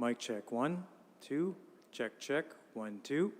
Mic check, 1, 2, check, check, 1, 2.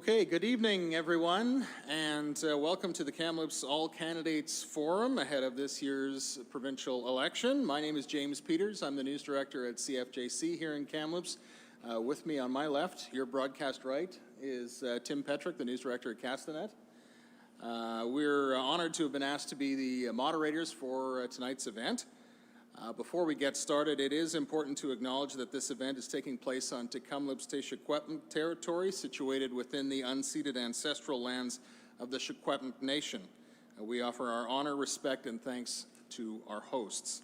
Okay, good evening, everyone, and welcome to the Kamloops All Candidates Forum ahead of this year's provincial election. My name is James Peters. I'm the news director at CFJC here in Kamloops. With me on my left, your broadcast right, is Tim Petrick, the news director at Castanet. We're honored to have been asked to be the moderators for tonight's event. Before we get started, it is important to acknowledge that this event is taking place on Kamloops Secwepemc territory, situated within the unceded ancestral lands of the Secwepemc Nation. We offer our honor, respect, and thanks to our hosts.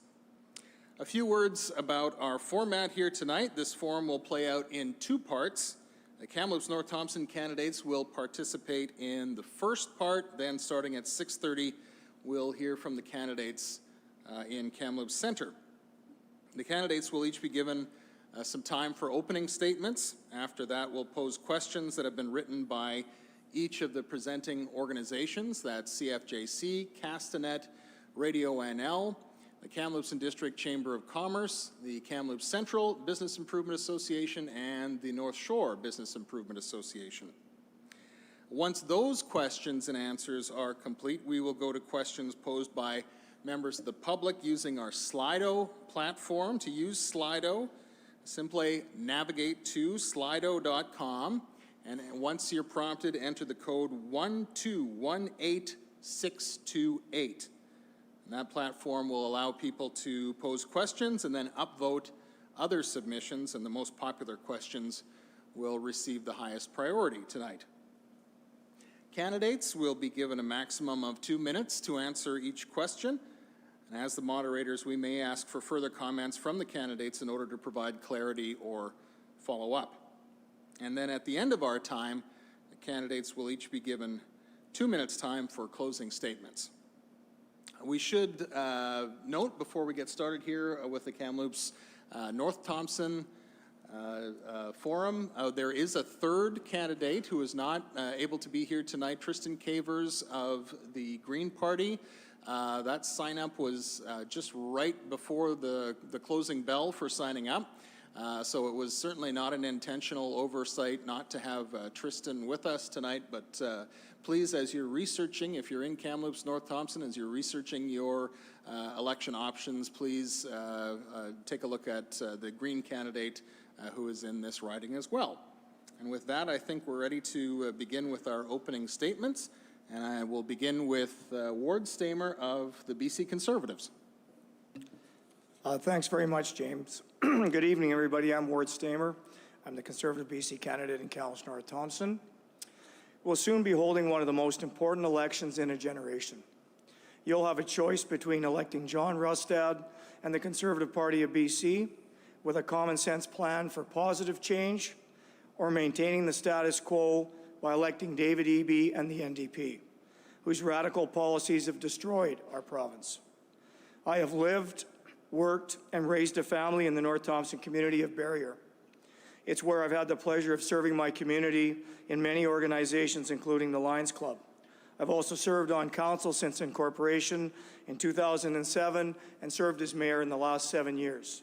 A few words about our format here tonight. This forum will play out in two parts. The Kamloops-North Thompson candidates will participate in the first part, then starting at 6:30, we'll hear from the candidates in Kamloops Centre. The candidates will each be given some time for opening statements. After that, we'll pose questions that have been written by each of the presenting organizations. That's CFJC, Castanet, Radio NL, the Kamloops and District Chamber of Commerce, the Kamloops Central Business Improvement Association, and the North Shore Business Improvement Association. Once those questions and answers are complete, we will go to questions posed by members of the public using our Slido platform. To use Slido, simply navigate to slido.com, and once you're prompted, enter the code 1218628. And that platform will allow people to pose questions and then upvote other submissions, and the most popular questions will receive the highest priority tonight. Candidates will be given a maximum of 2 minutes to answer each question. And as the moderators, we may ask for further comments from the candidates in order to provide clarity or follow up. And then at the end of our time, the candidates will each be given 2 minutes time for closing statements. We should note before we get started here with the Kamloops North Thompson Forum, there is a third candidate who is not able to be here tonight, Tristan Cavers of the Green Party. That sign-up was just right before the closing bell for signing up. So it was certainly not an intentional oversight not to have Tristan with us tonight, but please, as you're researching, if you're in Kamloops North Thompson, as you're researching your election options, please take a look at the Green candidate who is in this riding as well. And with that, I think we're ready to begin with our opening statements. And I will begin with Ward Stamer of the BC Conservatives. Thanks very much, James. Good evening, everybody. I'm Ward Stamer. I'm the Conservative BC candidate in Kamloops-North Thompson. We'll soon be holding one of the most important elections in a generation. You'll have a choice between electing John Rustad and the Conservative Party of BC with a common-sense plan for positive change, or maintaining the status quo by electing David Eby and the NDP, whose radical policies have destroyed our province. I have lived, worked, and raised a family in the North Thompson community of Barrier. It's where I've had the pleasure of serving my community in many organizations, including the Lions Club. I've also served on council since incorporation in 2007 and served as mayor in the last 7 years.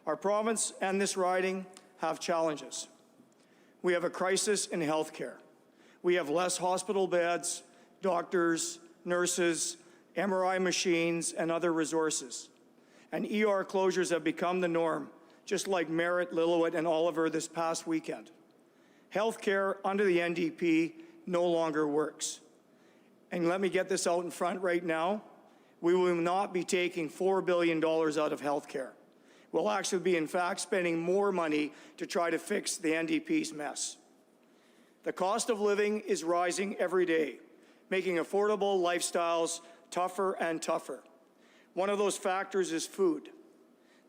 Our province and this riding have challenges. We have a crisis in healthcare. We have less hospital beds, doctors, nurses, MRI machines, and other resources. And ER closures have become the norm, just like Merritt, Lillooet, and Oliver this past weekend. Healthcare under the NDP no longer works. And let me get this out in front right now. We will not be taking $4 billion out of healthcare. We'll actually be, in fact, spending more money to try to fix the NDP's mess. The cost of living is rising every day, making affordable lifestyles tougher and tougher. One of those factors is food.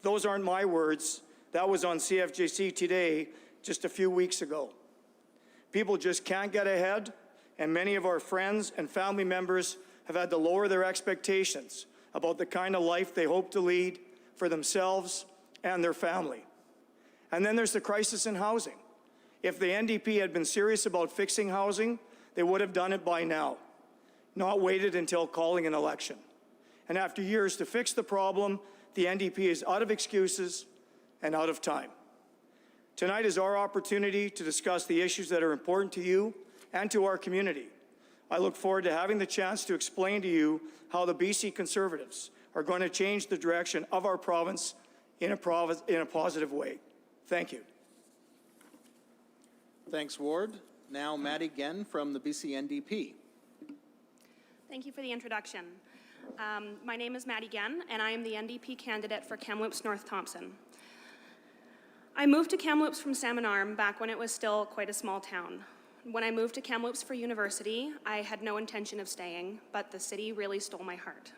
Those aren't my words. That was on CFJC Today just a few weeks ago. People just can't get ahead, and many of our friends and family members have had to lower their expectations about the kind of life they hope to lead for themselves and their family. And then there's the crisis in housing. If the NDP had been serious about fixing housing, they would have done it by now, not waited until calling an election. And after years to fix the problem, the NDP is out of excuses and out of time. Tonight is our opportunity to discuss the issues that are important to you and to our community. I look forward to having the chance to explain to you how the BC Conservatives are going to change the direction of our province in a positive way. Thank you. Thanks, Ward. Now, Maddie Genn from the BC NDP. Thank you for the introduction. My name is Maddie Genn, and I am the NDP candidate for Kamloops-North Thompson. I moved to Kamloops from Salmon Arm back when it was still quite a small town. When I moved to Kamloops for university, I had no intention of staying, but the city really stole my heart.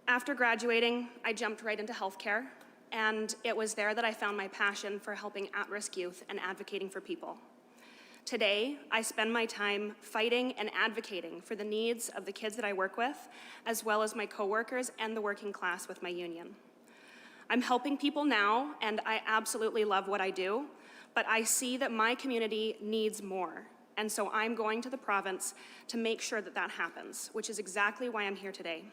After graduating, I jumped right into healthcare, and it was there that I found my passion for helping at-risk youth and advocating for people. Today, I spend my time fighting and advocating for the needs of the kids that I work with, as well as my coworkers and the working class with my union. I'm helping people now, and I absolutely love what I do, but I see that my community needs more, and so I'm going to the province to make sure that that happens, which is exactly why I'm here today.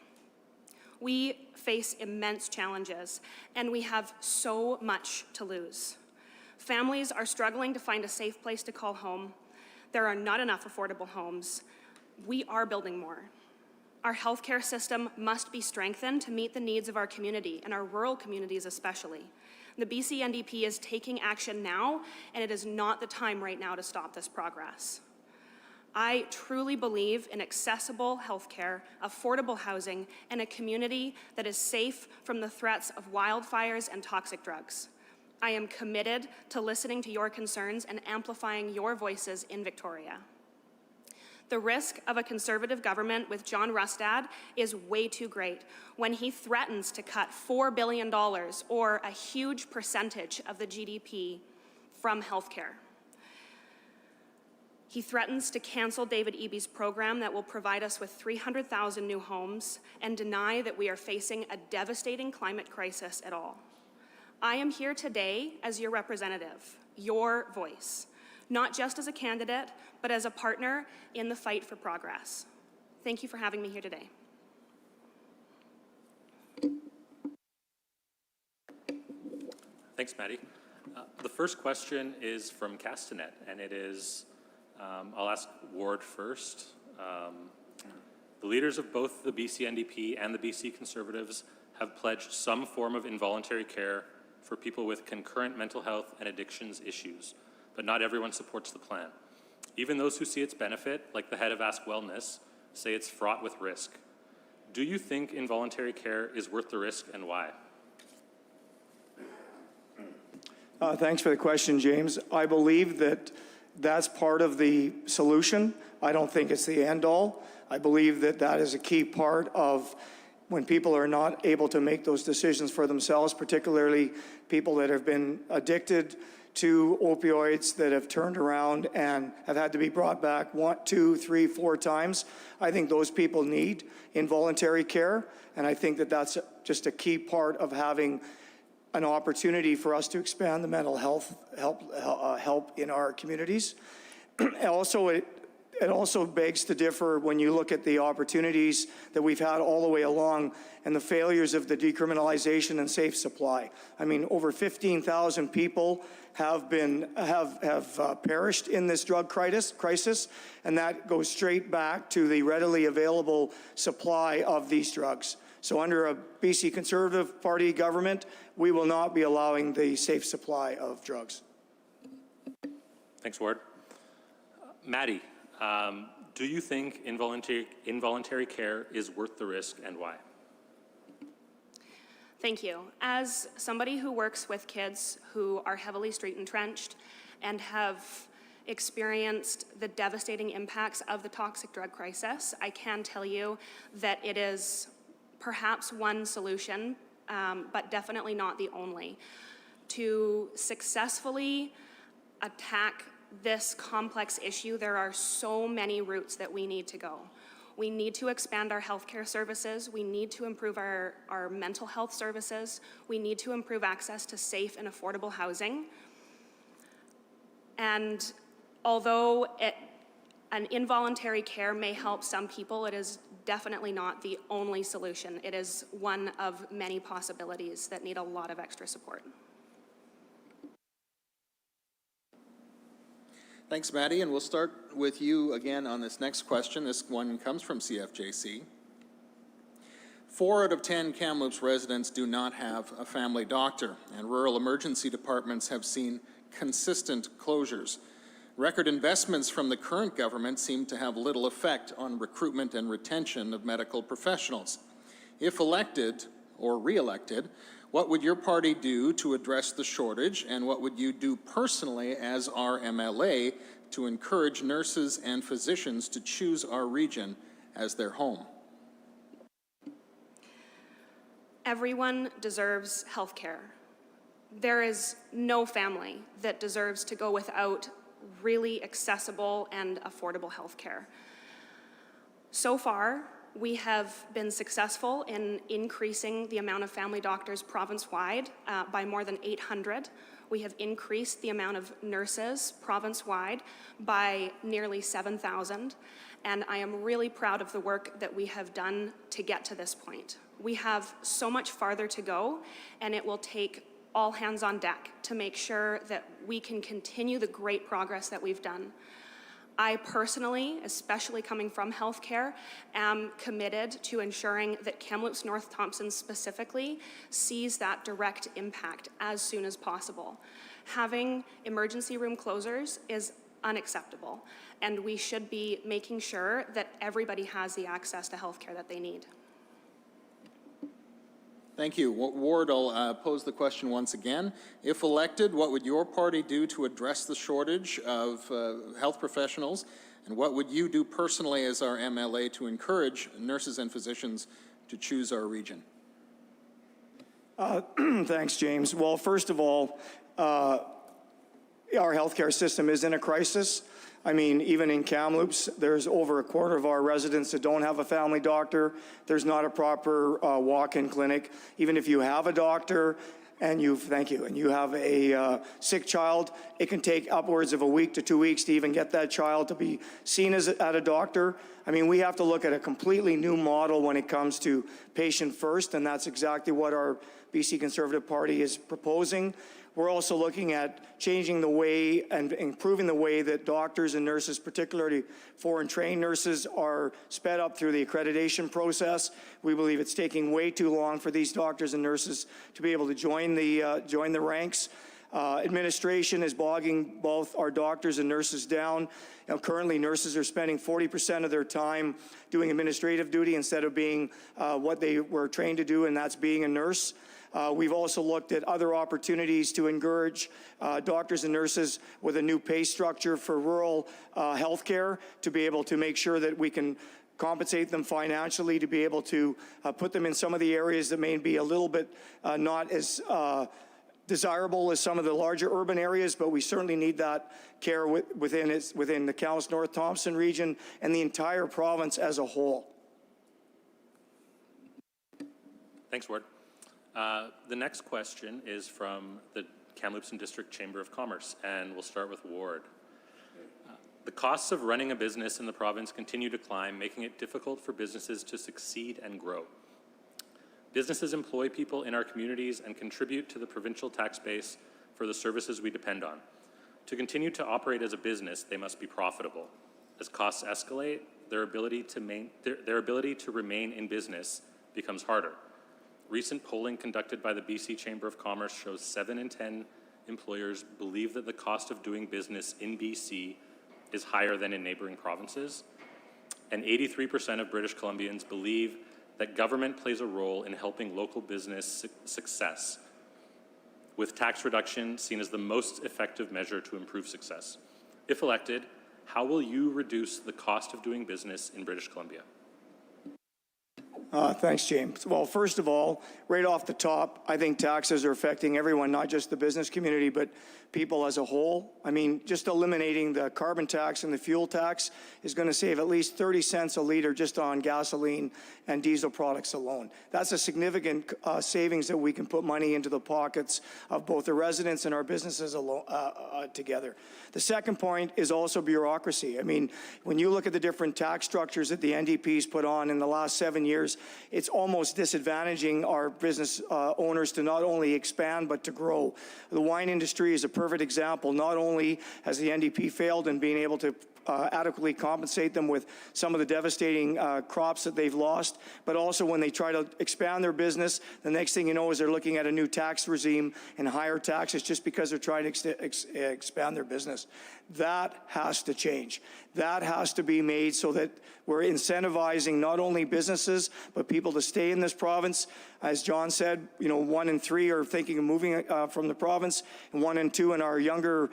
We face immense challenges, and we have so much to lose. Families are struggling to find a safe place to call home. There are not enough affordable homes. We are building more. Our healthcare system must be strengthened to meet the needs of our community, and our rural communities especially. The BC NDP is taking action now, and it is not the time right now to stop this progress. I truly believe in accessible healthcare, affordable housing, and a community that is safe from the threats of wildfires and toxic drugs. I am committed to listening to your concerns and amplifying your voices in Victoria. The risk of a Conservative government with John Rustad is way too great when he threatens to cut $4 billion, or a huge percentage of the GDP, from healthcare. He threatens to cancel David Eby's program that will provide us with 300,000 new homes and deny that we are facing a devastating climate crisis at all. I am here today as your representative, your voice, not just as a candidate, but as a partner in the fight for progress. Thank you for having me here today. Thanks, Maddie. The first question is from Castanet, and it is, I'll ask Ward first. The leaders of both the BC NDP and the BC Conservatives have pledged some form of involuntary care for people with concurrent mental health and addictions issues, but not everyone supports the plan. Even those who see its benefit, like the head of Ask Wellness, say it's fraught with risk. Do you think involuntary care is worth the risk, and why? Thanks for the question, James. I believe that that's part of the solution. I don't think it's the end all. I believe that that is a key part of when people are not able to make those decisions for themselves, particularly people that have been addicted to opioids, that have turned around and have had to be brought back 1, 2, 3, 4 times. I think those people need involuntary care, and I think that that's just a key part of having an opportunity for us to expand the mental health help in our communities. It also begs to differ when you look at the opportunities that we've had all the way along and the failures of the decriminalization and safe supply. I mean, over 15,000 people have perished in this drug crisis, and that goes straight back to the readily available supply of these drugs. So under a BC Conservative Party government, we will not be allowing the safe supply of drugs. Thanks, Ward. Maddie, do you think involuntary care is worth the risk, and why? Thank you. As somebody who works with kids who are heavily street entrenched and have experienced the devastating impacts of the toxic drug crisis, I can tell you that it is perhaps one solution, but definitely not the only. To successfully attack this complex issue, there are so many routes that we need to go. We need to expand our healthcare services. We need to improve our mental health services. We need to improve access to safe and affordable housing. And although an involuntary care may help some people, it is definitely not the only solution. It is one of many possibilities that need a lot of extra support. Thanks, Maddie, and we'll start with you again on this next question. This one comes from CFJC. 4 out of 10 Kamloops residents do not have a family doctor, and rural emergency departments have seen consistent closures. Record investments from the current government seem to have little effect on recruitment and retention of medical professionals. If elected or re-elected, what would your party do to address the shortage, and what would you do personally as our MLA to encourage nurses and physicians to choose our region as their home? Everyone deserves health care. There is no family that deserves to go without really accessible and affordable health care. So far, we have been successful in increasing the amount of family doctors province-wide by more than 800. We have increased the amount of nurses province-wide by nearly 7,000, and I am really proud of the work that we have done to get to this point. We have so much farther to go, and it will take all hands on deck to make sure that we can continue the great progress that we've done. I personally, especially coming from healthcare, am committed to ensuring that Kamloops-North Thompson specifically sees that direct impact as soon as possible. Having emergency room closures is unacceptable, and we should be making sure that everybody has the access to healthcare that they need. Thank you. Ward, I'll pose the question once again. If elected, what would your party do to address the shortage of health professionals? And what would you do personally as our MLA to encourage nurses and physicians to choose our region? Thanks, James. Well, first of all, our healthcare system is in a crisis. I mean, even in Kamloops, there's over a quarter of our residents that don't have a family doctor. There's not a proper walk-in clinic. Even if you have a doctor and you have a sick child, it can take upwards of a week to 2 weeks to even get that child to be seen at a doctor. I mean, we have to look at a completely new model when it comes to patient first, and that's exactly what our BC Conservative Party is proposing. We're also looking at changing the way and improving the way that doctors and nurses, particularly foreign trained nurses, are sped up through the accreditation process. We believe it's taking way too long for these doctors and nurses to be able to join the ranks. Administration is bogging both our doctors and nurses down. You know, currently, nurses are spending 40% of their time doing administrative duty instead of being what they were trained to do, and that's being a nurse. We've also looked at other opportunities to encourage doctors and nurses with a new pay structure for rural healthcare to be able to make sure that we can compensate them financially, to be able to put them in some of the areas that may be a little bit not as desirable as some of the larger urban areas, but we certainly need that care within the Kamloops-North Thompson region and the entire province as a whole. Thanks, Ward. The next question is from the Kamloops and District Chamber of Commerce, and we'll start with Ward. The costs of running a business in the province continue to climb, making it difficult for businesses to succeed and grow. Businesses employ people in our communities and contribute to the provincial tax base for the services we depend on. To continue to operate as a business, they must be profitable. As costs escalate, their ability to remain in business becomes harder. Recent polling conducted by the BC Chamber of Commerce shows 7 in 10 employers believe that the cost of doing business in BC is higher than in neighboring provinces, and 83% of British Columbians believe that government plays a role in helping local business success, with tax reduction seen as the most effective measure to improve success. If elected, how will you reduce the cost of doing business in British Columbia? Thanks, James. Well, first of all, right off the top, I think taxes are affecting everyone, not just the business community, but people as a whole. I mean, just eliminating the carbon tax and the fuel tax is going to save at least 30 cents a litre just on gasoline and diesel products alone. That's a significant savings that we can put money into the pockets of both the residents and our businesses together. The second point is also bureaucracy. I mean, when you look at the different tax structures that the NDP's put on in the last 7 years, it's almost disadvantaging our business owners to not only expand but to grow. The wine industry is a perfect example. Not only has the NDP failed in being able to adequately compensate them with some of the devastating crops that they've lost, but also when they try to expand their business, the next thing you know is they're looking at a new tax regime and higher taxes just because they're trying to expand their business. That has to change. That has to be made so that we're incentivizing not only businesses, but people to stay in this province. As John said, 1 in 3 are thinking of moving from the province, and 1 in 2 in our younger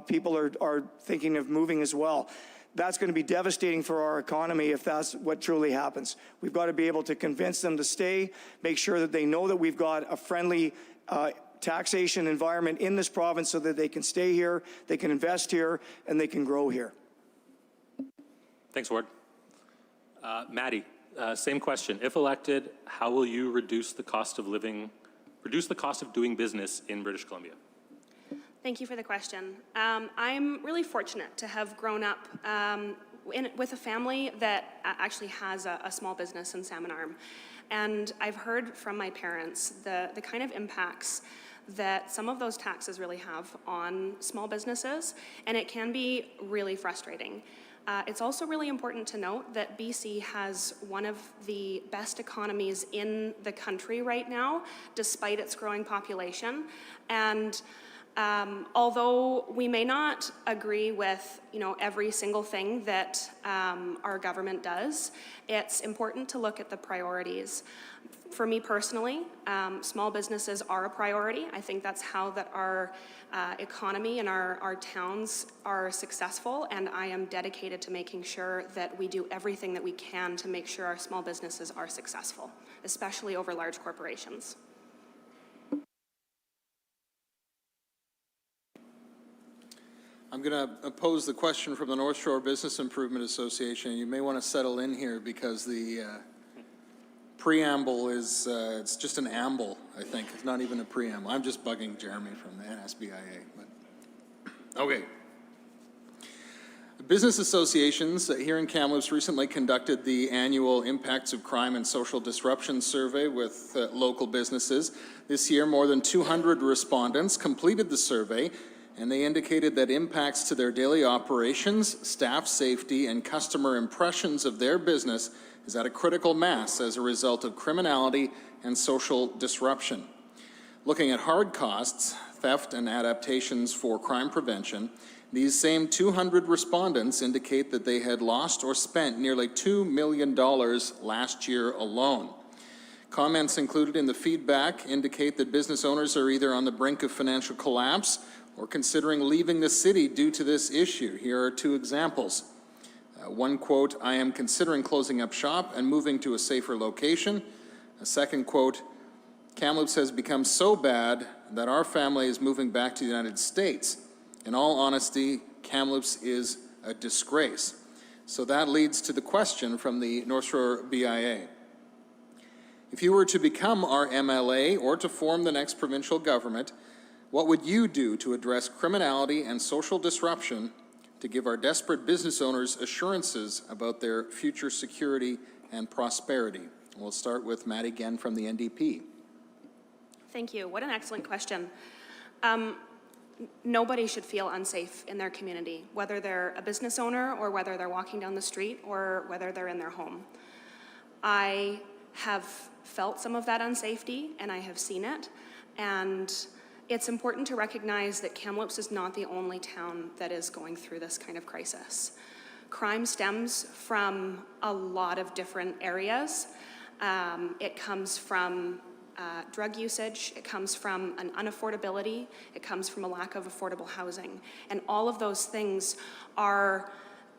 people are thinking of moving as well. That's going to be devastating for our economy if that's what truly happens. We've got to be able to convince them to stay, make sure that they know that we've got a friendly taxation environment in this province so that they can stay here, they can invest here, and they can grow here. Thanks, Ward. Maddie, same question. If elected, how will you reduce the cost of doing business in British Columbia? Thank you for the question. I'm really fortunate to have grown up with a family that actually has a small business in Salmon Arm. And I've heard from my parents the kind of impacts that some of those taxes really have on small businesses, and it can be really frustrating. It's also really important to note that BC has one of the best economies in the country right now, despite its growing population. And although we may not agree with every single thing that our government does, it's important to look at the priorities. For me personally, small businesses are a priority. I think that's how that our economy and our towns are successful, and I am dedicated to making sure that we do everything that we can to make sure our small businesses are successful, especially over large corporations. I'm going to pose the question from the North Shore Business Improvement Association. You may want to settle in here because the preamble is, it's just an amble, I think. It's not even a preamble. I'm just bugging Jeremy from the NSBIA. But okay. Business associations here in Kamloops recently conducted the annual Impacts of Crime and Social Disruption survey with local businesses. This year, more than 200 respondents completed the survey, and they indicated that impacts to their daily operations, staff safety, and customer impressions of their business is at a critical mass as a result of criminality and social disruption. Looking at hard costs, theft, and adaptations for crime prevention, these same 200 respondents indicate that they had lost or spent nearly $2 million last year alone. Comments included in the feedback indicate that business owners are either on the brink of financial collapse or considering leaving the city due to this issue. Here are 2 examples. One quote, "I am considering closing up shop and moving to a safer location." A second quote, "Kamloops has become so bad that our family is moving back to the United States. In all honesty, Kamloops is a disgrace." So that leads to the question from the North Shore BIA. If you were to become our MLA or to form the next provincial government, what would you do to address criminality and social disruption to give our desperate business owners assurances about their future security and prosperity? We'll start with Matt again from the NDP. Thank you. What an excellent question. Nobody should feel unsafe in their community, whether they're a business owner or whether they're walking down the street or whether they're in their home. I have felt some of that unsafety and I have seen it, and it's important to recognize that Kamloops is not the only town that is going through this kind of crisis. Crime stems from a lot of different areas. It comes from drug usage, it comes from an unaffordability, it comes from a lack of affordable housing. And all of those things are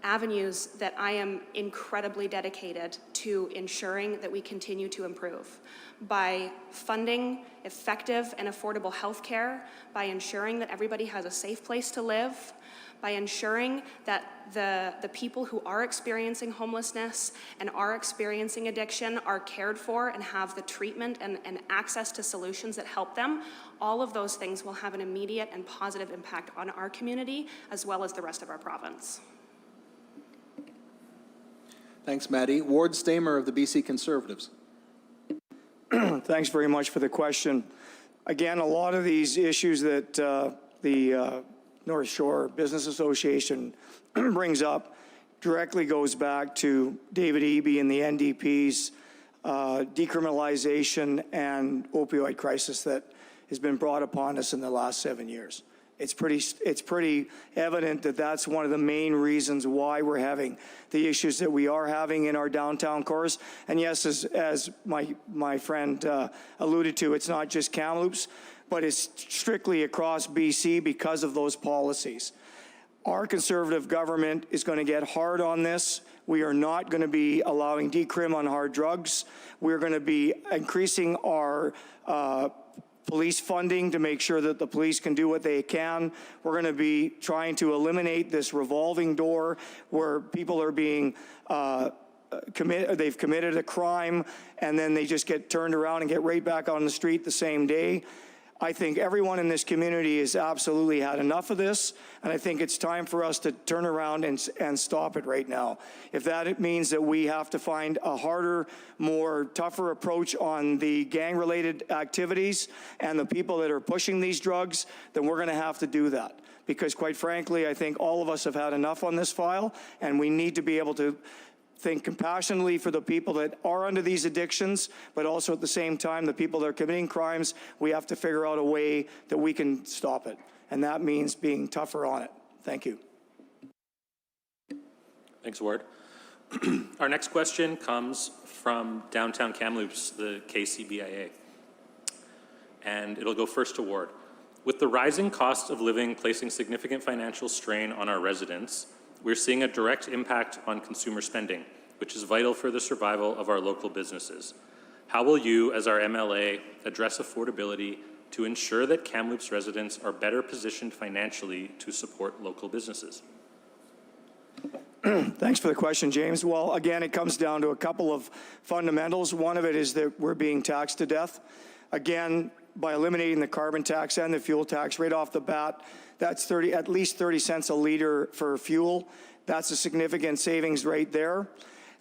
avenues that I am incredibly dedicated to ensuring that we continue to improve by funding effective and affordable health care, by ensuring that everybody has a safe place to live, by ensuring that the people who are experiencing homelessness and are experiencing addiction are cared for and have the treatment and access to solutions that help them. All of those things will have an immediate and positive impact on our community as well as the rest of our province. Thanks, Maddie. Ward Stamer of the BC Conservatives. Thanks very much for the question. Again, a lot of these issues that the North Shore Business Association brings up directly goes back to David Eby and the NDP's decriminalization and opioid crisis that has been brought upon us in the last 7 years. It's pretty evident that that's one of the main reasons why we're having the issues that we are having in our downtown cores. And yes, as my friend alluded to, it's not just Kamloops, but it's strictly across BC because of those policies. Our Conservative government is going to get hard on this. We are not going to be allowing decrim on hard drugs. We're going to be increasing our police funding to make sure that the police can do what they can. We're going to be trying to eliminate this revolving door where people are being they've committed a crime and then they just get turned around and get right back on the street the same day. I think everyone in this community has absolutely had enough of this, and I think it's time for us to turn around and stop it right now. If that means that we have to find a harder, more tougher approach on the gang-related activities and the people that are pushing these drugs, then we're going to have to do that. Because quite frankly, I think all of us have had enough on this file, and we need to be able to think compassionately for the people that are under these addictions, but also at the same time, the people that are committing crimes, we have to figure out a way that we can stop it. And that means being tougher on it. Thank you. Thanks, Ward. Our next question comes from downtown Kamloops, the KCBIA. And it'll go first to Ward. With the rising cost of living placing significant financial strain on our residents, we're seeing a direct impact on consumer spending, which is vital for the survival of our local businesses. How will you, as our MLA, address affordability to ensure that Kamloops residents are better positioned financially to support local businesses? Thanks for the question, James. Well, again, it comes down to a couple of fundamentals. One of it is that we're being taxed to death. Again, by eliminating the carbon tax and the fuel tax right off the bat, that's at least 30 cents a liter for fuel. That's a significant savings right there.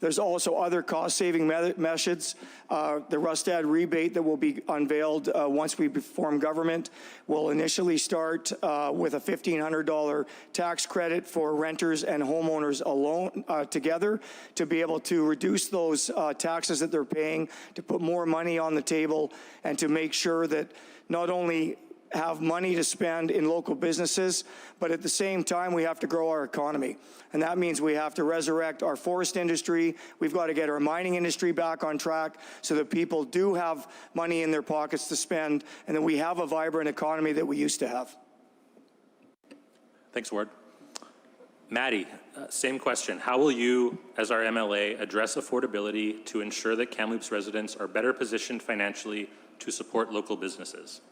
There's also other cost-saving methods. The Rustad rebate that will be unveiled once we form government will initially start with a $1,500 tax credit for renters and homeowners alone together to be able to reduce those taxes that they're paying, to put more money on the table, and to make sure that not only have money to spend in local businesses, but at the same time, we have to grow our economy. And that means we have to resurrect our forest industry. We've got to get our mining industry back on track so that people do have money in their pockets to spend, and that we have a vibrant economy that we used to have. Thanks, Ward. Maddie, same question. How will you, as our MLA, address affordability to ensure that Kamloops residents are better positioned financially to support local businesses?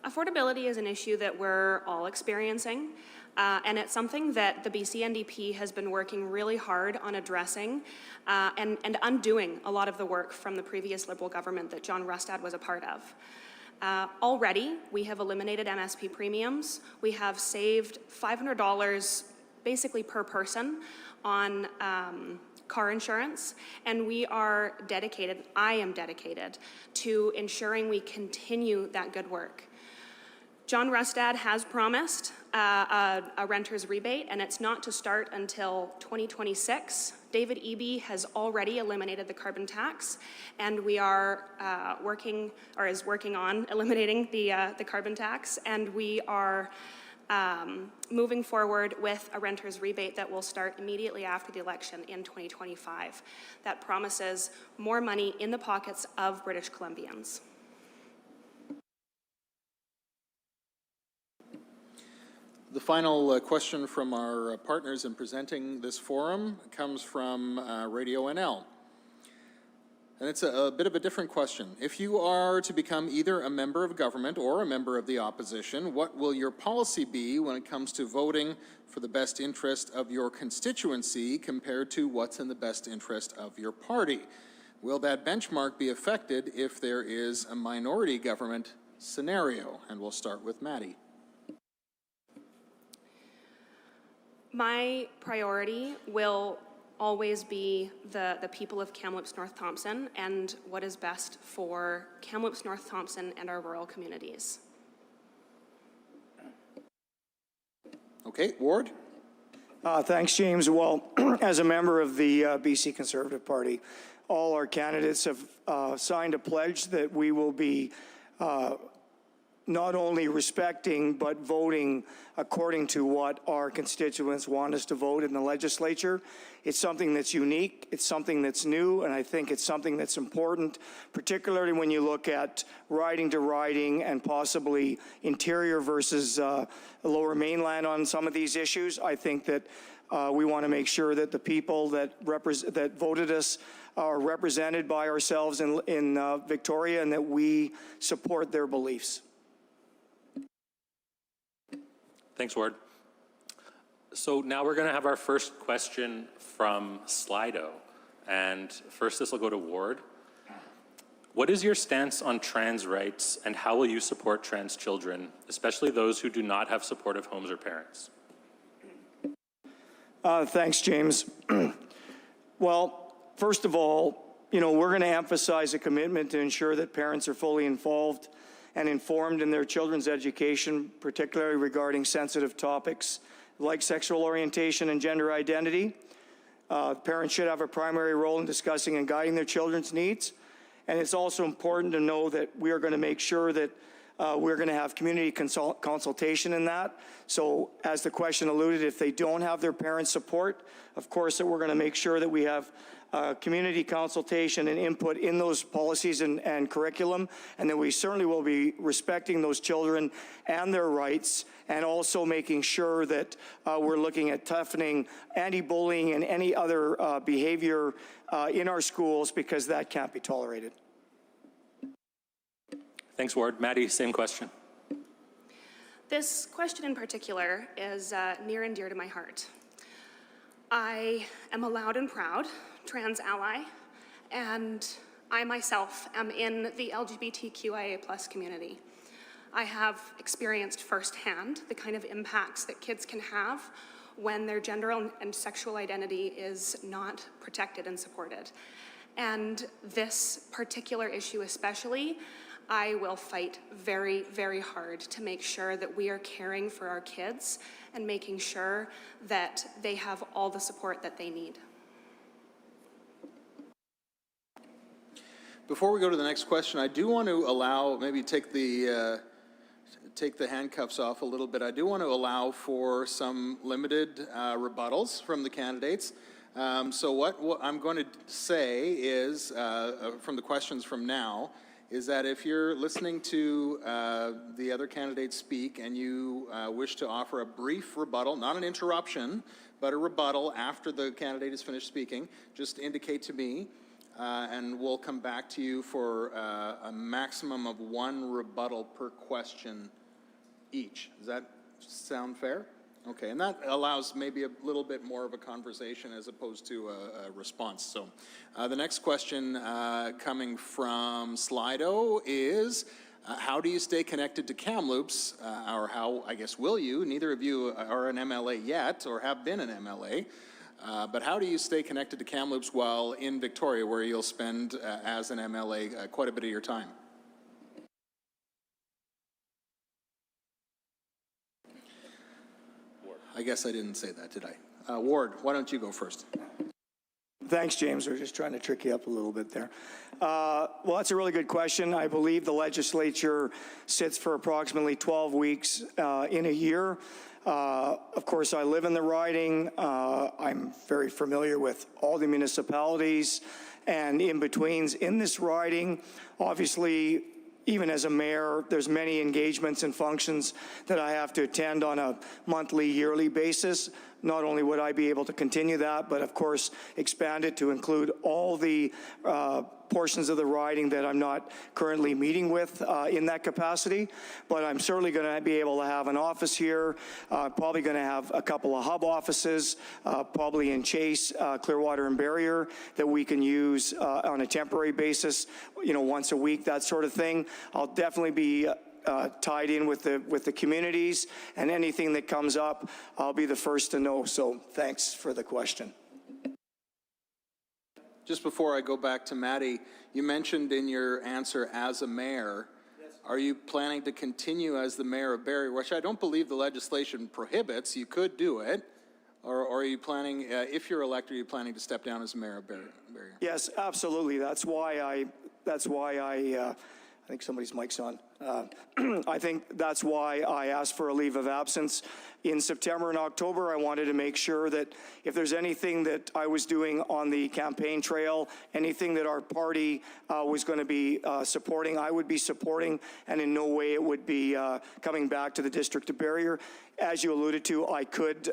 Affordability is an issue that we're all experiencing, and it's something that the BC NDP has been working really hard on addressing and undoing a lot of the work from the previous Liberal government that John Rustad was a part of. Already, we have eliminated MSP premiums. We have saved $500 basically per person on car insurance, and we are dedicated, I am dedicated, to ensuring we continue that good work. John Rustad has promised a renter's rebate, and it's not to start until 2026. David Eby has already eliminated the carbon tax, and we are working on eliminating the carbon tax, and we are moving forward with a renter's rebate that will start immediately after the election in 2025. That promises more money in the pockets of British Columbians. The final question from our partners in presenting this forum comes from Radio NL. And it's a bit of a different question. If you are to become either a member of government or a member of the opposition, what will your policy be when it comes to voting for the best interest of your constituency compared to what's in the best interest of your party? Will that benchmark be affected if there is a minority government scenario? And we'll start with Maddie. My priority will always be the people of Kamloops-North Thompson and what is best for Kamloops-North Thompson and our rural communities. Okay, Ward? Thanks, James. Well, as a member of the BC Conservative Party, all our candidates have signed a pledge that we will be not only respecting, but voting according to what our constituents want us to vote in the legislature. It's something that's unique, it's something that's new, and I think it's something that's important, particularly when you look at riding to riding and possibly interior versus lower mainland on some of these issues. I think that we want to make sure that the people that voted us are represented by ourselves in Victoria, and that we support their beliefs. Thanks, Ward. So now we're going to have our first question from Slido. And first, this will go to Ward. What is your stance on trans rights, and how will you support trans children, especially those who do not have supportive homes or parents? Thanks, James. Well, first of all, we're going to emphasize a commitment to ensure that parents are fully involved and informed in their children's education, particularly regarding sensitive topics like sexual orientation and gender identity. Parents should have a primary role in discussing and guiding their children's needs. And it's also important to know that we are going to make sure that we're going to have community consultation in that. So as the question alluded, if they don't have their parents' support, of course that we're going to make sure that we have community consultation and input in those policies and curriculum, and that we certainly will be respecting those children and their rights, and also making sure that we're looking at toughening anti-bullying and any other behavior in our schools, because that can't be tolerated. Thanks, Ward. Maddie, same question. This question in particular is near and dear to my heart. I am a loud and proud trans ally, and I myself am in the LGBTQIA+ community. I have experienced firsthand the kind of impacts that kids can have when their gender and sexual identity is not protected and supported. And this particular issue especially, I will fight very, very hard to make sure that we are caring for our kids and making sure that they have all the support that they need. Before we go to the next question, I do want to allow, maybe take the handcuffs off a little bit. I do want to allow for some limited rebuttals from the candidates. So what I'm going to say is, from the questions from now, is that if you're listening to the other candidates speak and you wish to offer a brief rebuttal, not an interruption, but a rebuttal after the candidate is finished speaking, just indicate to me, and we'll come back to you for a maximum of one rebuttal per question each. Does that sound fair? Okay, and that allows maybe a little bit more of a conversation as opposed to a response. So the next question coming from Slido is, how do you stay connected to Kamloops, or how, I guess, will you? Neither of you are an MLA yet or have been an MLA. But how do you stay connected to Kamloops while in Victoria, where you'll spend, as an MLA, quite a bit of your time? I guess I didn't say that, did I? Ward, why don't you go first? Thanks, James. We're just trying to trick you up a little bit there. Well, that's a really good question. I believe the legislature sits for approximately 12 weeks in a year. Of course, I live in the riding. I'm very familiar with all the municipalities and in-betweens in this riding. Obviously, even as a mayor, there's many engagements and functions that I have to attend on a monthly, yearly basis. Not only would I be able to continue that, but of course expand it to include all the portions of the riding that I'm not currently meeting with in that capacity. But I'm certainly going to be able to have an office here, probably going to have a couple of hub offices, probably in Chase, Clearwater, and Barrier that we can use on a temporary basis, once a week, that sort of thing. I'll definitely be tied in with the communities, and anything that comes up, I'll be the first to know. So thanks for the question. Just before I go back to Maddie, you mentioned in your answer as a mayor, are you planning to continue as the mayor of Barrie, which I don't believe the legislation prohibits? You could do it. Or are you planning, if you're elected, are you planning to step down as mayor of Barrie? Yes, absolutely. That's why I think somebody's mic's on. I think that's why I asked for a leave of absence. In September and October, I wanted to make sure that if there's anything that I was doing on the campaign trail, anything that our party was going to be supporting, I would be supporting, and in no way it would be coming back to the District of Barrier. As you alluded to, I could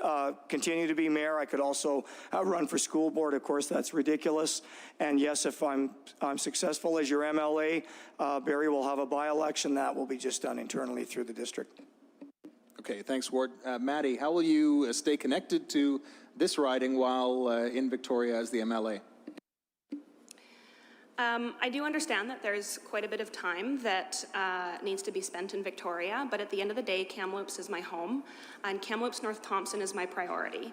continue to be mayor. I could also run for school board. Of course, that's ridiculous. And yes, if I'm successful as your MLA, Barrie will have a by-election. That will be just done internally through the district. Okay, thanks, Ward. Maddie, how will you stay connected to this riding while in Victoria as the MLA? I do understand that there's quite a bit of time that needs to be spent in Victoria, but at the end of the day, Kamloops is my home, and Kamloops-North Thompson is my priority.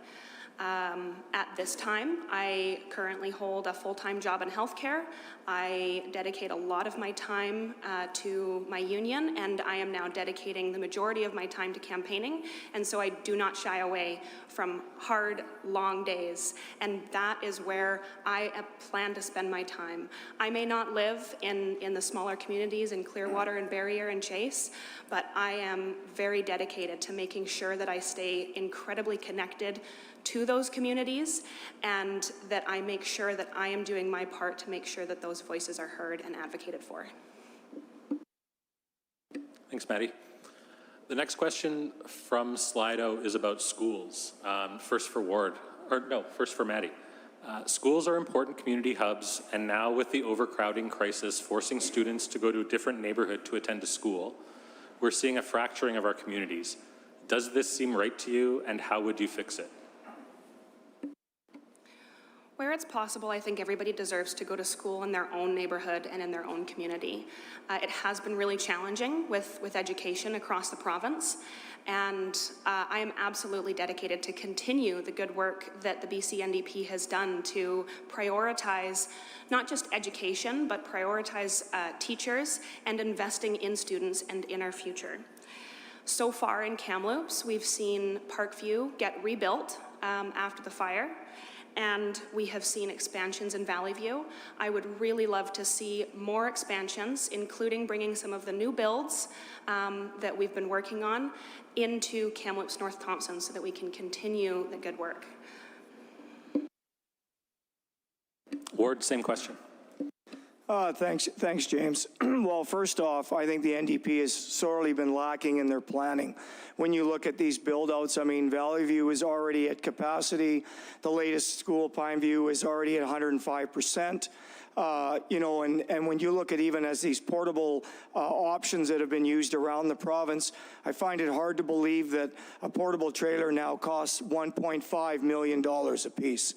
At this time, I currently hold a full-time job in healthcare. I dedicate a lot of my time to my union, and I am now dedicating the majority of my time to campaigning, and so I do not shy away from hard, long days, and that is where I plan to spend my time. I may not live in the smaller communities in Clearwater and Barrier and Chase, but I am very dedicated to making sure that I stay incredibly connected to those communities, and that I make sure that I am doing my part to make sure that those voices are heard and advocated for. Thanks, Maddie. The next question from Slido is about schools. First for Maddie. Schools are important community hubs, and now with the overcrowding crisis forcing students to go to a different neighborhood to attend a school, we're seeing a fracturing of our communities. Does this seem right to you, and how would you fix it? Where it's possible, I think everybody deserves to go to school in their own neighborhood and in their own community. It has been really challenging with education across the province, and I am absolutely dedicated to continue the good work that the BC NDP has done to prioritize not just education, but prioritize teachers and investing in students and in our future. So far in Kamloops, we've seen Parkview get rebuilt after the fire, and we have seen expansions in Valley View. I would really love to see more expansions, including bringing some of the new builds that we've been working on into Kamloops-North Thompson so that we can continue the good work. Ward, same question. Thanks, James. Well, first off, I think the NDP has sorely been lacking in their planning. When you look at these build-outs, I mean, Valley View is already at capacity. The latest school, Pine View, is already at 105%. And when you look at even as these portable options that have been used around the province, I find it hard to believe that a portable trailer now costs $1.5 million a piece.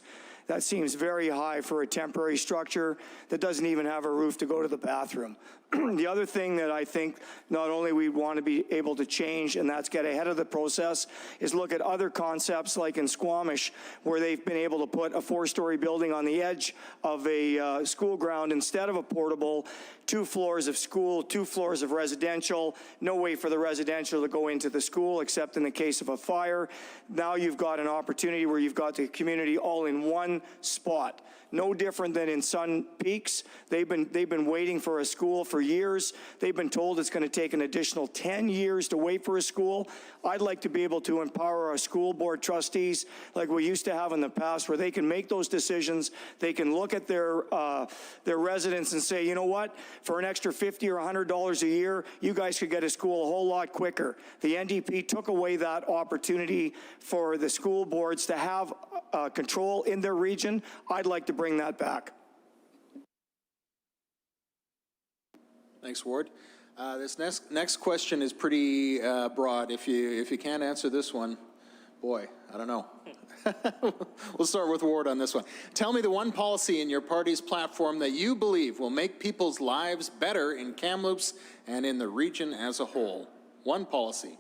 That seems very high for a temporary structure that doesn't even have a roof to go to the bathroom. The other thing that I think not only we want to be able to change, and that's get ahead of the process, is look at other concepts like in Squamish, where they've been able to put a 4-story building on the edge of a school ground instead of a portable, 2 floors of school, 2 floors of residential, no way for the residential to go into the school except in the case of a fire. Now you've got an opportunity where you've got the community all in one spot. No different than in Sun Peaks. They've been waiting for a school for years. They've been told it's going to take an additional 10 years to wait for a school. I'd like to be able to empower our school board trustees like we used to have in the past, where they can make those decisions. They can look at their residents and say, you know what, for an extra $50 or $100 a year, you guys could get a school a whole lot quicker. The NDP took away that opportunity for the school boards to have control in their region. I'd like to bring that back. Thanks, Ward. This next question is pretty broad. If you can't answer this one, boy, I don't know. We'll start with Ward on this one. Tell me the one policy in your party's platform that you believe will make people's lives better in Kamloops and in the region as a whole. One policy.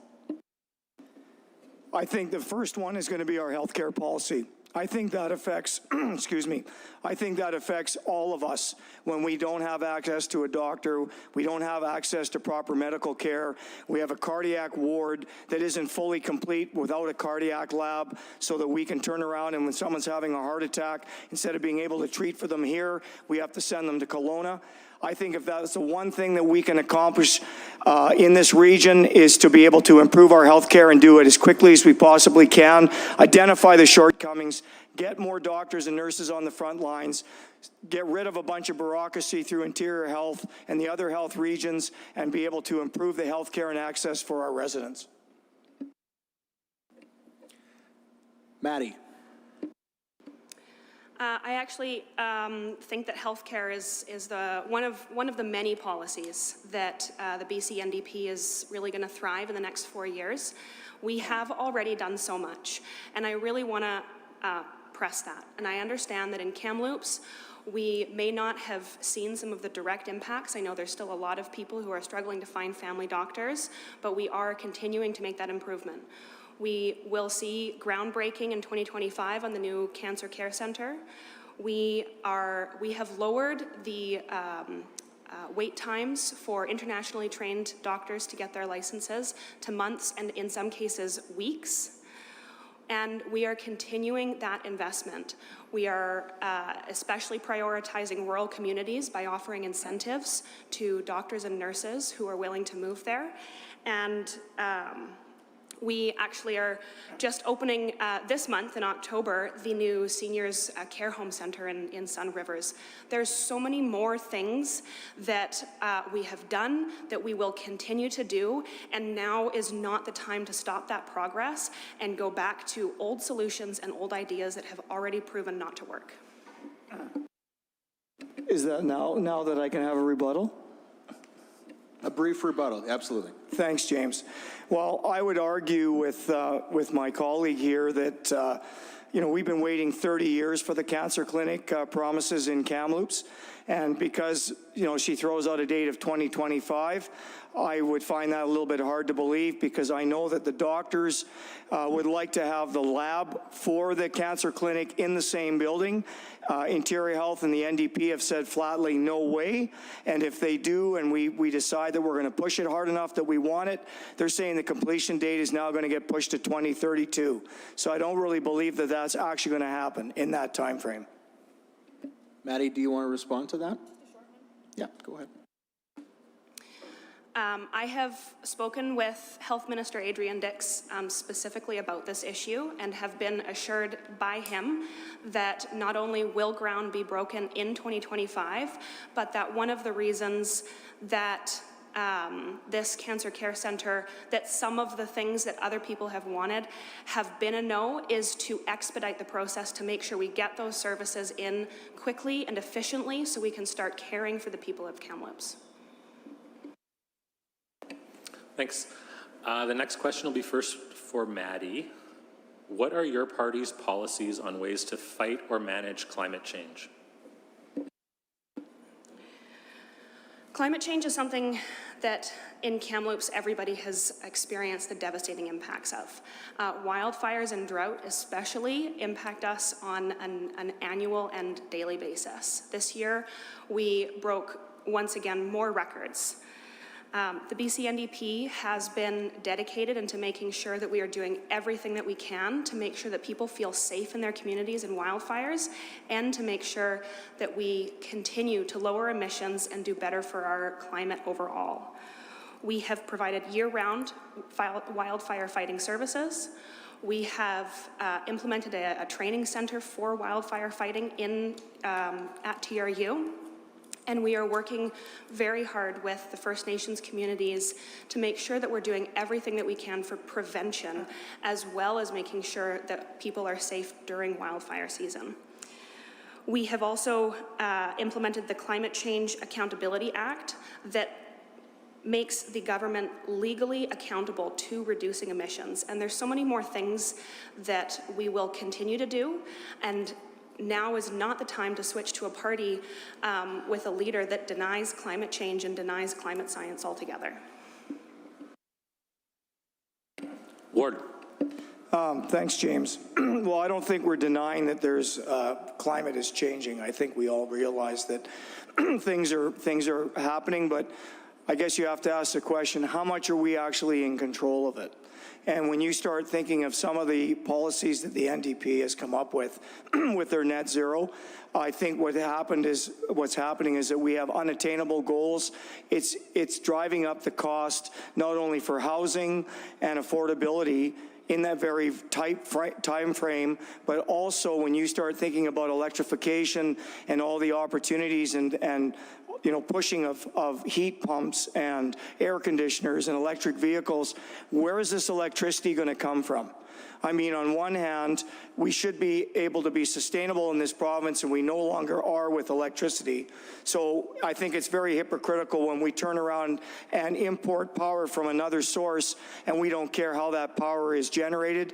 I think the first one is going to be our healthcare policy. I think that affects, excuse me, I think that affects all of us. When we don't have access to a doctor, we don't have access to proper medical care, we have a cardiac ward that isn't fully complete without a cardiac lab, so that we can turn around and when someone's having a heart attack, instead of being able to treat for them here, we have to send them to Kelowna. I think if that's the one thing that we can accomplish in this region, is to be able to improve our health care and do it as quickly as we possibly can, identify the shortcomings, get more doctors and nurses on the front lines, get rid of a bunch of bureaucracy through Interior Health and the other health regions, and be able to improve the health care and access for our residents. Maddie. I actually think that healthcare is one of the many policies that the BC NDP is really going to thrive in the next 4 years. We have already done so much, and I really want to press that. And I understand that in Kamloops, we may not have seen some of the direct impacts. I know there's still a lot of people who are struggling to find family doctors, but we are continuing to make that improvement. We will see groundbreaking in 2025 on the new Cancer Care Centre. We have lowered the wait times for internationally trained doctors to get their licenses to months and in some cases weeks. And we are continuing that investment. We are especially prioritizing rural communities by offering incentives to doctors and nurses who are willing to move there. And we actually are just opening this month in October the new seniors care home center in Sun Rivers. There's so many more things that we have done, that we will continue to do, and now is not the time to stop that progress and go back to old solutions and old ideas that have already proven not to work. Is that now that I can have a rebuttal? A brief rebuttal, absolutely. Thanks, James. Well, I would argue with my colleague here that we've been waiting 30 years for the cancer clinic promises in Kamloops, and because she throws out a date of 2025, I would find that a little bit hard to believe, because I know that the doctors would like to have the lab for the cancer clinic in the same building. Interior Health and the NDP have said flatly no way, and if they do and we decide that we're going to push it hard enough that we want it, they're saying the completion date is now going to get pushed to 2032. So I don't really believe that that's actually going to happen in that time frame. Maddie, do you want to respond to that? Yeah, go ahead. I have spoken with Health Minister Adrian Dix specifically about this issue, and have been assured by him that not only will ground be broken in 2025, but that one of the reasons that this cancer care center, that some of the things that other people have wanted have been a no, is to expedite the process to make sure we get those services in quickly and efficiently so we can start caring for the people of Kamloops. Thanks. The next question will be first for Maddie. What are your party's policies on ways to fight or manage climate change? Climate change is something that in Kamloops everybody has experienced the devastating impacts of. Wildfires and drought especially impact us on an annual and daily basis. This year we broke once again more records. The BC NDP has been dedicated into making sure that we are doing everything that we can to make sure that people feel safe in their communities in wildfires, and to make sure that we continue to lower emissions and do better for our climate overall. We have provided year-round wildfire fighting services. We have implemented a training center for wildfire fighting at TRU. And we are working very hard with the First Nations communities to make sure that we're doing everything that we can for prevention, as well as making sure that people are safe during wildfire season. We have also implemented the Climate Change Accountability Act that makes the government legally accountable to reducing emissions. And there's so many more things that we will continue to do, and now is not the time to switch to a party with a leader that denies climate change and denies climate science altogether. Ward. Thanks, James. Well, I don't think we're denying that there's climate is changing. I think we all realize that things are happening, but I guess you have to ask the question, how much are we actually in control of it? And when you start thinking of some of the policies that the NDP has come up with their net zero, I think what's happening is that we have unattainable goals. It's driving up the cost not only for housing and affordability in that very tight time frame, but also when you start thinking about electrification and all the opportunities and you know, pushing of heat pumps and air conditioners and electric vehicles, where is this electricity going to come from? I mean, on one hand, we should be able to be sustainable in this province, and we no longer are with electricity. So I think it's very hypocritical when we turn around and import power from another source, and we don't care how that power is generated.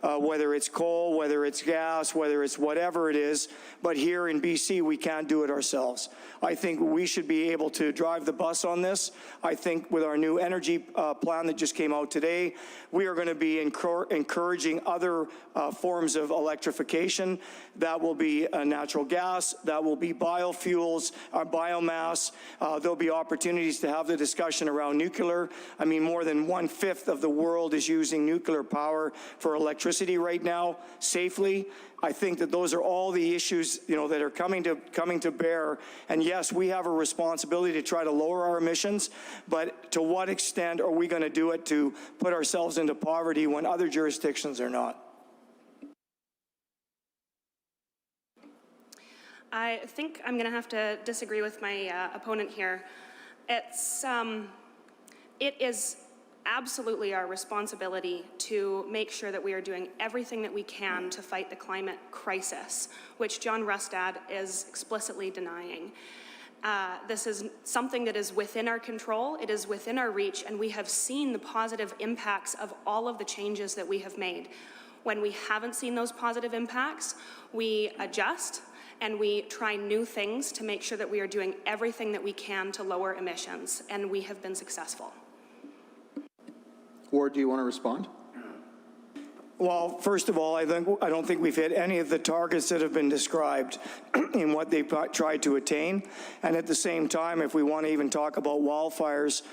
Whether it's coal, whether it's gas, whether it's whatever it is, but here in BC, we can't do it ourselves. I think we should be able to drive the bus on this. I think with our new energy plan that just came out today, we are going to be encouraging other forms of electrification. That will be natural gas, that will be biofuels, biomass. There'll be opportunities to have the discussion around nuclear. I mean, more than 1/5 of the world is using nuclear power for electricity right now safely. I think that those are all the issues, you know, that are coming to bear. And yes, we have a responsibility to try to lower our emissions, but to what extent are we going to do it to put ourselves into poverty when other jurisdictions are not? I think I'm going to have to disagree with my opponent here. It is absolutely our responsibility to make sure that we are doing everything that we can to fight the climate crisis, which John Rustad is explicitly denying. This is something that is within our control, it is within our reach, and we have seen the positive impacts of all of the changes that we have made. When we haven't seen those positive impacts, we adjust and we try new things to make sure that we are doing everything that we can to lower emissions, and we have been successful. Ward, do you want to respond? Well, first of all, I don't think we've hit any of the targets that have been described in what they've tried to attain. And at the same time, if we want to even talk about wildfires,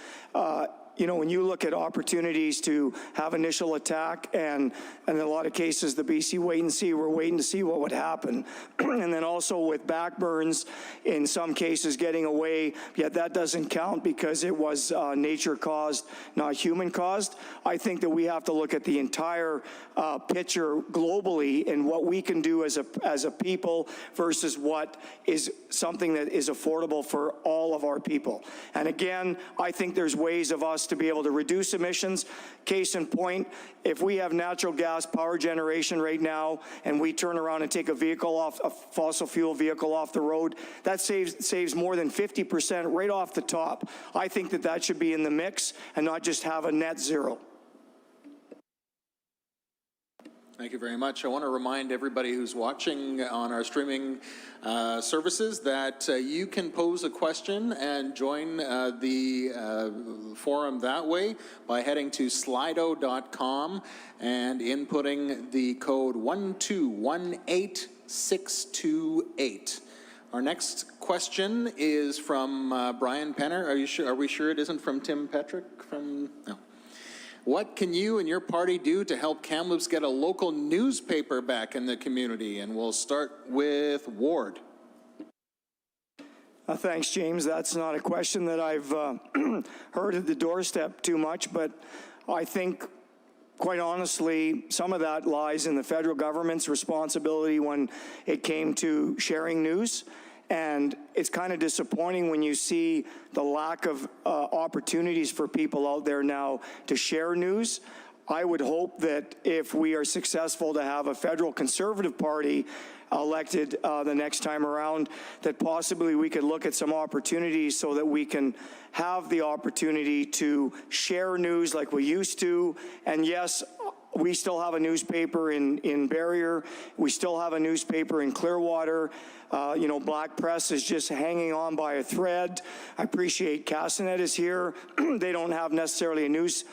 you know, when you look at opportunities to have initial attack, and in a lot of cases, the BC wait and see, we're waiting to see what would happen. And then also with backburns, in some cases getting away, yet that doesn't count because it was nature caused, not human caused. I think that we have to look at the entire picture globally and what we can do as a people versus what is something that is affordable for all of our people. And again, I think there's ways of us to be able to reduce emissions. Case in point, if we have natural gas power generation right now and we turn around and take a fossil fuel vehicle off the road, that saves more than 50% right off the top. I think that should be in the mix and not just have a net zero. Thank you very much. I want to remind everybody who's watching on our streaming services that you can pose a question and join the forum that way by heading to slido.com and inputting the code 1218628. Our next question is from Brian Penner. Are we sure it isn't from Tim Petrick? No. What can you and your party do to help Kamloops get a local newspaper back in the community? And we'll start with Ward. Thanks, James. That's not a question that I've heard at the doorstep too much, but I think, quite honestly, some of that lies in the federal government's responsibility when it came to sharing news. And it's kind of disappointing when you see the lack of opportunities for people out there now to share news. I would hope that if we are successful to have a federal Conservative Party elected the next time around, that possibly we could look at some opportunities so that we can have the opportunity to share news like we used to. And yes, we still have a newspaper in Barrier. We still have a newspaper in Clearwater. Black Press is just hanging on by a thread. I appreciate Castanet is here. They don't have necessarily a news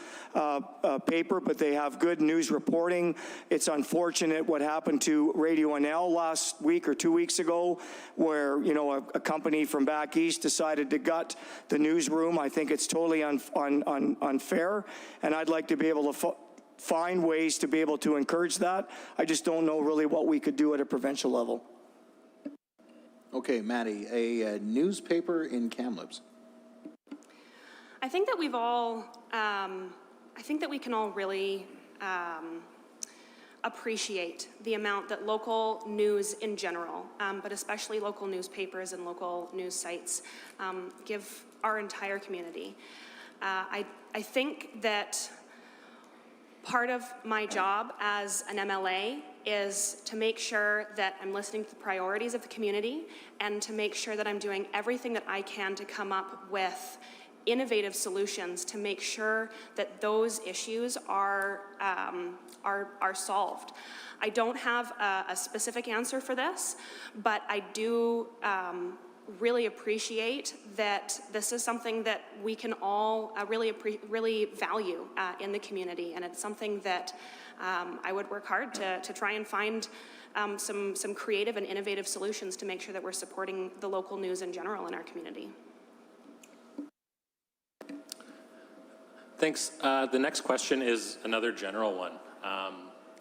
paper, but they have good news reporting. It's unfortunate what happened to Radio NL last week or 2 weeks ago, where a company from back east decided to gut the newsroom. I think it's totally unfair, and I'd like to be able to find ways to be able to encourage that. I just don't know really what we could do at a provincial level. Okay, Maddie, a newspaper in Kamloops. I think that we can all really appreciate the amount that local news in general, but especially local newspapers and local news sites, give our entire community. I think that part of my job as an MLA is to make sure that I'm listening to the priorities of the community and to make sure that I'm doing everything that I can to come up with innovative solutions to make sure that those issues are solved. I don't have a specific answer for this, but I do really appreciate that this is something that we can all really value in the community, and it's something that I would work hard to try and find some creative and innovative solutions to make sure that we're supporting the local news in general in our community. Thanks. The next question is another general one,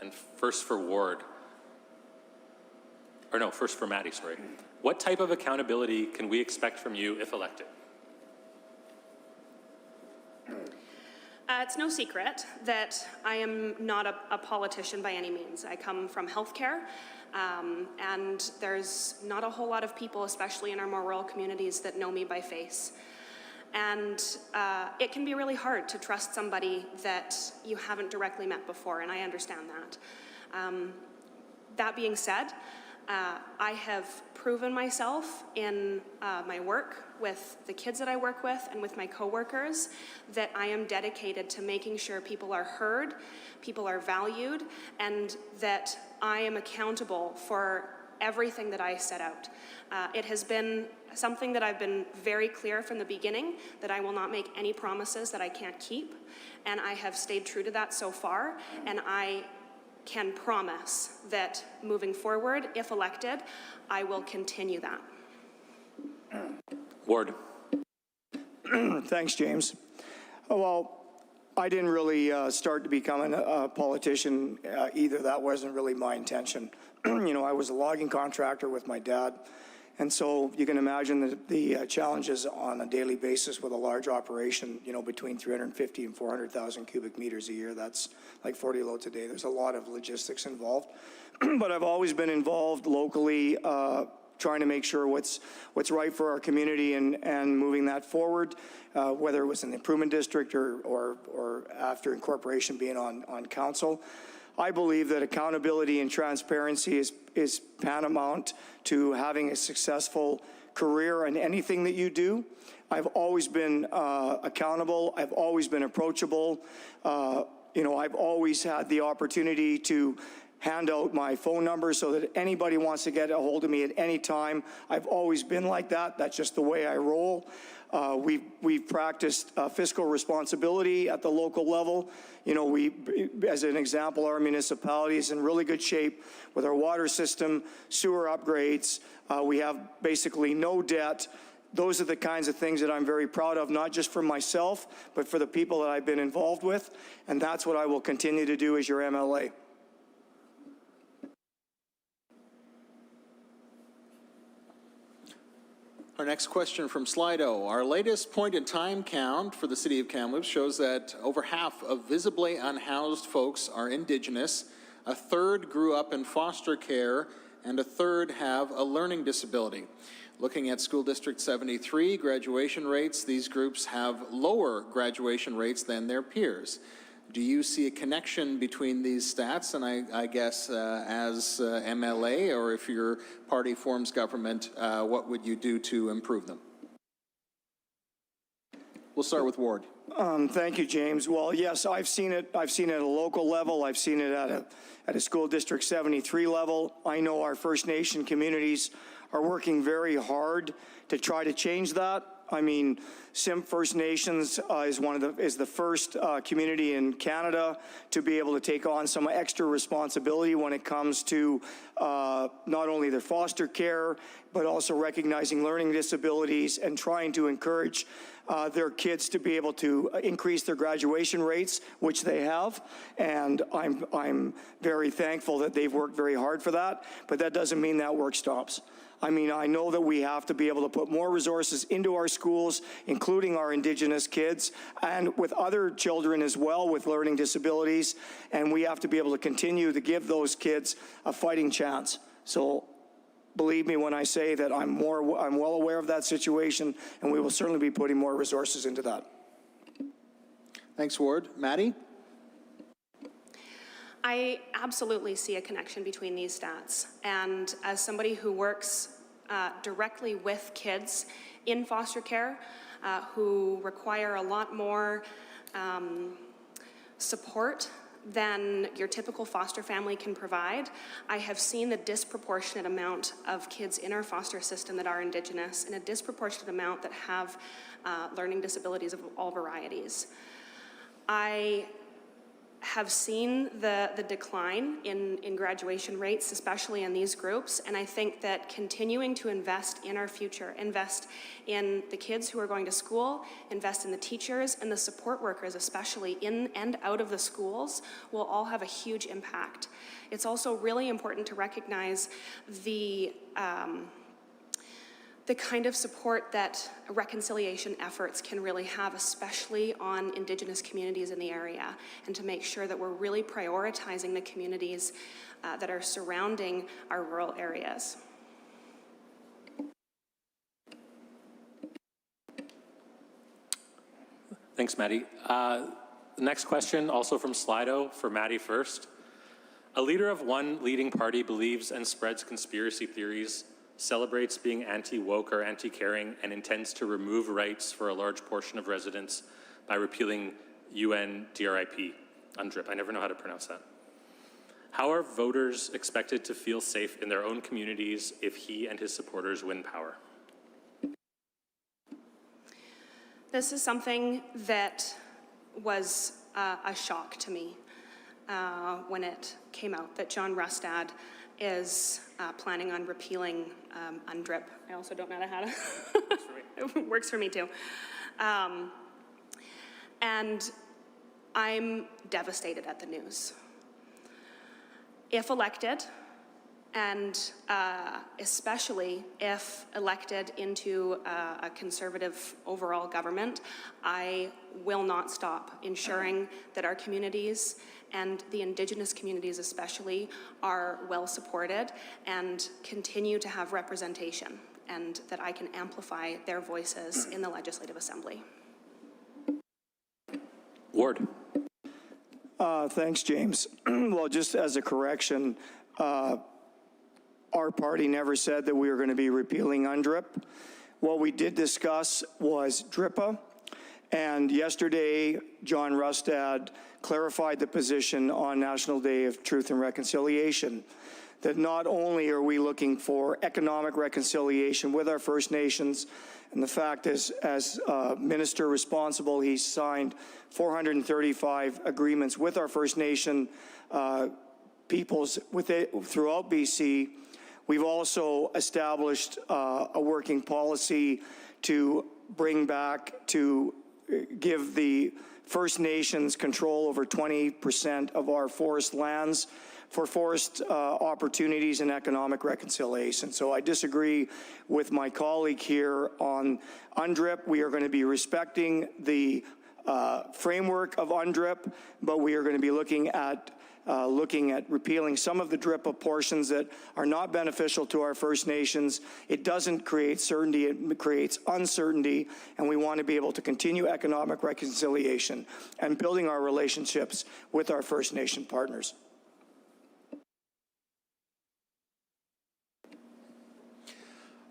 and first for Ward. Or no, first for Maddie, sorry. What type of accountability can we expect from you if elected? It's no secret that I am not a politician by any means. I come from healthcare, and there's not a whole lot of people, especially in our more rural communities, that know me by face. And it can be really hard to trust somebody that you haven't directly met before, and I understand that. That being said, I have proven myself in my work with the kids that I work with and with my coworkers that I am dedicated to making sure people are heard, people are valued, and that I am accountable for everything that I set out. It has been something that I've been very clear from the beginning that I will not make any promises that I can't keep, and I have stayed true to that so far, and I can promise that moving forward, if elected, I will continue that. Ward. Thanks, James. Well, I didn't really start to become a politician either. That wasn't really my intention. I was a logging contractor with my dad. And so you can imagine the challenges on a daily basis with a large operation, between 350 and 400,000 cubic meters a year. That's like 40 loads a day. There's a lot of logistics involved. But I've always been involved locally, trying to make sure what's right for our community and moving that forward, whether it was in the improvement district or after incorporation being on council. I believe that accountability and transparency is paramount to having a successful career in anything that you do. I've always been accountable. I've always been approachable. I've always had the opportunity to hand out my phone number so that anybody wants to get a hold of me at any time. I've always been like that. That's just the way I roll. We've practiced fiscal responsibility at the local level. You know, as an example, our municipality is in really good shape with our water system, sewer upgrades. We have basically no debt. Those are the kinds of things that I'm very proud of, not just for myself, but for the people that I've been involved with. And that's what I will continue to do as your MLA. Our next question from Slido. Our latest point-in-time count for the City of Kamloops shows that over half of visibly unhoused folks are Indigenous, a third grew up in foster care, and a third have a learning disability. Looking at School District 73 graduation rates, these groups have lower graduation rates than their peers. Do you see a connection between these stats? And I guess as MLA, or if your party forms government, what would you do to improve them? We'll start with Ward. Thank you, James. Well, yes, I've seen it. I've seen it at a local level. I've seen it at a School District 73 level. I know our First Nation communities are working very hard to try to change that. I mean, Simp First Nations is the first community in Canada to be able to take on some extra responsibility when it comes to not only their foster care, but also recognizing learning disabilities and trying to encourage their kids to be able to increase their graduation rates, which they have. And I'm very thankful that they've worked very hard for that, but that doesn't mean that work stops. I mean, I know that we have to be able to put more resources into our schools, including our Indigenous kids, and with other children as well with learning disabilities, and we have to be able to continue to give those kids a fighting chance. So believe me when I say that I'm well aware of that situation, and we will certainly be putting more resources into that. Thanks, Ward. Maddie? I absolutely see a connection between these stats. And as somebody who works directly with kids in foster care who require a lot more support than your typical foster family can provide, I have seen the disproportionate amount of kids in our foster system that are Indigenous and a disproportionate amount that have learning disabilities of all varieties. I have seen the decline in graduation rates, especially in these groups, and I think that continuing to invest in our future, invest in the kids who are going to school, invest in the teachers and the support workers, especially in and out of the schools, will all have a huge impact. It's also really important to recognize the kind of support that reconciliation efforts can really have, especially on Indigenous communities in the area, and to make sure that we're really prioritizing the communities that are surrounding our rural areas. Thanks, Maddie. The next question, also from Slido, for Maddie first. A leader of one leading party believes and spreads conspiracy theories, celebrates being anti-woke or anti-caring, and intends to remove rights for a large portion of residents by repealing UNDRIP, UNDRIP. I never know how to pronounce that. How are voters expected to feel safe in their own communities if he and his supporters win power? This is something that was a shock to me when it came out that John Rustad is planning on repealing UNDRIP. I also don't know how to, it works for me too. And I'm devastated at the news. If elected, and especially if elected into a conservative overall government, I will not stop ensuring that our communities and the Indigenous communities especially are well supported and continue to have representation, and that I can amplify their voices in the Legislative Assembly. Ward. Thanks, James. Well, just as a correction, our party never said that we were going to be repealing UNDRIP. What we did discuss was DRIPA, and yesterday, John Rustad clarified the position on National Day of Truth and Reconciliation, that not only are we looking for economic reconciliation with our First Nations And the fact is, as minister responsible, he's signed 435 agreements with our First Nation peoples throughout BC. We've also established a working policy to bring back, to give the First Nations control over 20% of our forest lands for forest opportunities and economic reconciliation. So I disagree with my colleague here on UNDRIP. We are going to be respecting the framework of UNDRIP, but we are going to be looking at repealing some of the DRIPA portions that are not beneficial to our First Nations. It doesn't create certainty, it creates uncertainty, and we want to be able to continue economic reconciliation and building our relationships with our First Nation partners.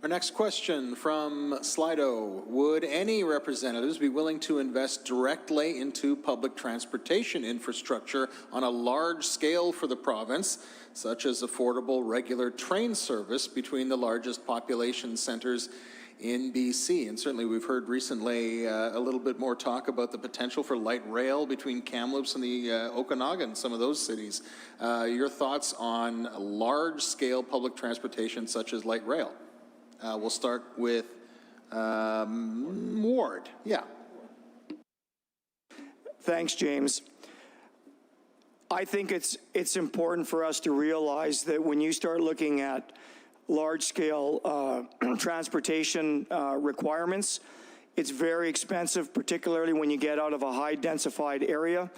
Our next question from Slido. Would any representatives be willing to invest directly into public transportation infrastructure on a large scale for the province, such as affordable regular train service between the largest population centres in BC? And certainly we've heard recently a little bit more talk about the potential for light rail between Kamloops and the Okanagan, some of those cities. Your thoughts on large-scale public transportation such as light rail? We'll start with Ward. Yeah. Thanks, James. I think it's important for us to realize that when you start looking at large-scale transportation requirements, it's very expensive, particularly when you get out of a high-densified area.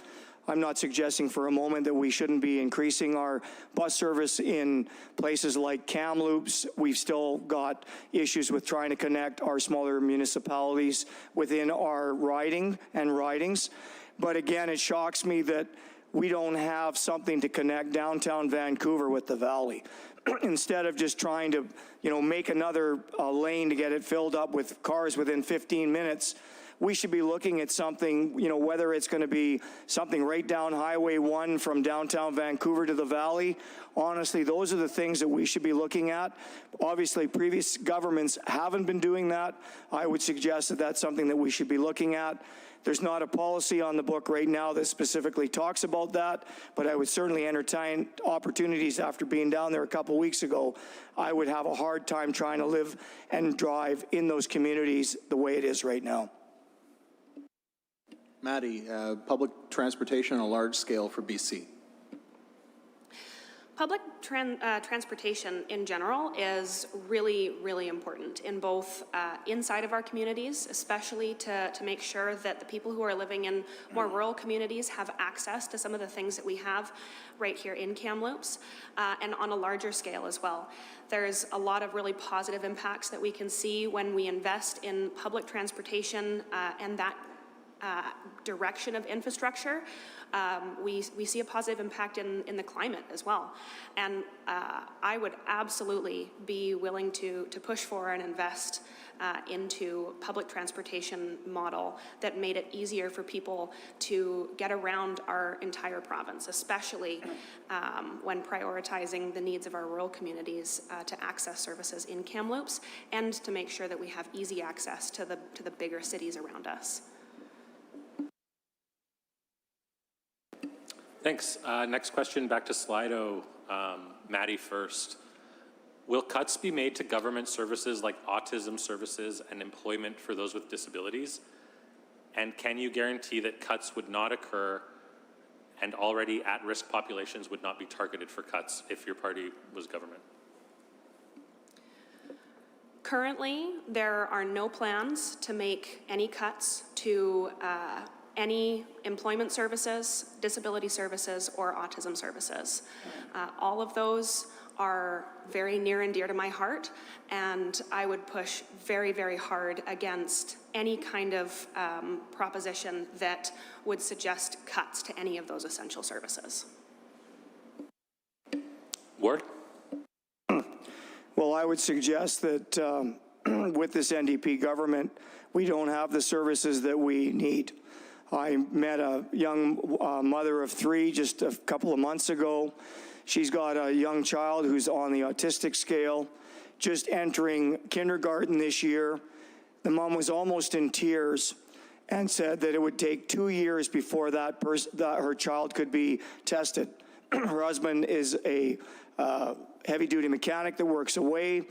I'm not suggesting for a moment that we shouldn't be increasing our bus service in places like Kamloops. We've still got issues with trying to connect our smaller municipalities within our riding and ridings. But again, it shocks me that we don't have something to connect downtown Vancouver with the valley. Instead of just trying to, make another lane to get it filled up with cars within 15 minutes, we should be looking at something, whether it's going to be something right down Highway 1 from downtown Vancouver to the valley. Honestly, those are the things that we should be looking at. Obviously, previous governments haven't been doing that. I would suggest that that's something that we should be looking at. There's not a policy on the book right now that specifically talks about that, but I would certainly entertain opportunities. After being down there a couple weeks ago, I would have a hard time trying to live and drive in those communities the way it is right now. Maddie, public transportation on a large scale for BC. Public transportation in general is really, really important in both inside of our communities, especially to make sure that the people who are living in more rural communities have access to some of the things that we have right here in Kamloops, and on a larger scale as well. There's a lot of really positive impacts that we can see when we invest in public transportation and that direction of infrastructure. We see a positive impact in the climate as well. And I would absolutely be willing to push for and invest into public transportation model that made it easier for people to get around our entire province, especially when prioritizing the needs of our rural communities to access services in Kamloops and to make sure that we have easy access to the bigger cities around us. Thanks. Next question, back to Slido. Maddie first. Will cuts be made to government services like autism services and employment for those with disabilities? And can you guarantee that cuts would not occur and already at-risk populations would not be targeted for cuts if your party was government? Currently, there are no plans to make any cuts to any employment services, disability services, or autism services. All of those are very near and dear to my heart, and I would push very, very hard against any kind of proposition that would suggest cuts to any of those essential services. Ward? Well, I would suggest that with this NDP government, we don't have the services that we need. I met a young mother of 3 just a couple of months ago. She's got a young child who's on the autistic scale, just entering kindergarten this year. The mom was almost in tears and said that it would take 2 years before that her child could be tested. Her husband is a heavy-duty mechanic that works away.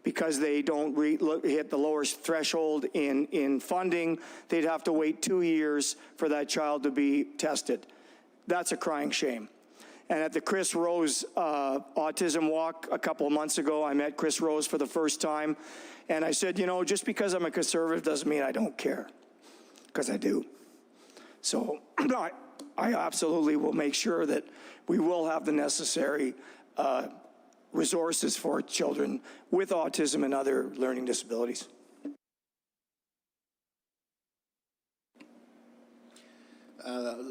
Because they don't hit the lowest threshold in funding, they'd have to wait 2 years for that child to be tested. That's a crying shame. And at the Chris Rose Autism Walk a couple of months ago, I met Chris Rose for the first time, and I said, you know, just because I'm a conservative doesn't mean I don't care, because I do. So I absolutely will make sure that we will have the necessary resources for children with autism and other learning disabilities.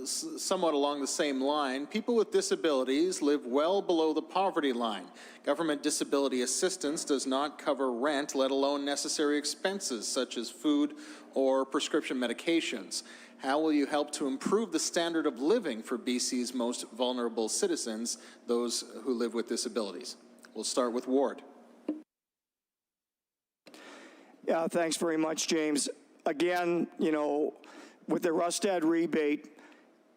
Somewhat along the same line, people with disabilities live well below the poverty line. Government disability assistance does not cover rent, let alone necessary expenses such as food or prescription medications. How will you help to improve the standard of living for BC's most vulnerable citizens, those who live with disabilities? We'll start with Ward. Yeah, thanks very much, James. Again, you know, with the Rustad rebate,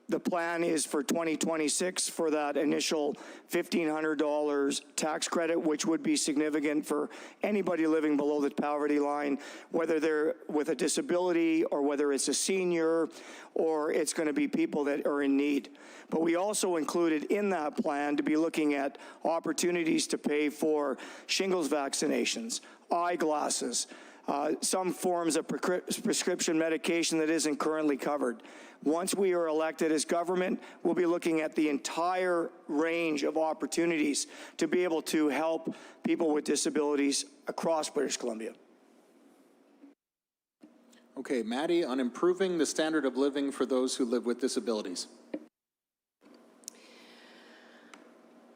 the plan is for 2026 for that initial $1,500 tax credit, which would be significant for anybody living below the poverty line, whether they're with a disability or whether it's a senior or it's going to be people that are in need. But we also included in that plan to be looking at opportunities to pay for shingles vaccinations, eyeglasses, some forms of prescription medication that isn't currently covered. Once we are elected as government, we'll be looking at the entire range of opportunities to be able to help people with disabilities across British Columbia. Okay, Maddie, on improving the standard of living for those who live with disabilities.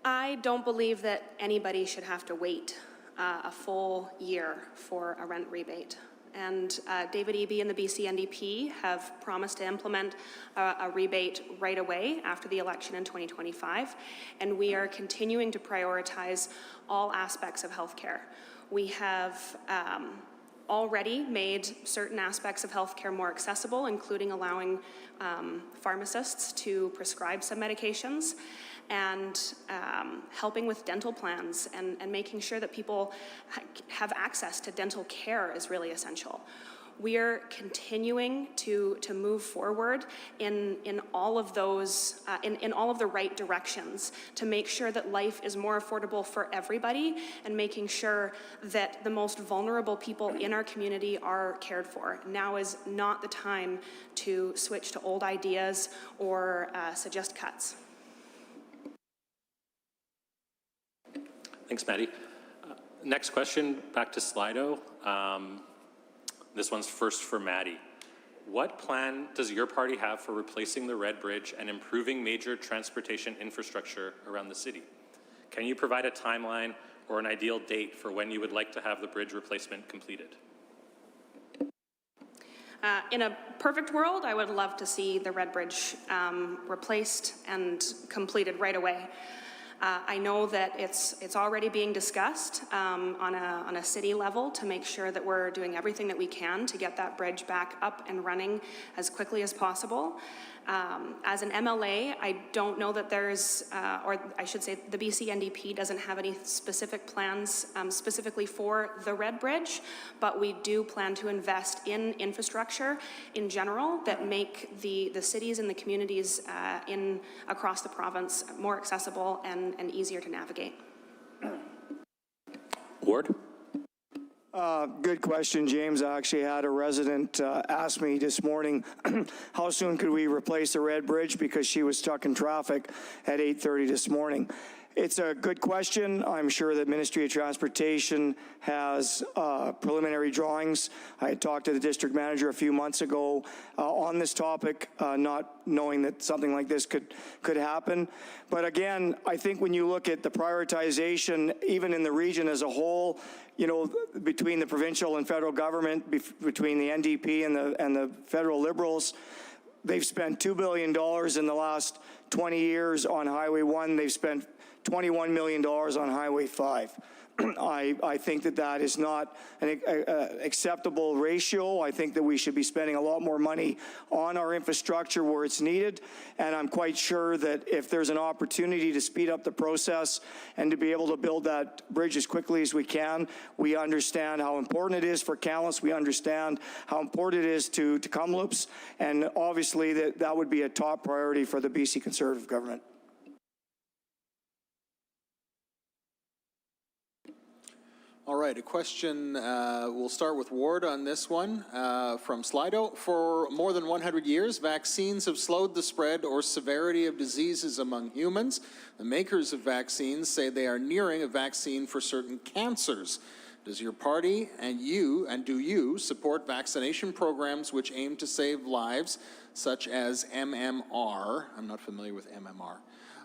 I don't believe that anybody should have to wait a full year for a rent rebate. And David Eby and the BC NDP have promised to implement a rebate right away after the election in 2025. And we are continuing to prioritize all aspects of healthcare. We have already made certain aspects of healthcare more accessible, including allowing pharmacists to prescribe some medications, and helping with dental plans and making sure that people have access to dental care is really essential. We are continuing to move forward in all of those, in all of the right directions to make sure that life is more affordable for everybody and making sure that the most vulnerable people in our community are cared for. Now is not the time to switch to old ideas or suggest cuts. Thanks, Maddie. Next question, back to Slido. This one's first for Maddie. What plan does your party have for replacing the Red Bridge and improving major transportation infrastructure around the city? Can you provide a timeline or an ideal date for when you would like to have the bridge replacement completed? In a perfect world, I would love to see the Red Bridge replaced and completed right away. I know that it's already being discussed on a city level to make sure that we're doing everything that we can to get that bridge back up and running as quickly as possible. As an MLA, I don't know that there's, or I should say the BC NDP doesn't have any specific plans specifically for the Red Bridge, but we do plan to invest in infrastructure in general that make the cities and the communities across the province more accessible and easier to navigate. Ward? Good question, James. I actually had a resident ask me this morning, how soon could we replace the Red Bridge, because she was stuck in traffic at 8:30 this morning. It's a good question. I'm sure that Ministry of Transportation has preliminary drawings. I had talked to the district manager a few months ago on this topic, not knowing that something like this could happen. But again, I think when you look at the prioritization, even in the region as a whole, you know, between the provincial and federal government, between the NDP and the federal Liberals, they've spent $2 billion in the last 20 years on Highway 1. They've spent $21 million on Highway 5. I think that that is not an acceptable ratio. I think that we should be spending a lot more money on our infrastructure where it's needed, and I'm quite sure that if there's an opportunity to speed up the process and to be able to build that bridge as quickly as we can, we understand how important it is for Kamloops. We understand how important it is to Kamloops, and obviously that would be a top priority for the BC Conservative government. All right, a question, we'll start with Ward on this one from Slido. For more than 100 years, vaccines have slowed the spread or severity of diseases among humans. The makers of vaccines say they are nearing a vaccine for certain cancers. Does your party and do you support vaccination programs which aim to save lives, such as MMR? I'm not familiar with MMR.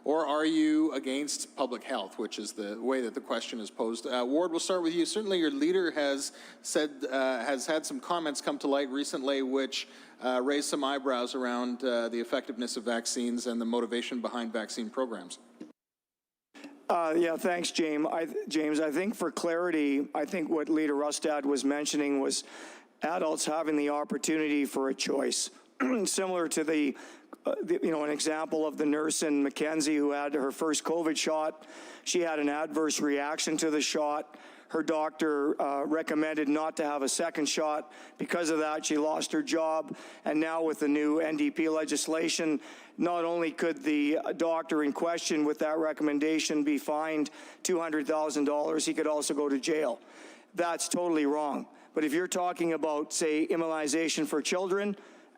Or are you against public health, which is the way that the question is posed? Ward, we'll start with you. Certainly your leader has said, has had some comments come to light recently which raised some eyebrows around the effectiveness of vaccines and the motivation behind vaccine programs. Yeah, thanks, James. I think for clarity, I think what Leader Rustad was mentioning was adults having the opportunity for a choice. Similar to an example of the nurse in Mackenzie who had her first COVID shot. She had an adverse reaction to the shot. Her doctor recommended not to have a second shot. Because of that, she lost her job. And now with the new NDP legislation, not only could the doctor in question with that recommendation be fined $200,000, he could also go to jail. That's totally wrong. But if you're talking about, say, immunization for children,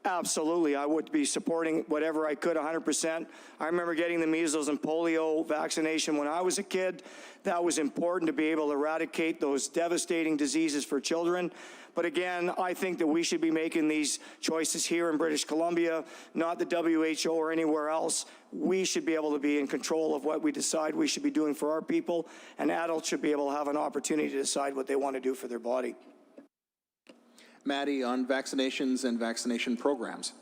absolutely, I would be supporting whatever I could 100%. I remember getting the measles and polio vaccination when I was a kid. That was important to be able to eradicate those devastating diseases for children. But again, I think that we should be making these choices here in British Columbia, not the WHO or anywhere else. We should be able to be in control of what we decide we should be doing for our people, and adults should be able to have an opportunity to decide what they want to do for their body. Maddie, on vaccinations and vaccination programs.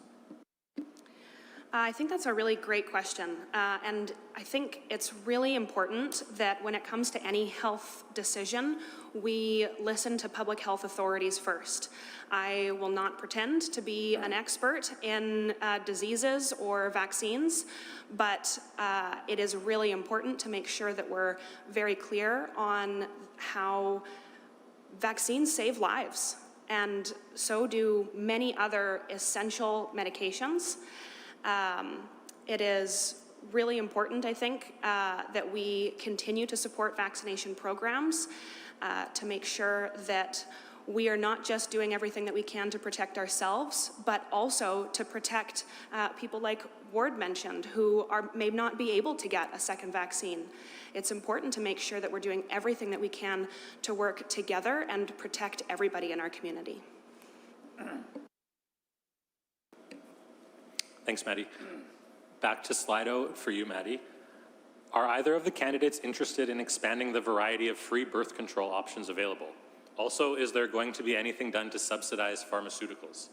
I think that's a really great question. And I think it's really important that when it comes to any health decision, we listen to public health authorities first. I will not pretend to be an expert in diseases or vaccines, but it is really important to make sure that we're very clear on how vaccines save lives. And so do many other essential medications. It is really important, I think, that we continue to support vaccination programs to make sure that we are not just doing everything that we can to protect ourselves, but also to protect people like Ward mentioned, who may not be able to get a second vaccine. It's important to make sure that we're doing everything that we can to work together and protect everybody in our community. Thanks, Maddie. Back to Slido for you, Maddie. Are either of the candidates interested in expanding the variety of free birth control options available? Also, is there going to be anything done to subsidize pharmaceuticals?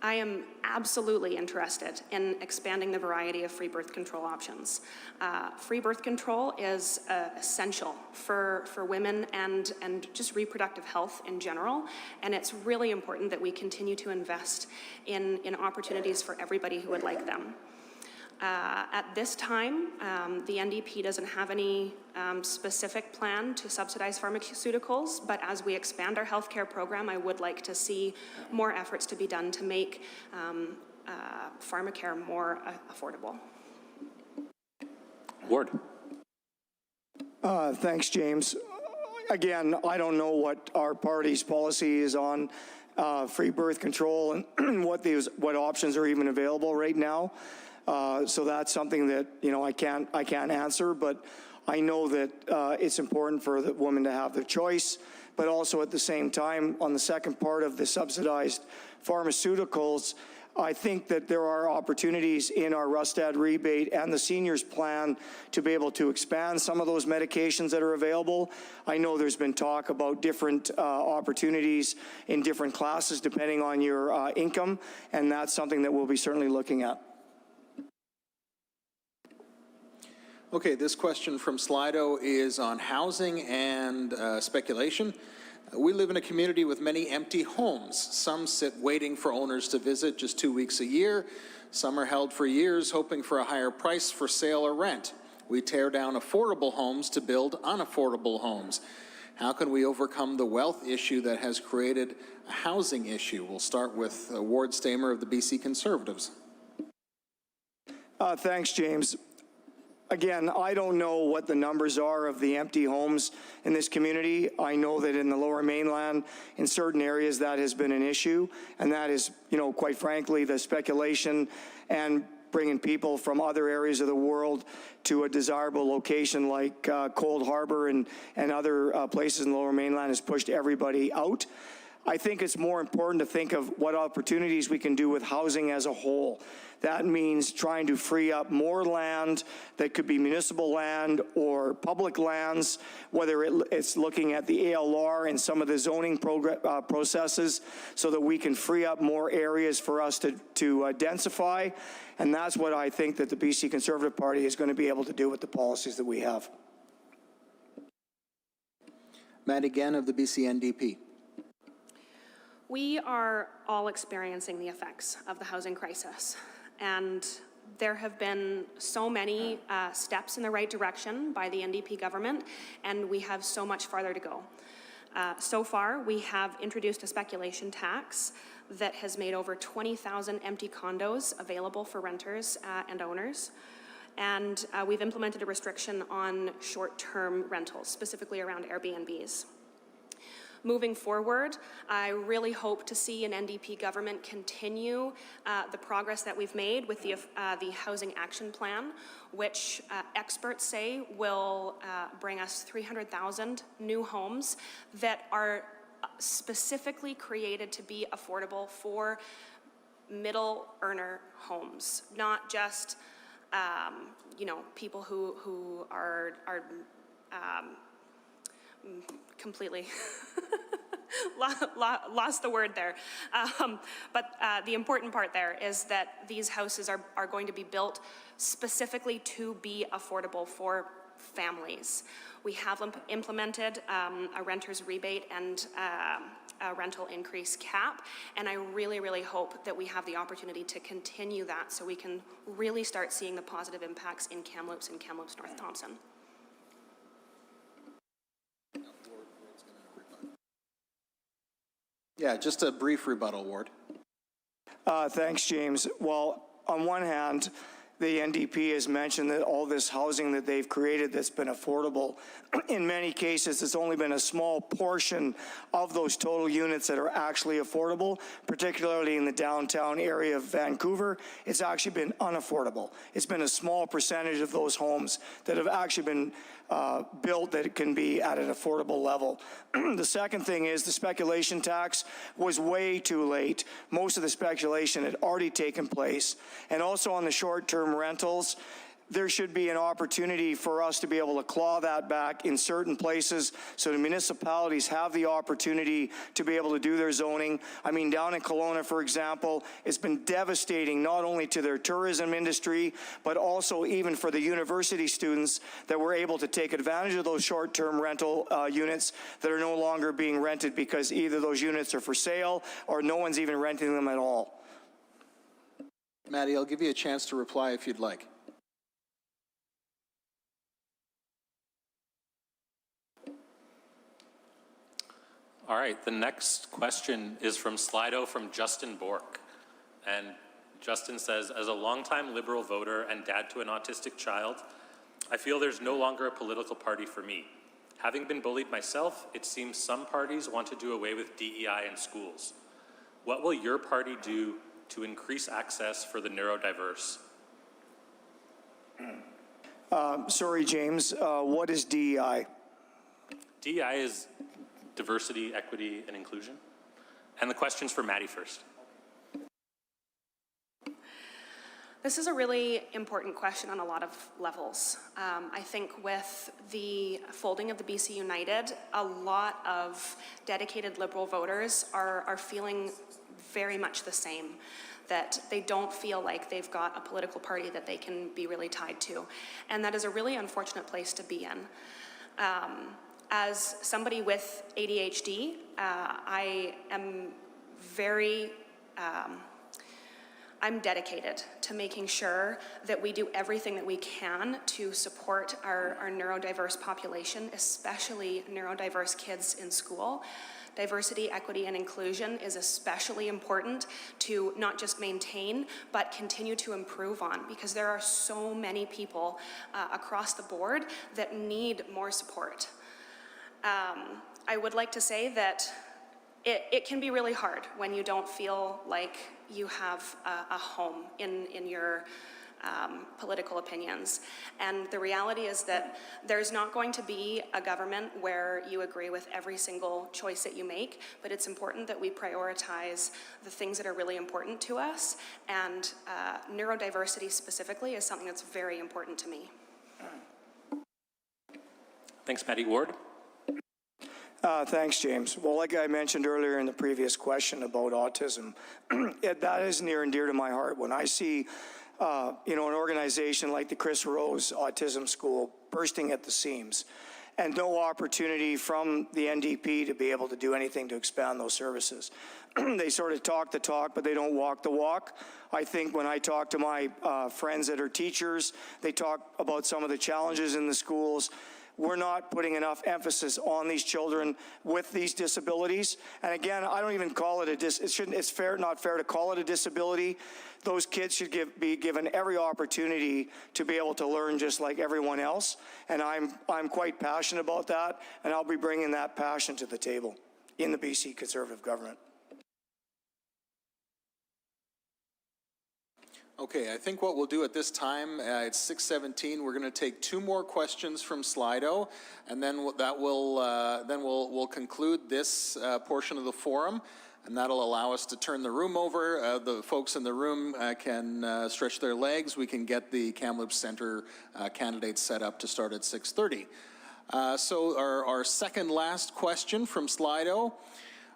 I am absolutely interested in expanding the variety of free birth control options. Free birth control is essential for women and just reproductive health in general, and it's really important that we continue to invest in opportunities for everybody who would like them. At this time, the NDP doesn't have any specific plan to subsidize pharmaceuticals, but as we expand our healthcare program, I would like to see more efforts to be done to make pharmacare more affordable. Ward. Thanks, James. Again, I don't know what our party's policy is on free birth control and what options are even available right now. So that's something that, I can't answer, but I know that it's important for the woman to have their choice, but also at the same time, on the second part of the subsidized pharmaceuticals, I think that there are opportunities in our Rustad rebate and the seniors plan to be able to expand some of those medications that are available. I know there's been talk about different opportunities in different classes depending on your income, and that's something that we'll be certainly looking at. Okay, this question from Slido is on housing and speculation. We live in a community with many empty homes. Some sit waiting for owners to visit just 2 weeks a year. Some are held for years, hoping for a higher price for sale or rent. We tear down affordable homes to build unaffordable homes. How can we overcome the wealth issue that has created a housing issue? We'll start with Ward Stamer of the BC Conservatives. Thanks, James. Again, I don't know what the numbers are of the empty homes in this community. I know that in the Lower Mainland, in certain areas, that has been an issue, and that is, quite frankly, the speculation and bringing people from other areas of the world to a desirable location like Cold Harbor and other places in the Lower Mainland has pushed everybody out. I think it's more important to think of what opportunities we can do with housing as a whole. That means trying to free up more land that could be municipal land or public lands, whether it's looking at the ALR and some of the zoning processes so that we can free up more areas for us to densify. And that's what I think that the BC Conservative Party is going to be able to do with the policies that we have. Matt again of the BC NDP. We are all experiencing the effects of the housing crisis, and there have been so many steps in the right direction by the NDP government, and we have so much farther to go. So far, we have introduced a speculation tax that has made over 20,000 empty condos available for renters and owners. And we've implemented a restriction on short-term rentals, specifically around Airbnbs. Moving forward, I really hope to see an NDP government continue the progress that we've made with the Housing Action Plan, which experts say will bring us 300,000 new homes that are specifically created to be affordable for middle earner homes, not just people who are completely lost the word there. But the important part there is that these houses are going to be built specifically to be affordable for families. We have implemented a renter's rebate and a rental increase cap, and I really, really hope that we have the opportunity to continue that so we can really start seeing the positive impacts in Kamloops and Kamloops-North Thompson. Yeah, just a brief rebuttal, Ward. Thanks, James. Well, on one hand, the NDP has mentioned that all this housing that they've created that's been affordable, in many cases, it's only been a small portion of those total units that are actually affordable, particularly in the downtown area of Vancouver. It's actually been unaffordable. It's been a small percentage of those homes that have actually been built that it can be at an affordable level. The second thing is the speculation tax was way too late. Most of the speculation had already taken place. And also on the short-term rentals, there should be an opportunity for us to be able to claw that back in certain places so the municipalities have the opportunity to be able to do their zoning. I mean, down in Kelowna, for example, it's been devastating not only to their tourism industry, but also even for the university students that were able to take advantage of those short-term rental units that are no longer being rented because either those units are for sale or no one's even renting them at all. Maddie, I'll give you a chance to reply if you'd like. All right, the next question is from Slido from Justin Bork. And Justin says, as a longtime Liberal voter and dad to an autistic child, I feel there's no longer a political party for me. Having been bullied myself, it seems some parties want to do away with DEI in schools. What will your party do to increase access for the neurodiverse? Sorry, James, what is DEI? DEI is diversity, equity, and inclusion. And the question's for Maddie first. This is a really important question on a lot of levels. I think with the folding of the BC United, a lot of dedicated Liberal voters are feeling very much the same, that they don't feel like they've got a political party that they can be really tied to. And that is a really unfortunate place to be in. As somebody with ADHD, I am very, I'm dedicated to making sure that we do everything that we can to support our neurodiverse population, especially neurodiverse kids in school. Diversity, equity, and inclusion is especially important to not just maintain, but continue to improve on, because there are so many people across the board that need more support. I would like to say that it can be really hard when you don't feel like you have a home in your political opinions. And the reality is that there's not going to be a government where you agree with every single choice that you make, but it's important that we prioritize the things that are really important to us, and neurodiversity specifically is something that's very important to me. Thanks, Maddie. Ward? Thanks, James. Well, like I mentioned earlier in the previous question about autism, that is near and dear to my heart. When I see, an organization like the Chris Rose Autism School bursting at the seams, and no opportunity from the NDP to be able to do anything to expand those services. They sort of talk the talk, but they don't walk the walk. I think when I talk to my friends that are teachers, they talk about some of the challenges in the schools. We're not putting enough emphasis on these children with these disabilities. And again, I don't even call it it's not fair to call it a disability. Those kids should be given every opportunity to be able to learn just like everyone else. And I'm quite passionate about that, and I'll be bringing that passion to the table in the BC Conservative government. Okay, I think what we'll do at this time, it's 6:17. We're going to take 2 more questions from Slido, and then we'll conclude this portion of the forum, and that'll allow us to turn the room over. The folks in the room can stretch their legs. We can get the Kamloops Centre candidates set up to start at 6:30. So our second last question from Slido.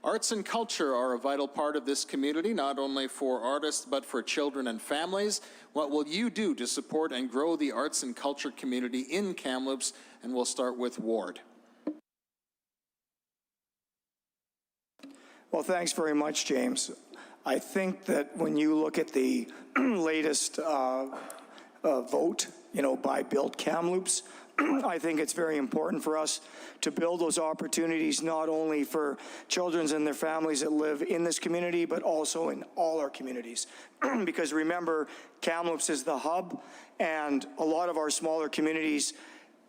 Arts and culture are a vital part of this community, not only for artists, but for children and families. What will you do to support and grow the arts and culture community in Kamloops? And we'll start with Ward. Well, thanks very much, James. I think that when you look at the latest vote, by Build Kamloops, I think it's very important for us to build those opportunities not only for children and their families that live in this community, but also in all our communities. Because remember, Kamloops is the hub, and a lot of our smaller communities,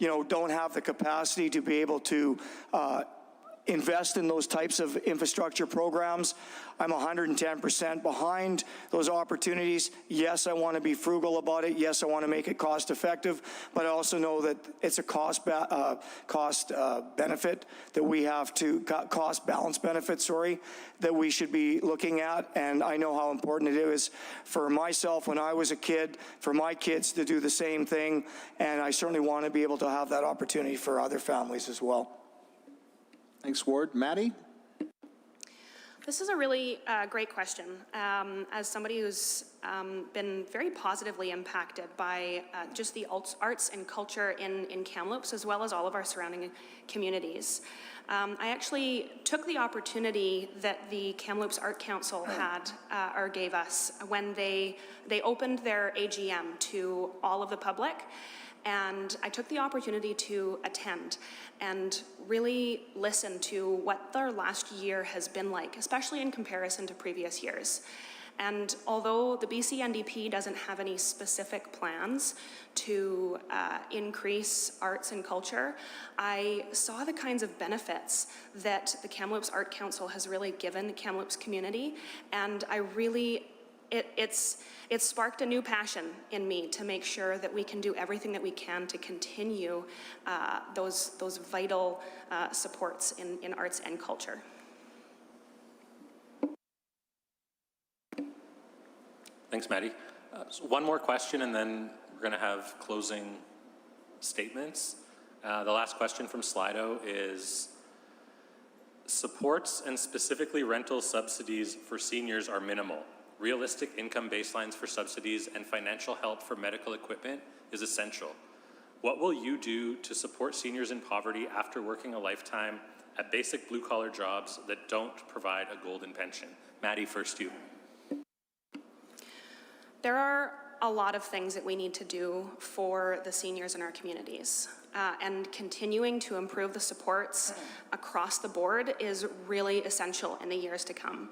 don't have the capacity to be able to invest in those types of infrastructure programs. I'm 110% behind those opportunities. Yes, I want to be frugal about it. Yes, I want to make it cost effective, but I also know that it's a cost benefit that we have to, cost balance benefit, that we should be looking at. And I know how important it is for myself when I was a kid, for my kids to do the same thing. And I certainly want to be able to have that opportunity for other families as well. Thanks, Ward. Maddie? This is a really great question. As somebody who's been very positively impacted by just the arts and culture in Kamloops, as well as all of our surrounding communities. I actually took the opportunity that the Kamloops Art Council had, or gave us, when they opened their AGM to all of the public. And I took the opportunity to attend and really listen to what their last year has been like, especially in comparison to previous years. And although the BC NDP doesn't have any specific plans to increase arts and culture, I saw the kinds of benefits that the Kamloops Art Council has really given the Kamloops community, and I really It sparked a new passion in me to make sure that we can do everything that we can to continue those vital supports in arts and culture. Thanks, Maddie. So one more question, and then we're going to have closing statements. The last question from Slido is, Supports and specifically rental subsidies for seniors are minimal. Realistic income baselines for subsidies and financial help for medical equipment is essential. What will you do to support seniors in poverty after working a lifetime at basic blue-collar jobs that don't provide a golden pension? Maddie, first you. There are a lot of things that we need to do for the seniors in our communities. And continuing to improve the supports across the board is really essential in the years to come.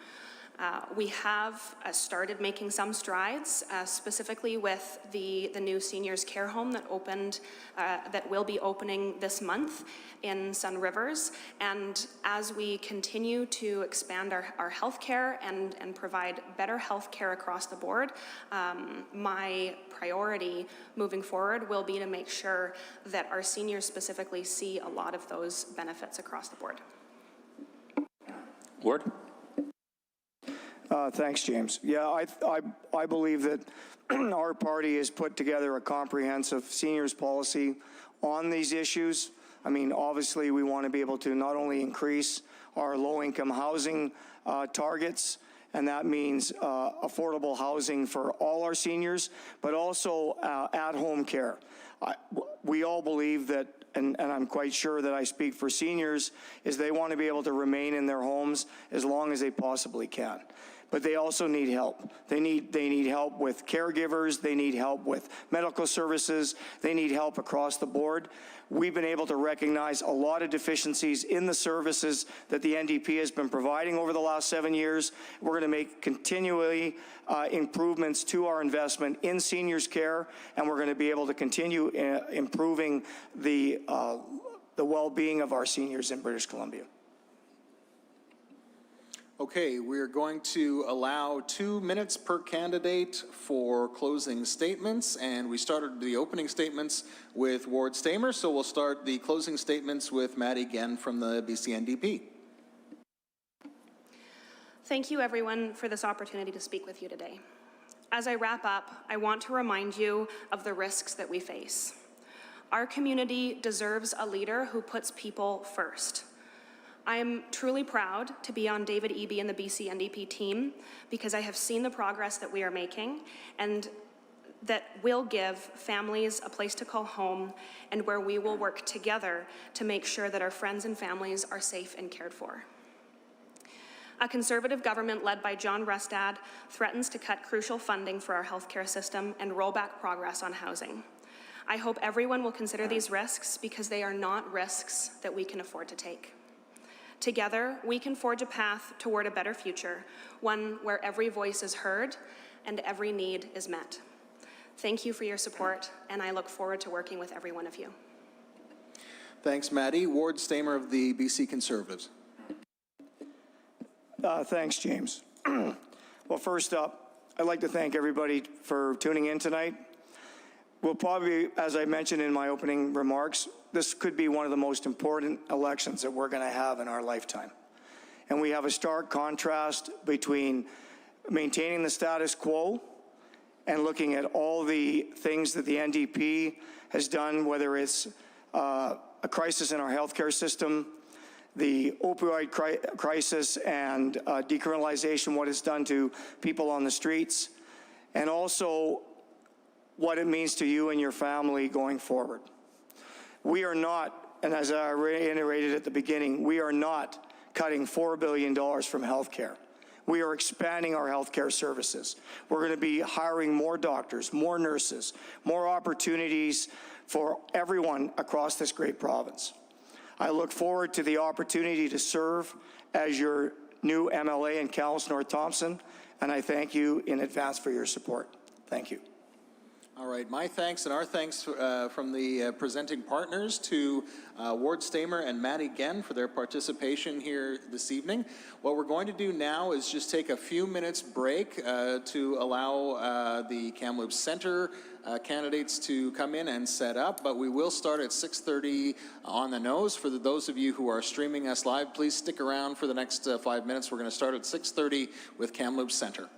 We have started making some strides, specifically with the new seniors care home that opened, that will be opening this month in Sun Rivers. And as we continue to expand our healthcare and provide better healthcare across the board, my priority moving forward will be to make sure that our seniors specifically see a lot of those benefits across the board. Ward? Thanks, James. Yeah, I believe that our party has put together a comprehensive seniors policy on these issues. I mean, obviously, we want to be able to not only increase our low-income housing targets, and that means affordable housing for all our seniors, but also at-home care. We all believe that, and I'm quite sure that I speak for seniors, is they want to be able to remain in their homes as long as they possibly can. But they also need help. They need help with caregivers. They need help with medical services. They need help across the board. We've been able to recognize a lot of deficiencies in the services that the NDP has been providing over the last 7 years. We're going to make continually improvements to our investment in seniors care, and we're going to be able to continue improving the well-being of our seniors in British Columbia. Okay, we're going to allow 2 minutes per candidate for closing statements, and we started the opening statements with Ward Stamer, so we'll start the closing statements with Maddie Genn from the BC NDP. Thank you, everyone, for this opportunity to speak with you today. As I wrap up, I want to remind you of the risks that we face. Our community deserves a leader who puts people first. I am truly proud to be on David Eby and the BC NDP team because I have seen the progress that we are making and that will give families a place to call home and where we will work together to make sure that our friends and families are safe and cared for. A Conservative government led by John Rustad threatens to cut crucial funding for our healthcare system and roll back progress on housing. I hope everyone will consider these risks because they are not risks that we can afford to take. Together, we can forge a path toward a better future, one where every voice is heard and every need is met. Thank you for your support, and I look forward to working with every one of you. Thanks, Maddie. Ward Stamer of the BC Conservatives. Thanks, James. Well, first up, I'd like to thank everybody for tuning in tonight. We'll probably, as I mentioned in my opening remarks, this could be one of the most important elections that we're going to have in our lifetime. And we have a stark contrast between maintaining the status quo and looking at all the things that the NDP has done, whether it's a crisis in our healthcare system, the opioid crisis and decriminalization, what it's done to people on the streets, and also what it means to you and your family going forward. We are not, and as I reiterated at the beginning, we are not cutting $4 billion from healthcare. We are expanding our healthcare services. We're going to be hiring more doctors, more nurses, more opportunities for everyone across this great province. I look forward to the opportunity to serve as your new MLA in Kamloops-North Thompson, and I thank you in advance for your support. Thank you. All right, my thanks and our thanks from the presenting partners to Ward Stamer and Maddie Genn for their participation here this evening. What we're going to do now is just take a few minutes break to allow the Kamloops Centre candidates to come in and set up, but we will start at 6:30 on the nose. For those of you who are streaming us live, please stick around for the next 5 minutes. We're going to start at 6:30 with Kamloops Centre.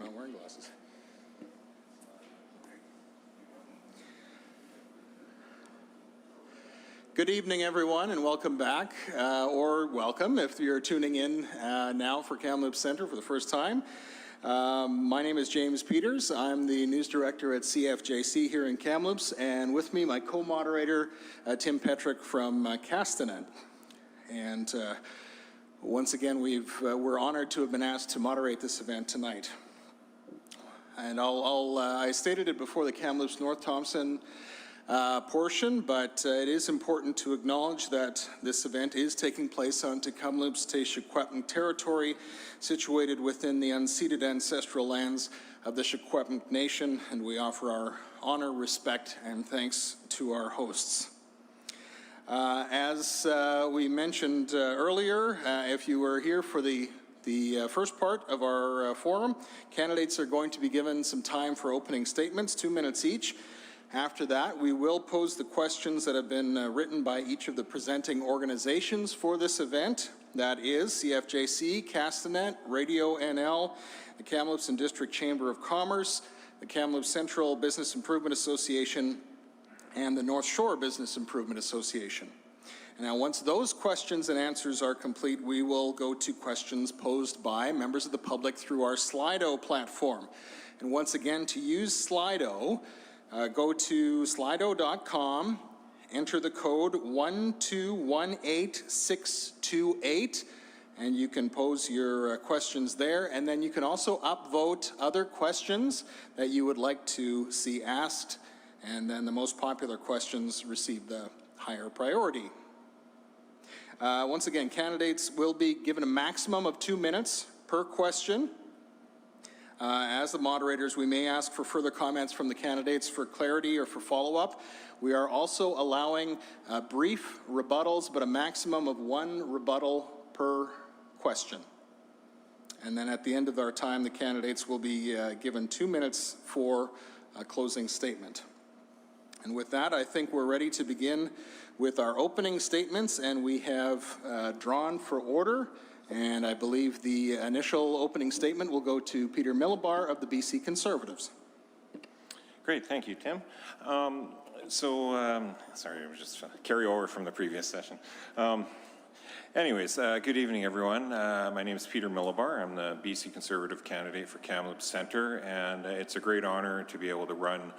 Not wearing glasses. Good evening, everyone, and welcome back, or welcome if you're tuning in now for Kamloops Centre for the first time. My name is James Peters. I'm the news director at CFJC here in Kamloops, and with me, my co-moderator, Tim Petrick from Castanet. And once again, we're honored to have been asked to moderate this event tonight. And I stated it before the Kamloops-North Thompson portion, but it is important to acknowledge that this event is taking place on Kamloops-Secwepemc territory, situated within the unceded ancestral lands of the Secwepemc Nation, and we offer our honor, respect, and thanks to our hosts. As we mentioned earlier, if you were here for the first part of our forum, candidates are going to be given some time for opening statements, 2 minutes each. After that, we will pose the questions that have been written by each of the presenting organizations for this event. That is CFJC, Castanet, Radio NL, the Kamloops and District Chamber of Commerce, the Kamloops Central Business Improvement Association, and the North Shore Business Improvement Association. Now, once those questions and answers are complete, we will go to questions posed by members of the public through our Slido platform. And once again, to use Slido, go to slido.com, enter the code 1218628, and you can pose your questions there. And then you can also upvote other questions that you would like to see asked, and then the most popular questions receive the higher priority. Once again, candidates will be given a maximum of 2 minutes per question. As the moderators, we may ask for further comments from the candidates for clarity or for follow-up. We are also allowing brief rebuttals, but a maximum of 1 rebuttal per question. And then at the end of our time, the candidates will be given 2 minutes for a closing statement. And with that, I think we're ready to begin with our opening statements, and we have drawn for order. And I believe the initial opening statement will go to Peter Millibar of the BC Conservatives. Great, thank you, Tim. Sorry, it was just a carryover from the previous session. Good evening, everyone. My name is Peter Millibar. I'm the BC Conservative candidate for Kamloops Centre, and it's a great honor to be able to run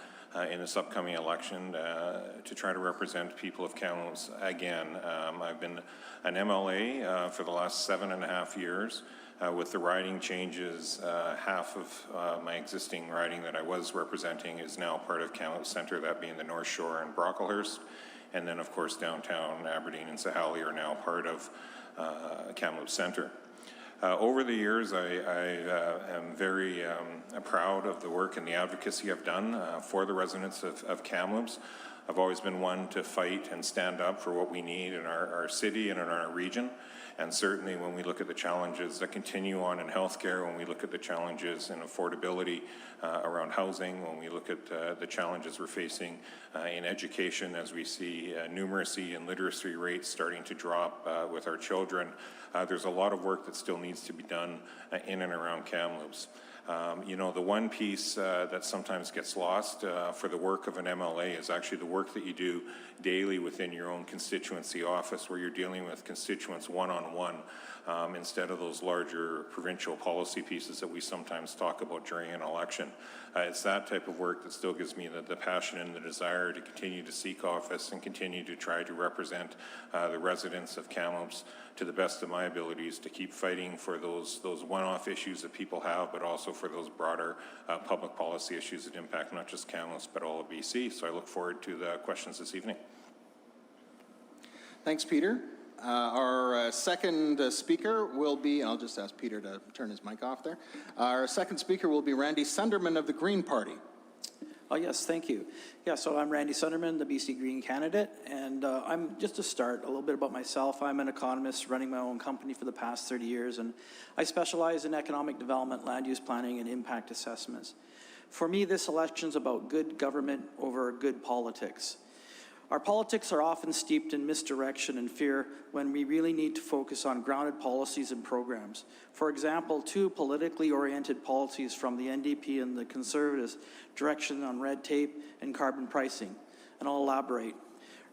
in this upcoming election to try to represent people of Kamloops again. I've been an MLA for the last 7.5 years. With the riding changes, half of my existing riding that I was representing is now part of Kamloops Centre, that being the North Shore and Brocklehurst. And then, of course, downtown Aberdeen and Sahali are now part of Kamloops Centre. Over the years, I am very proud of the work and the advocacy I've done for the residents of Kamloops. I've always been one to fight and stand up for what we need in our city and in our region. And certainly when we look at the challenges that continue on in healthcare, when we look at the challenges in affordability around housing, when we look at the challenges we're facing in education, as we see numeracy and literacy rates starting to drop with our children, there's a lot of work that still needs to be done in and around Kamloops. The one piece that sometimes gets lost for the work of an MLA is actually the work that you do daily within your own constituency office, where you're dealing with constituents one-on-one instead of those larger provincial policy pieces that we sometimes talk about during an election. It's that type of work that still gives me the passion and the desire to continue to seek office and continue to try to represent the residents of Kamloops to the best of my abilities, to keep fighting for those one-off issues that people have, but also for those broader public policy issues that impact not just Kamloops, but all of BC. So I look forward to the questions this evening. Thanks, Peter. Our second speaker will be, I'll just ask Peter to turn his mic off there. Our second speaker will be Randy Sunderman of the Green Party. Yes, thank you. Yeah, so I'm Randy Sunderman, the BC Green candidate, and I'm just to start a little bit about myself. I'm an economist running my own company for the past 30 years, and I specialize in economic development, land use planning, and impact assessments. For me, this election's about good government over good politics. Our politics are often steeped in misdirection and fear when we really need to focus on grounded policies and programs. For example, two politically oriented policies from the NDP and the Conservatives, direction on red tape and carbon pricing. And I'll elaborate.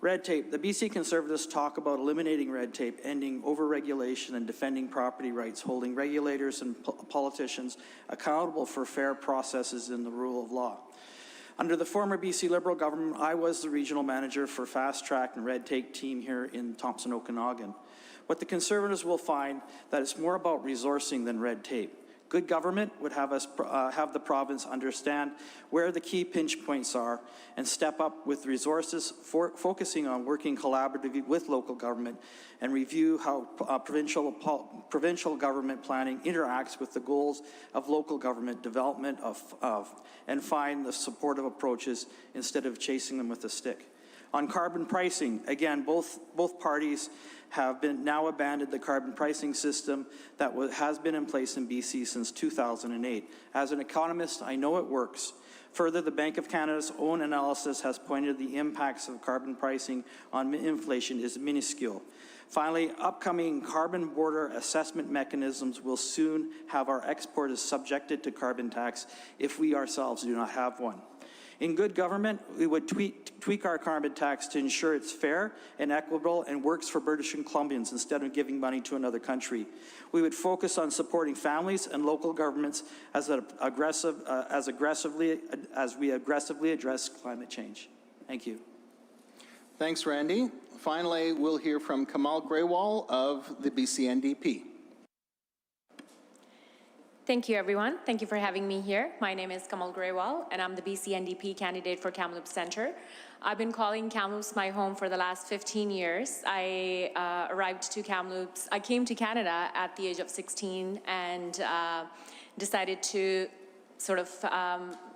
Red tape. The BC Conservatives talk about eliminating red tape, ending overregulation and defending property rights, holding regulators and politicians accountable for fair processes in the rule of law. Under the former BC Liberal government, I was the regional manager for Fast Track and Red Tape team here in Thompson, Okanagan. What the Conservatives will find that it's more about resourcing than red tape. Good government would have the province understand where the key pinch points are and step up with resources, focusing on working collaboratively with local government and review how provincial government planning interacts with the goals of local government development and find the supportive approaches instead of chasing them with a stick. On carbon pricing, again, both parties have now abandoned the carbon pricing system that has been in place in BC since 2008. As an economist, I know it works. Further, the Bank of Canada's own analysis has pointed the impacts of carbon pricing on inflation is minuscule. Finally, upcoming carbon border assessment mechanisms will soon have our exporters subjected to carbon tax if we ourselves do not have one. In good government, we would tweak our carbon tax to ensure it's fair and equitable and works for British Columbians instead of giving money to another country. We would focus on supporting families and local governments as we aggressively address climate change. Thank you. Thanks, Randy. Finally, we'll hear from Kamal Grewal of the BC NDP. Thank you, everyone. Thank you for having me here. My name is Kamal Grewal, and I'm the BC NDP candidate for Kamloops Centre. I've been calling Kamloops my home for the last 15 years. I arrived to Kamloops. I came to Canada at the age of 16 and decided to sort of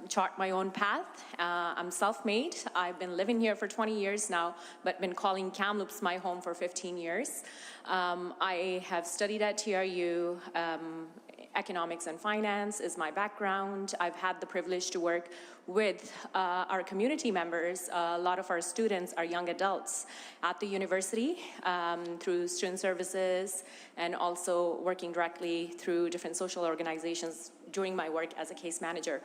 chart my own path. I'm self-made. I've been living here for 20 years now, but been calling Kamloops my home for 15 years. I have studied at TRU. Economics and finance is my background. I've had the privilege to work with our community members. A lot of our students are young adults at the university through student services and also working directly through different social organizations during my work as a case manager.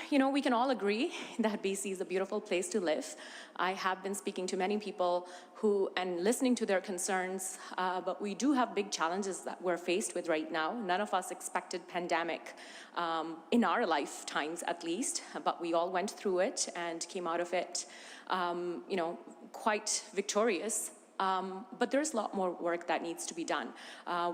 You know, we can all agree that BC is a beautiful place to live. I have been speaking to many people and listening to their concerns, but we do have big challenges that we're faced with right now. None of us expected pandemic in our lifetimes, at least, but we all went through it and came out of it, you know, quite victorious. But there's a lot more work that needs to be done.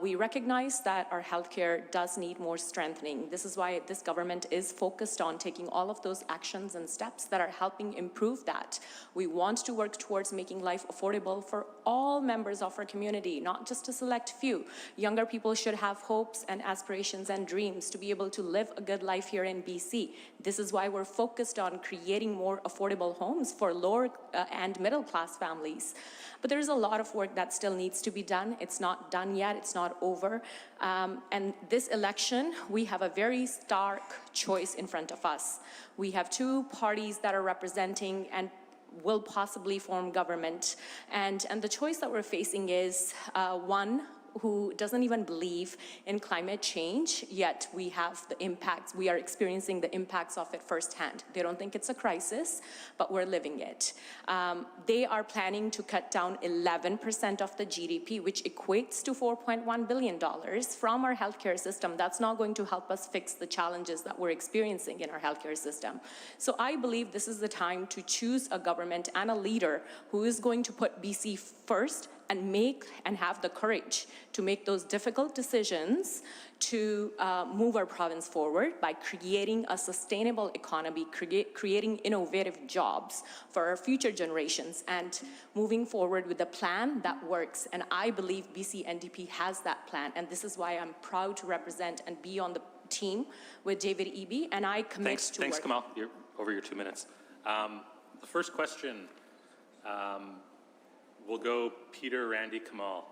We recognize that our healthcare does need more strengthening. This is why this government is focused on taking all of those actions and steps that are helping improve that. We want to work towards making life affordable for all members of our community, not just a select few. Younger people should have hopes and aspirations and dreams to be able to live a good life here in BC. This is why we're focused on creating more affordable homes for lower and middle class families. But there's a lot of work that still needs to be done. It's not done yet, it's not over. And this election, we have a very stark choice in front of us. We have two parties that are representing and will possibly form government. And the choice that we're facing is one who doesn't even believe in climate change, yet we have the impacts, we are experiencing the impacts of it firsthand. They don't think it's a crisis, but we're living it. They are planning to cut down 11% of the GDP, which equates to $4.1 billion from our healthcare system. That's not going to help us fix the challenges that we're experiencing in our healthcare system. So I believe this is the time to choose a government and a leader who is going to put BC first and have the courage to make those difficult decisions to move our province forward by creating a sustainable economy, creating innovative jobs for our future generations, and moving forward with a plan that works. And I believe BC NDP has that plan, and this is why I'm proud to represent and be on the team with David Eby, and I commit to Thanks, work. Kamal. You're over your 2 minutes. The first question will go Peter, Randy, Kamal.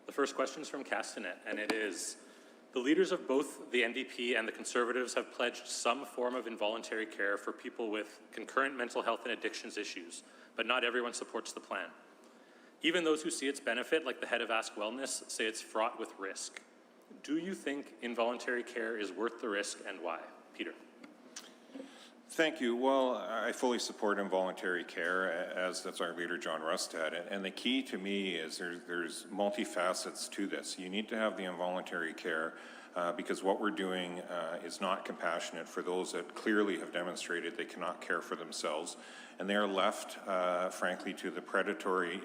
The first question is from Castanet, and it is, The leaders of both the NDP and the Conservatives have pledged some form of involuntary care for people with concurrent mental health and addictions issues, but not everyone supports the plan. Even those who see its benefit, like the head of Ask Wellness, say it's fraught with risk. Do you think involuntary care is worth the risk, and why? Peter. Thank you. Well, I fully support involuntary care, as does our leader, John Rustad. And the key to me is there's multifacets to this. You need to have the involuntary care because what we're doing is not compassionate for those that clearly have demonstrated they cannot care for themselves. And they are left, frankly, to the predatory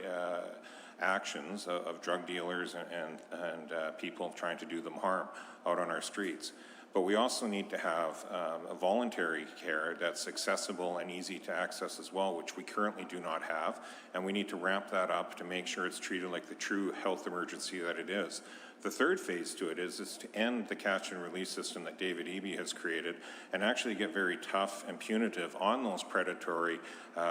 actions of drug dealers and people trying to do them harm out on our streets. But we also need to have a voluntary care that's accessible and easy to access as well, which we currently do not have. And we need to ramp that up to make sure it's treated like the true health emergency that it is. The third phase to it is to end the catch and release system that David Eby has created and actually get very tough and punitive on those predatory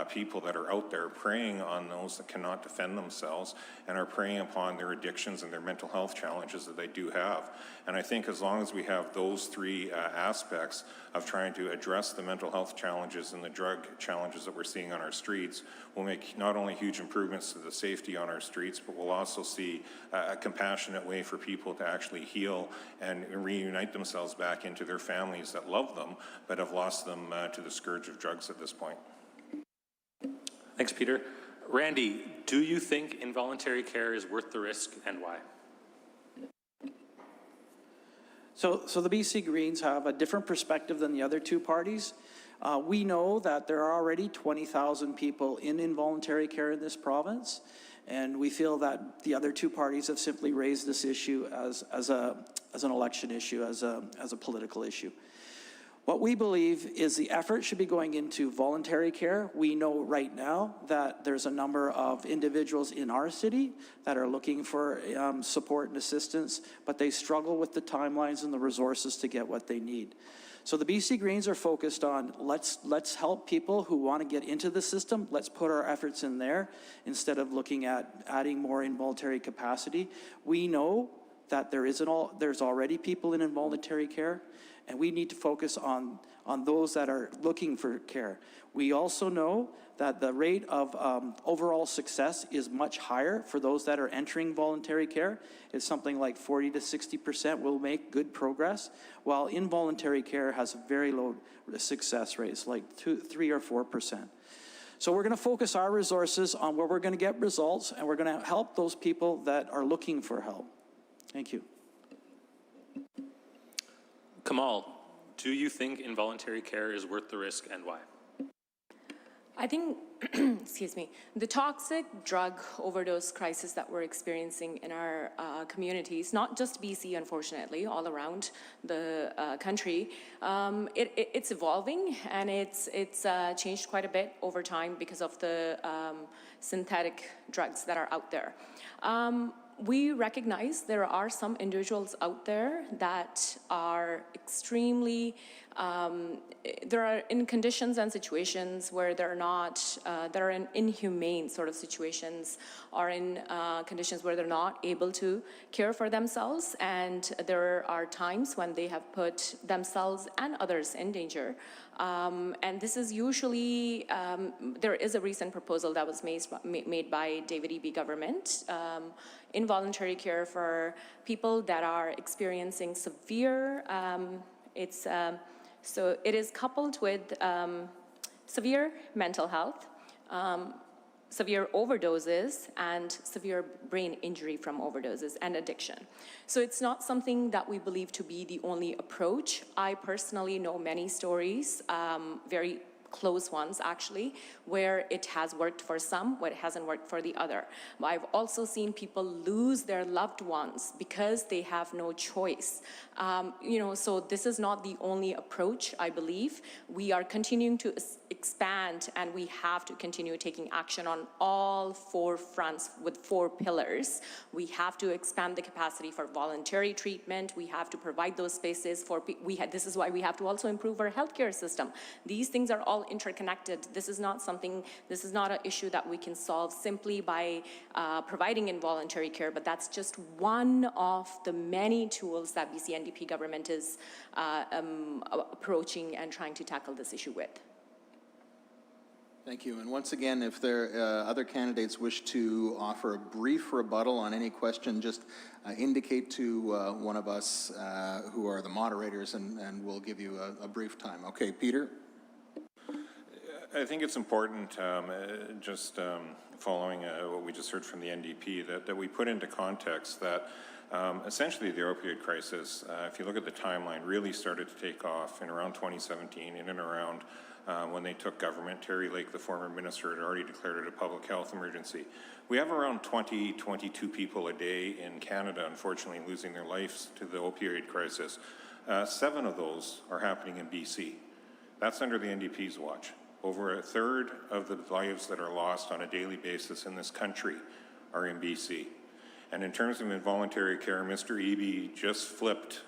people that are out there preying on those that cannot defend themselves and are preying upon their addictions and their mental health challenges that they do have. And I think as long as we have those three aspects of trying to address the mental health challenges and the drug challenges that we're seeing on our streets, we'll make not only huge improvements to the safety on our streets, but we'll also see a compassionate way for people to actually heal and reunite themselves back into their families that love them, but have lost them to the scourge of drugs at this point. Thanks, Peter. Randy, do you think involuntary care is worth the risk, and why? So the BC Greens have a different perspective than the other two parties. We know that there are already 20,000 people in involuntary care in this province, and we feel that the other two parties have simply raised this issue as an election issue, as a political issue. What we believe is the effort should be going into voluntary care. We know right now that there's a number of individuals in our city that are looking for support and assistance, but they struggle with the timelines and the resources to get what they need. So the BC Greens are focused on let's help people who want to get into the system. Let's put our efforts in there instead of looking at adding more involuntary capacity. We know that there's already people in involuntary care, and we need to focus on those that are looking for care. We also know that the rate of overall success is much higher for those that are entering voluntary care. It's something like 40 to 60% will make good progress, while involuntary care has very low success rates, like 3 or 4%. So we're going to focus our resources on where we're going to get results, and we're going to help those people that are looking for help. Thank you. Kamal, do you think involuntary care is worth the risk, and why? I think, excuse me, the toxic drug overdose crisis that we're experiencing in our communities, not just BC, unfortunately, all around the country, it's evolving, and it's changed quite a bit over time because of the synthetic drugs that are out there. We recognize there are some individuals out there that are extremely, they're in conditions and situations where they're not, they're in inhumane sort of situations, or in conditions where they're not able to care for themselves, and there are times when they have put themselves and others in danger. And this is usually, there is a recent proposal that was made by David Eby government, involuntary care for people that are experiencing severe, so it is coupled with severe mental health, severe overdoses, and severe brain injury from overdoses and addiction. So it's not something that we believe to be the only approach. I personally know many stories, very close ones actually, where it has worked for some, where it hasn't worked for the other. I've also seen people lose their loved ones because they have no choice. So this is not the only approach, I believe. We are continuing to expand, and we have to continue taking action on all 4 fronts with 4 pillars. We have to expand the capacity for voluntary treatment. We have to provide those spaces for this is why we have to also improve our healthcare system. These things are all all interconnected. This is not an issue that we can solve simply by providing involuntary care, but that's just one of the many tools that BC NDP government is approaching and trying to tackle this issue with. Thank you. And once again, if there other candidates wish to offer a brief rebuttal on any question, just indicate to one of us who are the moderators, and we'll give you a brief time. Okay, Peter? I think it's important, following what we just heard from the NDP, that we put into context that essentially the opioid crisis, if you look at the timeline, really started to take off in around 2017, in and around when they took government. Terry Lake, the former minister, had already declared it a public health emergency. We have around 22 people a day in Canada, unfortunately, losing their lives to the opioid crisis. 7 of those are happening in BC. That's under the NDP's watch. Over a third of the lives that are lost on a daily basis in this country are in BC. And in terms of involuntary care, Mr. Eby just flipped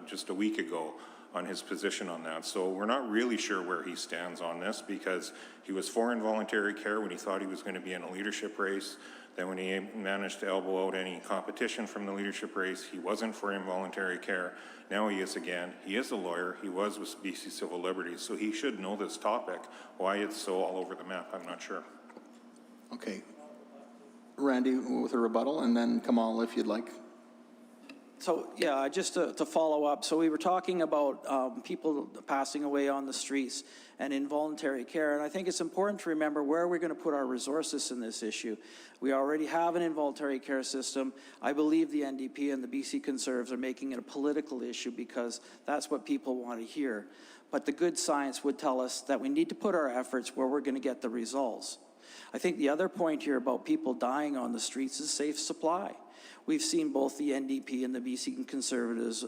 just a week ago on his position on that. So we're not really sure where he stands on this, because he was for involuntary care when he thought he was going to be in a leadership race. Then when he managed to elbow out any competition from the leadership race, he wasn't for involuntary care. Now he is again. He is a lawyer. He was with BC Civil Liberties, so he should know this topic. Why it's so all over the map, I'm not sure. Okay. Randy with a rebuttal, and then Kamal, if you'd like. So, yeah, just to follow up. So we were talking about people passing away on the streets and involuntary care. And I think it's important to remember where we're going to put our resources in this issue. We already have an involuntary care system. I believe the NDP and the BC Conservatives are making it a political issue because that's what people want to hear. But the good science would tell us that we need to put our efforts where we're going to get the results. I think the other point here about people dying on the streets is safe supply. We've seen both the NDP and the BC Conservatives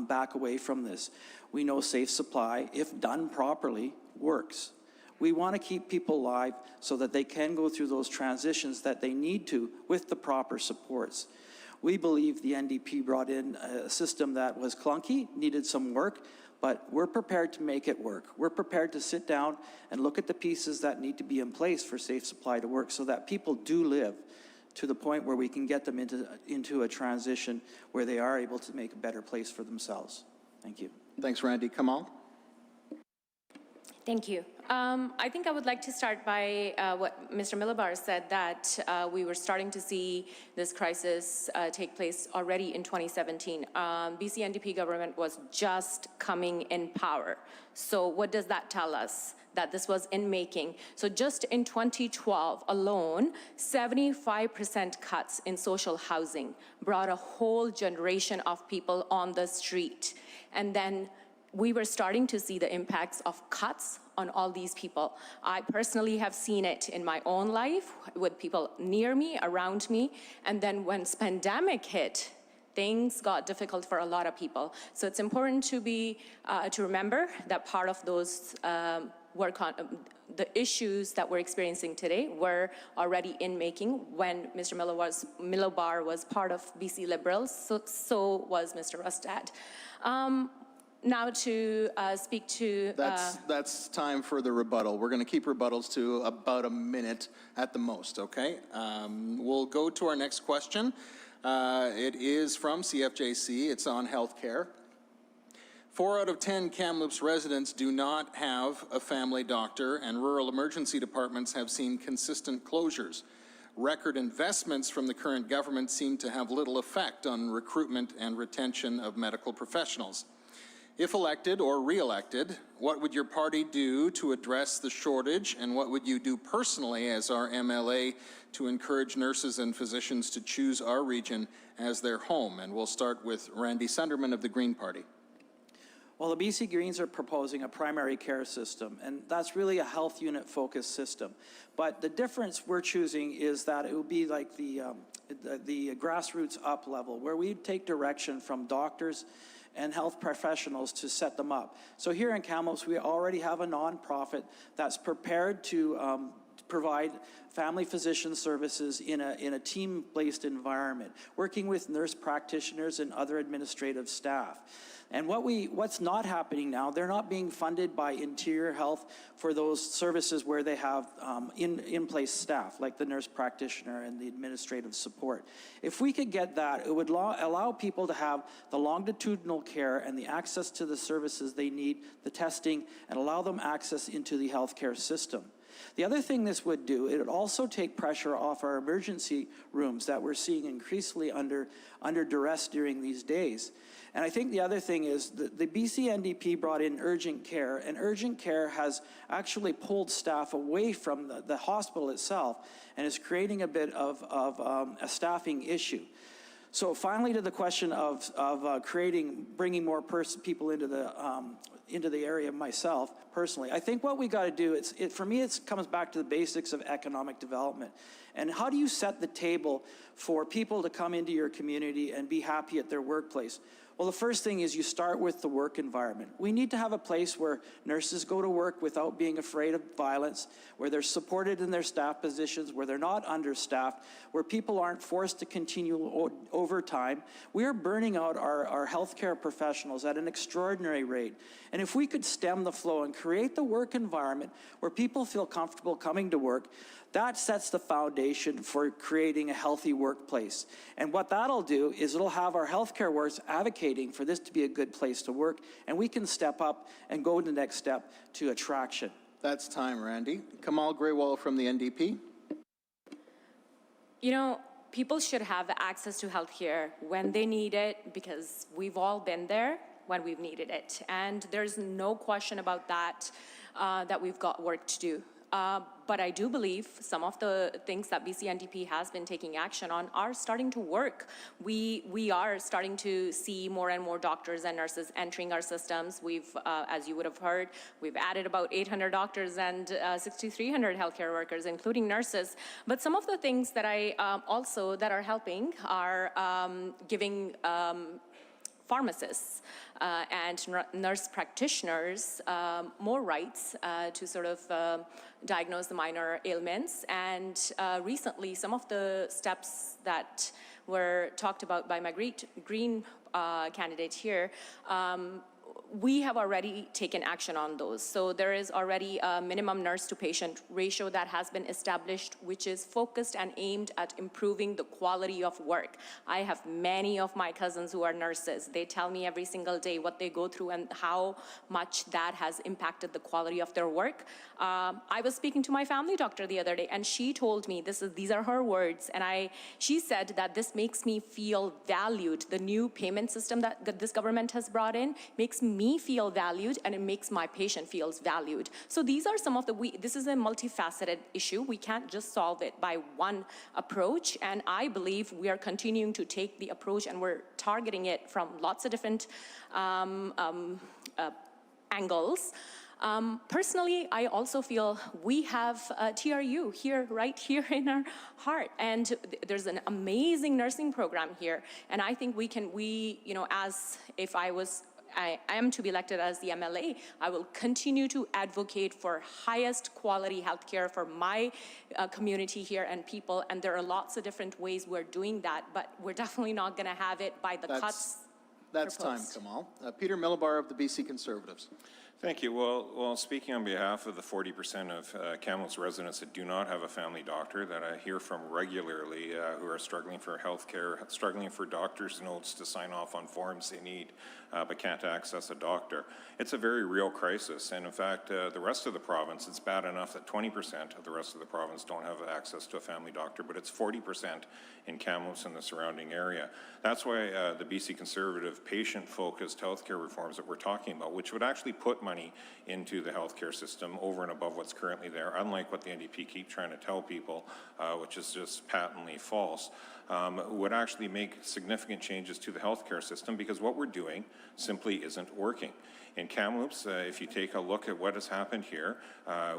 back away from this. We know safe supply, if done properly, works. We want to keep people alive so that they can go through those transitions that they need to with the proper supports. We believe the NDP brought in a system that was clunky, needed some work, but we're prepared to make it work. We're prepared to sit down and look at the pieces that need to be in place for safe supply to work so that people do live to the point where we can get them into a transition where they are able to make a better place for themselves. Thank you. Thanks, Randy. Kamal? Thank you. I think I would like to start by what Mr. Milobar said, that we were starting to see this crisis take place already in 2017. BC NDP government was just coming in power. So what does that tell us? That this was in making. So just in 2012 alone, 75% cuts in social housing brought a whole generation of people on the street. And then we were starting to see the impacts of cuts on all these people. I personally have seen it in my own life with people near me, around me, and then when this pandemic hit, things got difficult for a lot of people. So it's important to remember that part of those the issues that we're experiencing today were already in making when Mr. Milobar was part of BC Liberals, so was Mr. Rustad. Now to speak to... That's time for the rebuttal. We're going to keep rebuttals to about a minute at the most, okay? We'll go to our next question. It is from CFJC. It's on healthcare. 4 out of 10 Kamloops residents do not have a family doctor, and rural emergency departments have seen consistent closures. Record investments from the current government seem to have little effect on recruitment and retention of medical professionals. If elected or re-elected, what would your party do to address the shortage, and what would you do personally as our MLA to encourage nurses and physicians to choose our region as their home? And we'll start with Randy Sunderman of the Green Party. Well, the BC Greens are proposing a primary care system, and that's really a health unit focused system. But the difference we're choosing is that it would be like the grassroots up level, where we take direction from doctors and health professionals to set them up. So here in Kamloops, we already have a nonprofit that's prepared to provide family physician services in a team-based environment, working with nurse practitioners and other administrative staff. And what's not happening now, they're not being funded by Interior Health for those services where they have in-place staff, like the nurse practitioner and the administrative support. If we could get that, it would allow people to have the longitudinal care and the access to the services they need, the testing, and allow them access into the healthcare system. The other thing this would do, it would also take pressure off our emergency rooms that we're seeing increasingly under duress during these days. And I think the other thing is the BC NDP brought in urgent care, and urgent care has actually pulled staff away from the hospital itself and is creating a bit of a staffing issue. So finally, to the question of bringing more people into the area myself, personally, I think what we got to do, for me, it comes back to the basics of economic development. And how do you set the table for people to come into your community and be happy at their workplace? Well, the first thing is you start with the work environment. We need to have a place where nurses go to work without being afraid of violence, where they're supported in their staff positions, where they're not understaffed, where people aren't forced to continue overtime. We are burning out our healthcare professionals at an extraordinary rate. And if we could stem the flow and create the work environment where people feel comfortable coming to work, that sets the foundation for creating a healthy workplace. And what that'll do is it'll have our healthcare workers advocating for this to be a good place to work, and we can step up and go to the next step to attraction. That's time, Randy. Kamal Graywall from the NDP. You know, people should have access to healthcare when they need it, because we've all been there when we've needed it. And there's no question about that, that we've got work to do. But I do believe some of the things that BC NDP has been taking action on are starting to work. We are starting to see more and more doctors and nurses entering our systems. We've, as you would have heard, we've added about 800 doctors and 6,300 healthcare workers, including nurses. But some of the things that that are helping are giving pharmacists and nurse practitioners more rights to sort of diagnose the minor ailments. And recently, some of the steps that were talked about by my Green candidate here, we have already taken action on those. So there is already a minimum nurse to patient ratio that has been established, which is focused and aimed at improving the quality of work. I have many of my cousins who are nurses. They tell me every single day what they go through and how much that has impacted the quality of their work. I was speaking to my family doctor the other day, and she told me, these are her words, and she said that this makes me feel valued. The new payment system that this government has brought in makes me feel valued, and it makes my patient feels valued. So these are some of this is a multifaceted issue. We can't just solve it by one approach, and I believe we are continuing to take the approach, and we're targeting it from lots of different angles. Personally, I also feel we have TRU here, right here in our heart, and there's an amazing nursing program here, and I think as if I am to be elected as the MLA, I will continue to advocate for highest quality healthcare for my community here and people, and there are lots of different ways we're doing that, but we're definitely not going to have it by the cuts. That's proposed. time, Kamal. Peter Millibar of the BC Conservatives. Thank you. Well, speaking on behalf of the 40% of Kamloops residents that do not have a family doctor that I hear from regularly who are struggling for health care, struggling for doctor's notes to sign off on forms they need, but can't access a doctor. It's a very real crisis. And in fact, the rest of the province, it's bad enough that 20% of the rest of the province don't have access to a family doctor, but it's 40% in Kamloops and the surrounding area. That's why the BC Conservative patient-focused healthcare reforms that we're talking about, which would actually put money into the healthcare system over and above what's currently there, unlike what the NDP keep trying to tell people, which is just patently false, would actually make significant changes to the healthcare system, because what we're doing simply isn't working. In Kamloops, if you take a look at what has happened here,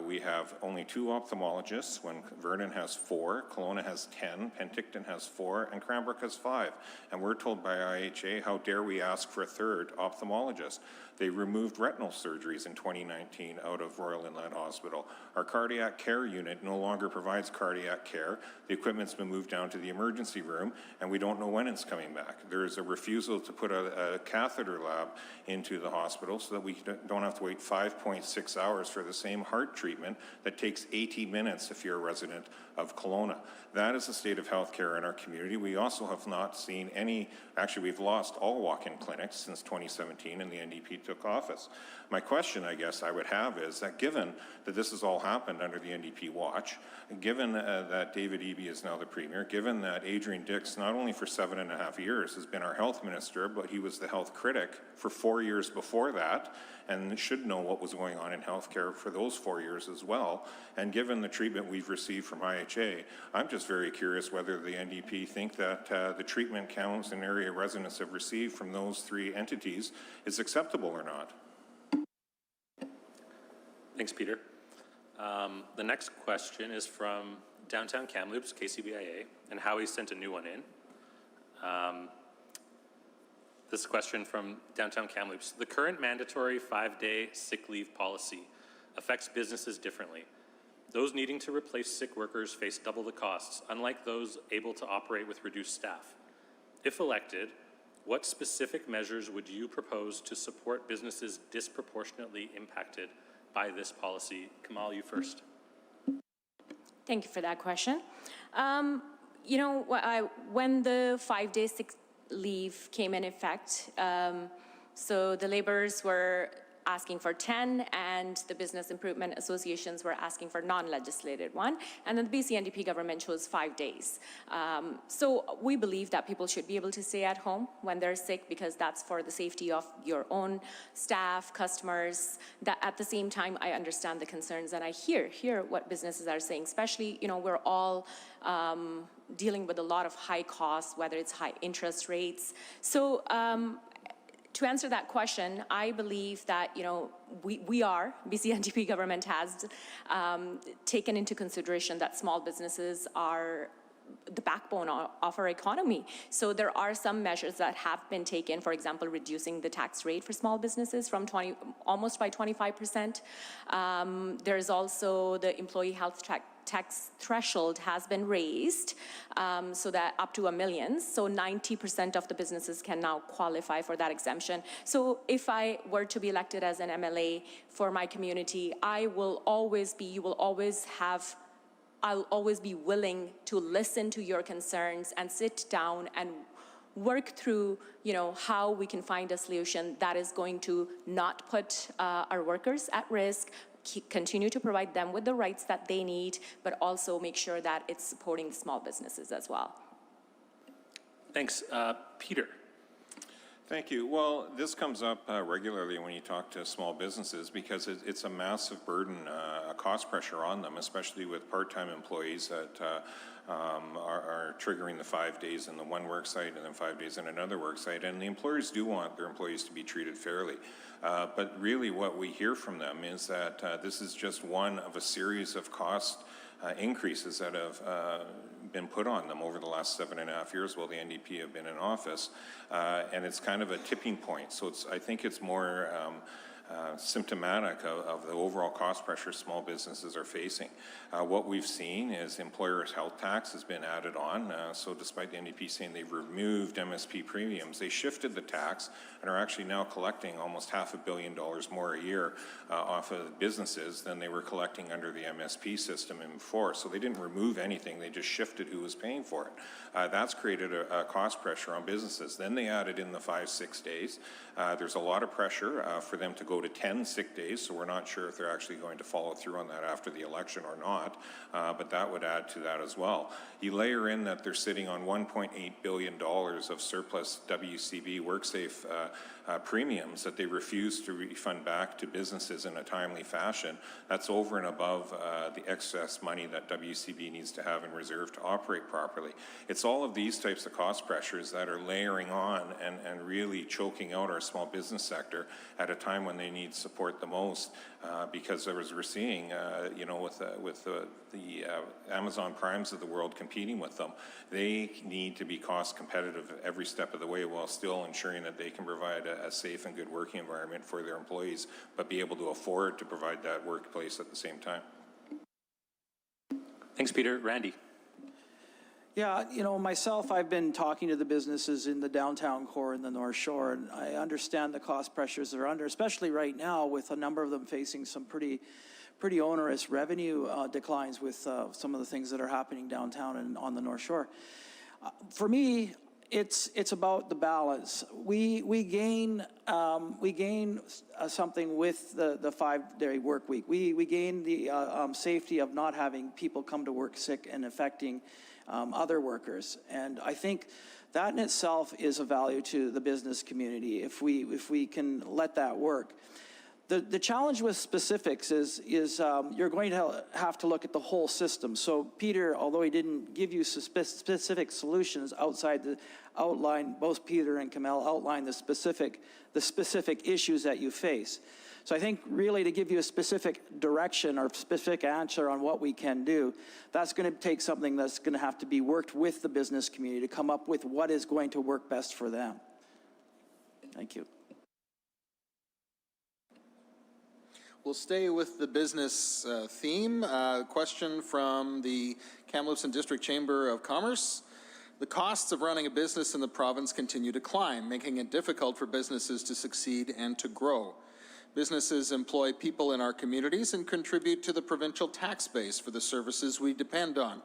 we have only 2 ophthalmologists when Vernon has 4, Kelowna has 10, Penticton has 4, and Cranbrook has 5. And we're told by IHA, how dare we ask for a 3rd ophthalmologist? They removed retinal surgeries in 2019 out of Royal Inland Hospital. Our cardiac care unit no longer provides cardiac care. The equipment's been moved down to the emergency room, and we don't know when it's coming back. There's a refusal to put a catheter lab into the hospital so that we don't have to wait 5.6 hours for the same heart treatment that takes 80 minutes if you're a resident of Kelowna. That is the state of healthcare in our community. We also have not seen any, actually we've lost all walk-in clinics since 2017 and the NDP took office. My question, I guess, I would have is that given that this has all happened under the NDP watch, given that David Eby is now the Premier, given that Adrian Dix, not only for 7.5 years, has been our health minister, but he was the health critic for 4 years before that, and should know what was going on in healthcare for those 4 years as well. And given the treatment we've received from IHA, I'm just very curious whether the NDP think that the treatment Kamloops and area residents have received from those 3 entities is acceptable or not. Thanks, Peter. The next question is from Downtown Kamloops, KCBIA, and Howie sent a new one in. This question from Downtown Kamloops. The current mandatory 5-day sick leave policy affects businesses differently. Those needing to replace sick workers face double the costs, unlike those able to operate with reduced staff. If elected, what specific measures would you propose to support businesses disproportionately impacted by this policy? Kamal, you first. Thank you for that question. You know, when the 5-day sick leave came in effect, so the laborers were asking for 10 and the business improvement associations were asking for non-legislated one, and then the BC NDP government chose 5 days. So we believe that people should be able to stay at home when they're sick because that's for the safety of your own staff, customers. That at the same time, I understand the concerns and I hear what businesses are saying, especially, you know, we're all dealing with a lot of high costs, whether it's high interest rates. So to answer that question, I believe that, you know, BC NDP government has taken into consideration that small businesses are the backbone of our economy. So there are some measures that have been taken, for example, reducing the tax rate for small businesses from almost by 25%. There's also the employee health tax threshold has been raised so that up to $1 million. So 90% of the businesses can now qualify for that exemption. So if I were to be elected as an MLA for my community, I'll always be willing to listen to your concerns and sit down and work through, you know, how we can find a solution that is going to not put our workers at risk, continue to provide them with the rights that they need, but also make sure that it's supporting the small businesses as well. Thanks. Peter. Thank you. Well, this comes up regularly when you talk to small businesses because it's a massive burden, a cost pressure on them, especially with part-time employees that are triggering the 5 days in the one work site and then 5 days in another work site. And the employers do want their employees to be treated fairly. But really what we hear from them is that this is just one of a series of cost increases that have been put on them over the last 7.5 years while the NDP have been in office. And it's kind of a tipping point. So I think it's more symptomatic of the overall cost pressure small businesses are facing. What we've seen is employers' health tax has been added on. So despite the NDP saying they've removed MSP premiums, they shifted the tax and are actually now collecting almost $500 million more a year off of businesses than they were collecting under the MSP system before. So they didn't remove anything, they just shifted who was paying for it. That's created a cost pressure on businesses. Then they added in the 5-6 days. There's a lot of pressure for them to go to 10 sick days, so we're not sure if they're actually going to follow through on that after the election or not, but that would add to that as well. You layer in that they're sitting on $1.8 billion of surplus WCB WorkSafe premiums that they refuse to refund back to businesses in a timely fashion. That's over and above the excess money that WCB needs to have in reserve to operate properly. It's all of these types of cost pressures that are layering on and really choking out our small business sector at a time when they they need support the most, because as we're seeing, you know, with the Amazon Primes of the world competing with them, they need to be cost competitive every step of the way while still ensuring that they can provide a safe and good working environment for their employees, but be able to afford to provide that workplace at the same time. Thanks, Peter. Randy? Yeah, you know, myself, I've been talking to the businesses in the downtown core and the North Shore, and I understand the cost pressures they're under, especially right now with a number of them facing some pretty onerous revenue declines with some of the things that are happening downtown and on the North Shore. For me, it's about the balance. We gain something with the 5-day work week. We gain the safety of not having people come to work sick and affecting other workers. And I think that in itself is a value to the business community if we can let that work. The challenge with specifics is you're going to have to look at the whole system. So Peter, although he didn't give you specific solutions outside the outline, both Peter and Kamel outlined the specific issues that you face. So I think really to give you a specific direction or specific answer on what we can do, that's going to take something that's going to have to be worked with the business community to come up with what is going to work best for them. Thank you. We'll stay with the business theme. Question from the Kamloops and District Chamber of Commerce. The costs of running a business in the province continue to climb, making it difficult for businesses to succeed and to grow. Businesses employ people in our communities and contribute to the provincial tax base for the services we depend on.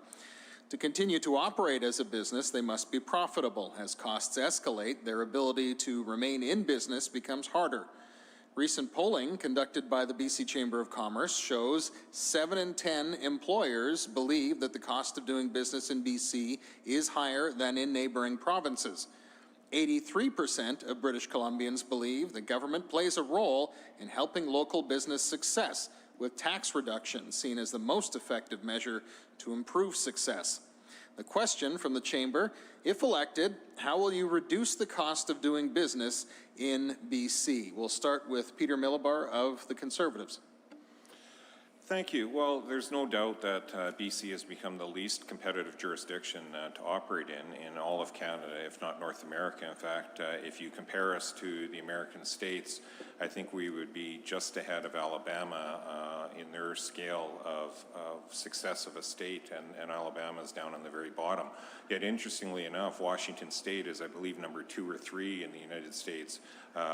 To continue to operate as a business, they must be profitable. As costs escalate, their ability to remain in business becomes harder. Recent polling conducted by the BC Chamber of Commerce shows 7 in 10 employers believe that the cost of doing business in BC is higher than in neighboring provinces. 83% of British Columbians believe the government plays a role in helping local business success, with tax reduction seen as the most effective measure to improve success. The question from the Chamber, if elected, how will you reduce the cost of doing business in BC? We'll start with Peter Millibar of the Conservatives. Thank you. Well, there's no doubt that BC has become the least competitive jurisdiction to operate in all of Canada, if not North America. In fact, if you compare us to the American states, I think we would be just ahead of Alabama in their scale of success of a state, and Alabama is down on the very bottom. Yet, interestingly enough, Washington State is, I believe, number 2 or 3 in the United States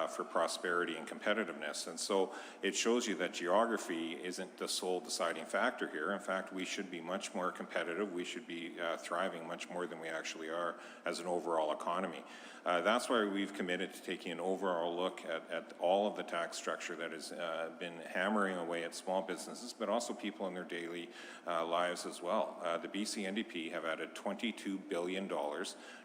for prosperity and competitiveness. And so it shows you that geography isn't the sole deciding factor here. In fact, we should be much more competitive. We should be thriving much more than we actually are as an overall economy. That's why we've committed to taking an overall look at all of the tax structure that has been hammering away at small businesses, but also people in their daily lives as well. The BC NDP have added $22 billion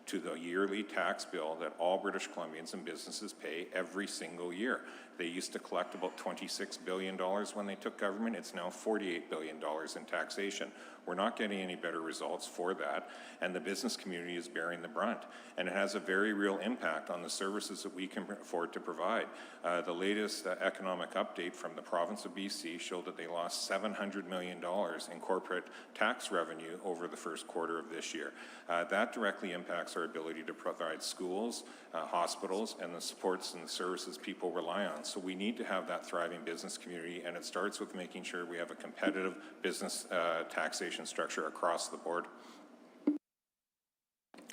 to the yearly tax bill that all British Columbians and businesses pay every single year. They used to collect about $26 billion when they took government. It's now $48 billion in taxation. We're not getting any better results for that, and the business community is bearing the brunt. And it has a very real impact on the services that we can afford to provide. The latest economic update from the province of BC showed that they lost $700 million in corporate tax revenue over the first quarter of this year. That directly impacts our ability to provide schools, hospitals, and the supports and the services people rely on. So we need to have that thriving business community, and it starts with making sure we have a competitive business taxation structure across the board.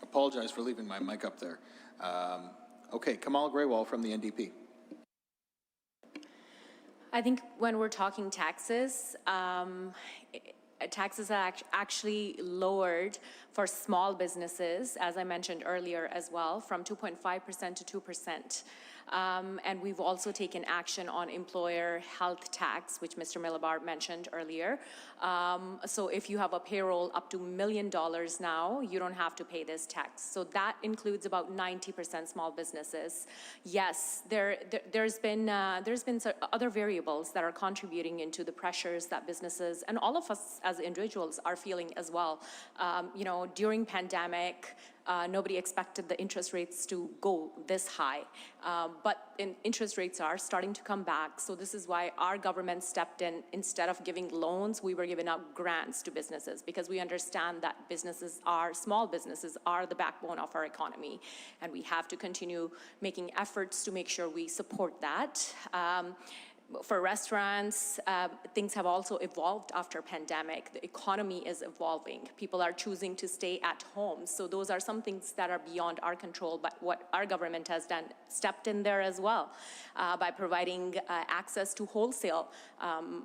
Apologize for leaving my mic up there. Okay, Kamal Grewal from the NDP. I think when we're talking taxes, taxes are actually lowered for small businesses, as I mentioned earlier as well, from 2.5% to 2%. And we've also taken action on employer health tax, which Mr. Millibar mentioned earlier. So if you have a payroll up to $1 million now, you don't have to pay this tax. So that includes about 90% small businesses. Yes, there's been other variables that are contributing into the pressures that businesses and all of us as individuals are feeling as well. You know, during pandemic, nobody expected the interest rates to go this high. but interest rates are starting to come back. So this is why our government stepped in. Instead of giving loans, we were giving out grants to businesses, because we understand that small businesses are the backbone of our economy, and we have to continue making efforts to make sure we support that. For restaurants, things have also evolved after pandemic. The economy is evolving. People are choosing to stay at home. So those are some things that are beyond our control, but what our government has done, stepped in there as well by providing access to wholesale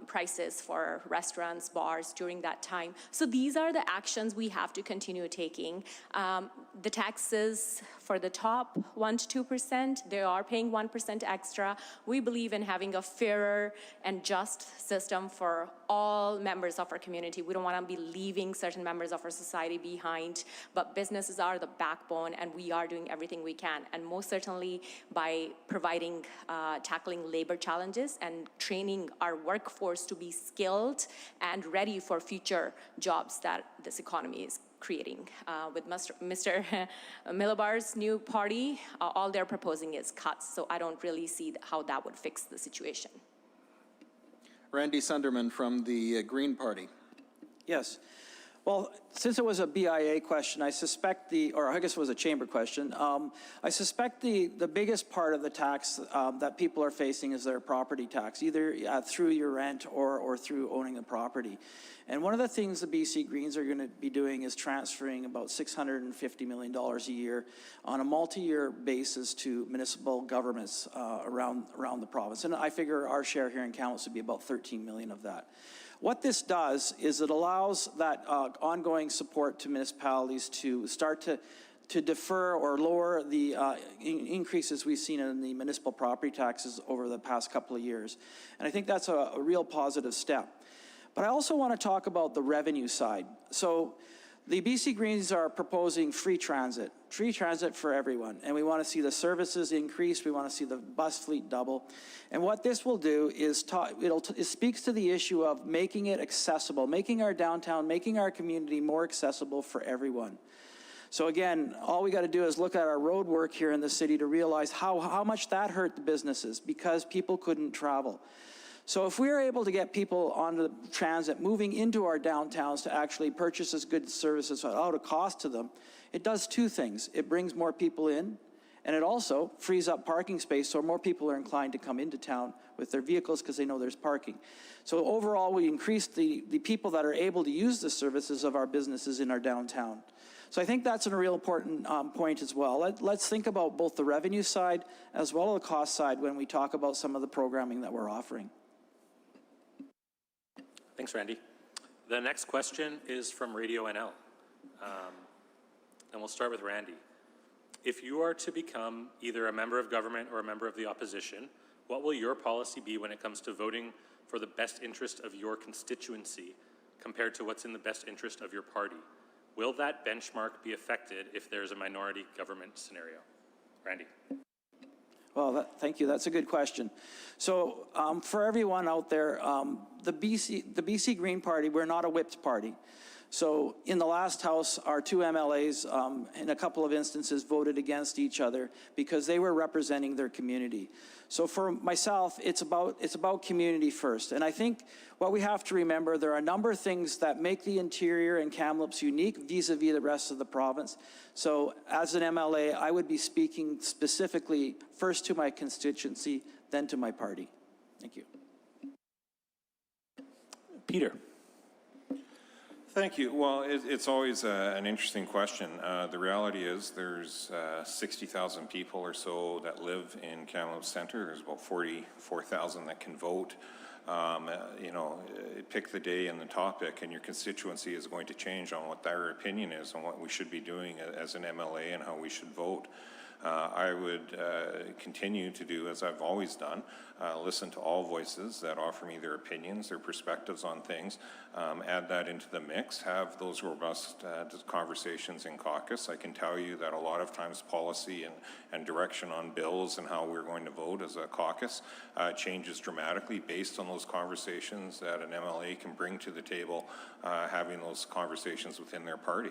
prices for restaurants, bars during that time. So these are the actions we have to continue taking. The taxes for the top 1% to 2%, they are paying 1% extra. We believe in having a fairer and just system for all members of our community. We don't want to be leaving certain members of our society behind, but businesses are the backbone, and we are doing everything we can. And most certainly by providing, tackling labor challenges and training our workforce to be skilled and ready for future jobs that this economy is creating. With Mr. Millibar's new party, all they're proposing is cuts, so I don't really see how that would fix the situation. Randy Sunderman from the Green Party. Yes. Well, since it was a BIA question, I suspect or I guess it was a chamber question, I suspect the biggest part of the tax that people are facing is their property tax, either through your rent or through owning a property. And one of the things the BC Greens are going to be doing is transferring about $650 million a year on a multi-year basis to municipal governments around the province. And I figure our share here in Kamloops would be about 13 million of that. What this does is it allows that ongoing support to municipalities to start to defer or lower the increases we've seen in the municipal property taxes over the past couple of years. And I think that's a real positive step. But I also want to talk about the revenue side. So the BC Greens are proposing free transit for everyone. And we want to see the services increase. We want to see the bus fleet double. And what this will do is it speaks to the issue of making it accessible, making our downtown, making our community more accessible for everyone. So again, all we got to do is look at our road work here in the city to realize how much that hurt the businesses because people couldn't travel. So if we're able to get people on the transit moving into our downtowns to actually purchase as good services without a cost to them, it does two things. It brings more people in, and it also frees up parking space so more people are inclined to come into town with their vehicles because they know there's parking. So overall, we increase the people that are able to use the services of our businesses in our downtown. So I think that's a real important point as well. Let's think about both the revenue side as well as the cost side when we talk about some of the programming that we're offering. Thanks, Randy. The next question is from Radio NL. And we'll start with Randy. If you are to become either a member of government or a member of the opposition, what will your policy be when it comes to voting for the best interest of your constituency compared to what's in the best interest of your party? Will that benchmark be affected if there's a minority government scenario? Randy. Well, thank you. That's a good question. So for everyone out there, the BC Green Party, we're not a whipped party. So in the last House, our two MLAs, in a couple of instances, voted against each other because they were representing their community. So for myself, it's about community first. And I think what we have to remember, there are a number of things that make the interior and Kamloops unique vis-a-vis the rest of the province. So as an MLA, I would be speaking specifically first to my constituency, then to my party. Thank you. Peter. Thank you. Well, it's always an interesting question. The reality is there's 60,000 people or so that live in Kamloops Centre. There's about 44,000 that can vote. You know, pick the day and the topic, and your constituency is going to change on what their opinion is on what we should be doing as an MLA and how we should vote. I would continue to do as I've always done, listen to all voices that offer me their opinions, their perspectives on things, add that into the mix, have those robust conversations in caucus. I can tell you that a lot of times policy and direction on bills and how we're going to vote as a caucus changes dramatically based on those conversations that an MLA can bring to the table, having those conversations within their party.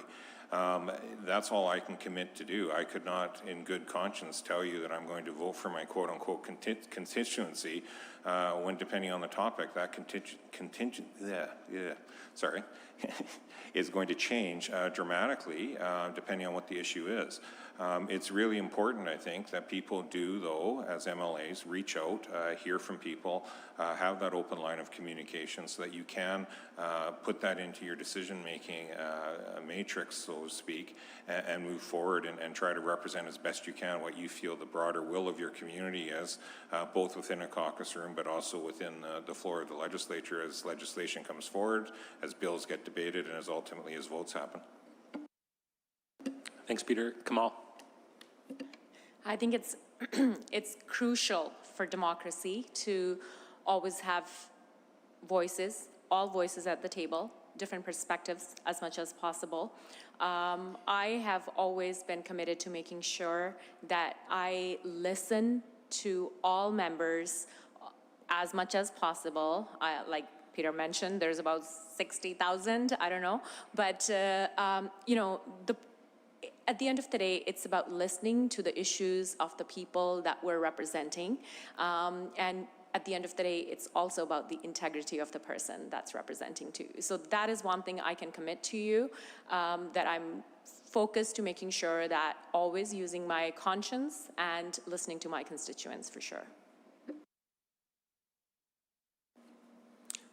That's all I can commit to do. I could not, in good good conscience tell you that I'm going to vote for my quote-unquote constituency when, depending on the topic, that is going to change dramatically depending on what the issue is. It's really important, I think, that people do, though, as MLAs, reach out, hear from people, have that open line of communication so that you can put that into your decision-making matrix, so to speak, and move forward and try to represent as best you can what you feel the broader will of your community is, both within a caucus room but also within the floor of the legislature as legislation comes forward, as bills get debated, and as ultimately as votes happen. Thanks, Peter. Kamal? I think it's it's crucial for democracy to always have voices, all voices at the table, different perspectives as much as possible. I have always been committed to making sure that I listen to all members as much as possible. Like Peter mentioned, there's about 60,000, I don't know. But, you know, at the end of the day, it's about listening to the issues of the people that we're representing. And at the end of the day, it's also about the integrity of the person that's representing too. So that is one thing I can commit to you, that I'm focused to making sure that always using my conscience and listening to my constituents for sure.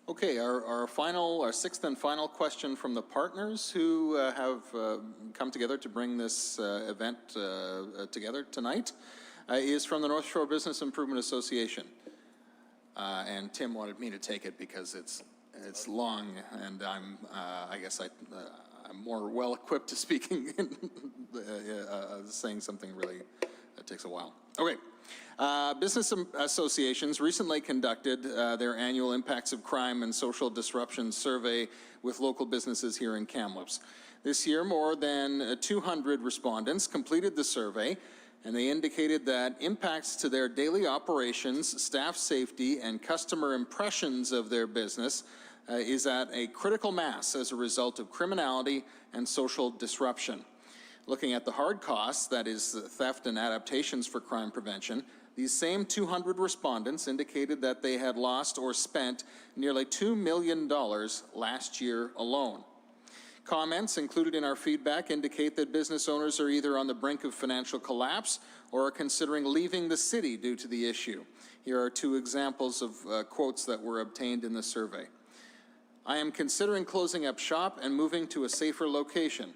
Okay, our sixth and final question from the partners who have come together to bring this event together tonight is from the North Shore Business Improvement Association. And Tim wanted me to take it because it's long, and I guess I'm more well equipped to speaking saying something really that takes a while. Okay. Business associations recently conducted their annual Impacts of Crime and Social Disruption survey with local businesses here in Kamloops. This year, more than 200 respondents completed the survey, and they indicated that impacts to their daily operations, staff safety, and customer impressions of their business is at a critical mass as a result of criminality and social disruption. Looking at the hard costs, that is theft and adaptations for crime prevention, these same 200 respondents indicated that they had lost or spent nearly $2 million last year alone. Comments included in our feedback indicate that business owners are either on the brink of financial collapse or are considering leaving the city due to the issue. Here are two examples of quotes that were obtained in the survey. "I am considering closing up shop and moving to a safer location.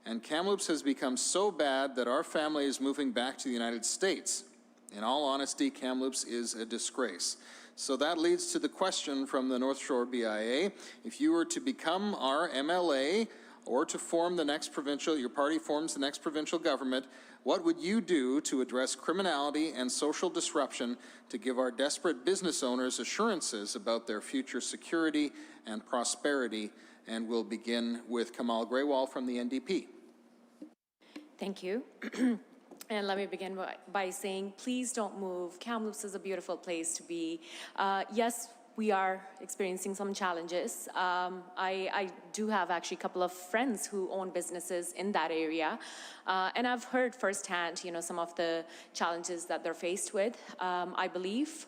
And Kamloops has become so bad that our family is moving back to the United States. In all honesty, Kamloops is a disgrace." So that leads to the question from the North Shore BIA. If you were to become our MLA or to form the next your party forms the next provincial government, what would you do to address criminality and social disruption to give our desperate business owners assurances about their future security and prosperity? And we'll begin with Kamal Grewal from the NDP. Thank you. And let me begin by saying, please don't move. Kamloops is a beautiful place to be. Yes, we are experiencing some challenges. I do have actually a couple of friends who own businesses in that area. And I've heard firsthand, you know, some of the challenges that they're faced with. I believe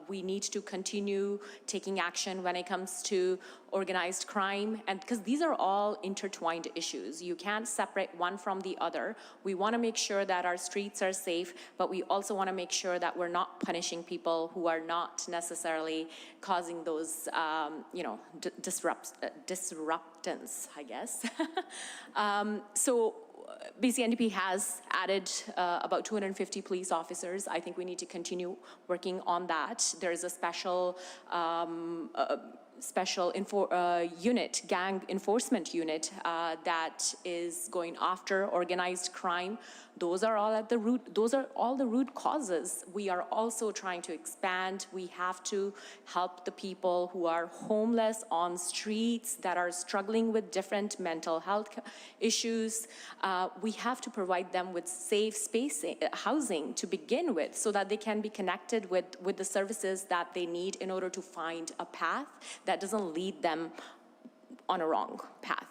we need to continue taking action when it comes to organized crime, and because these are all intertwined issues. You can't separate one from the other. We want to make sure that our streets are safe, but we also want to make sure that we're not punishing people who are not necessarily causing those, you know, disruptance, I guess. So BC NDP has added about 250 police officers. I think we need to continue working on that. There is a special unit, gang enforcement unit that is going after organized crime. Those are all at the root. Those are all the root causes. We are also trying to expand. We have to help the people who are homeless on streets, that are struggling with different mental health issues. We have to provide them with safe space, housing to begin with, so that they can be connected with the services that they need in order to find a path that doesn't lead them on a wrong path.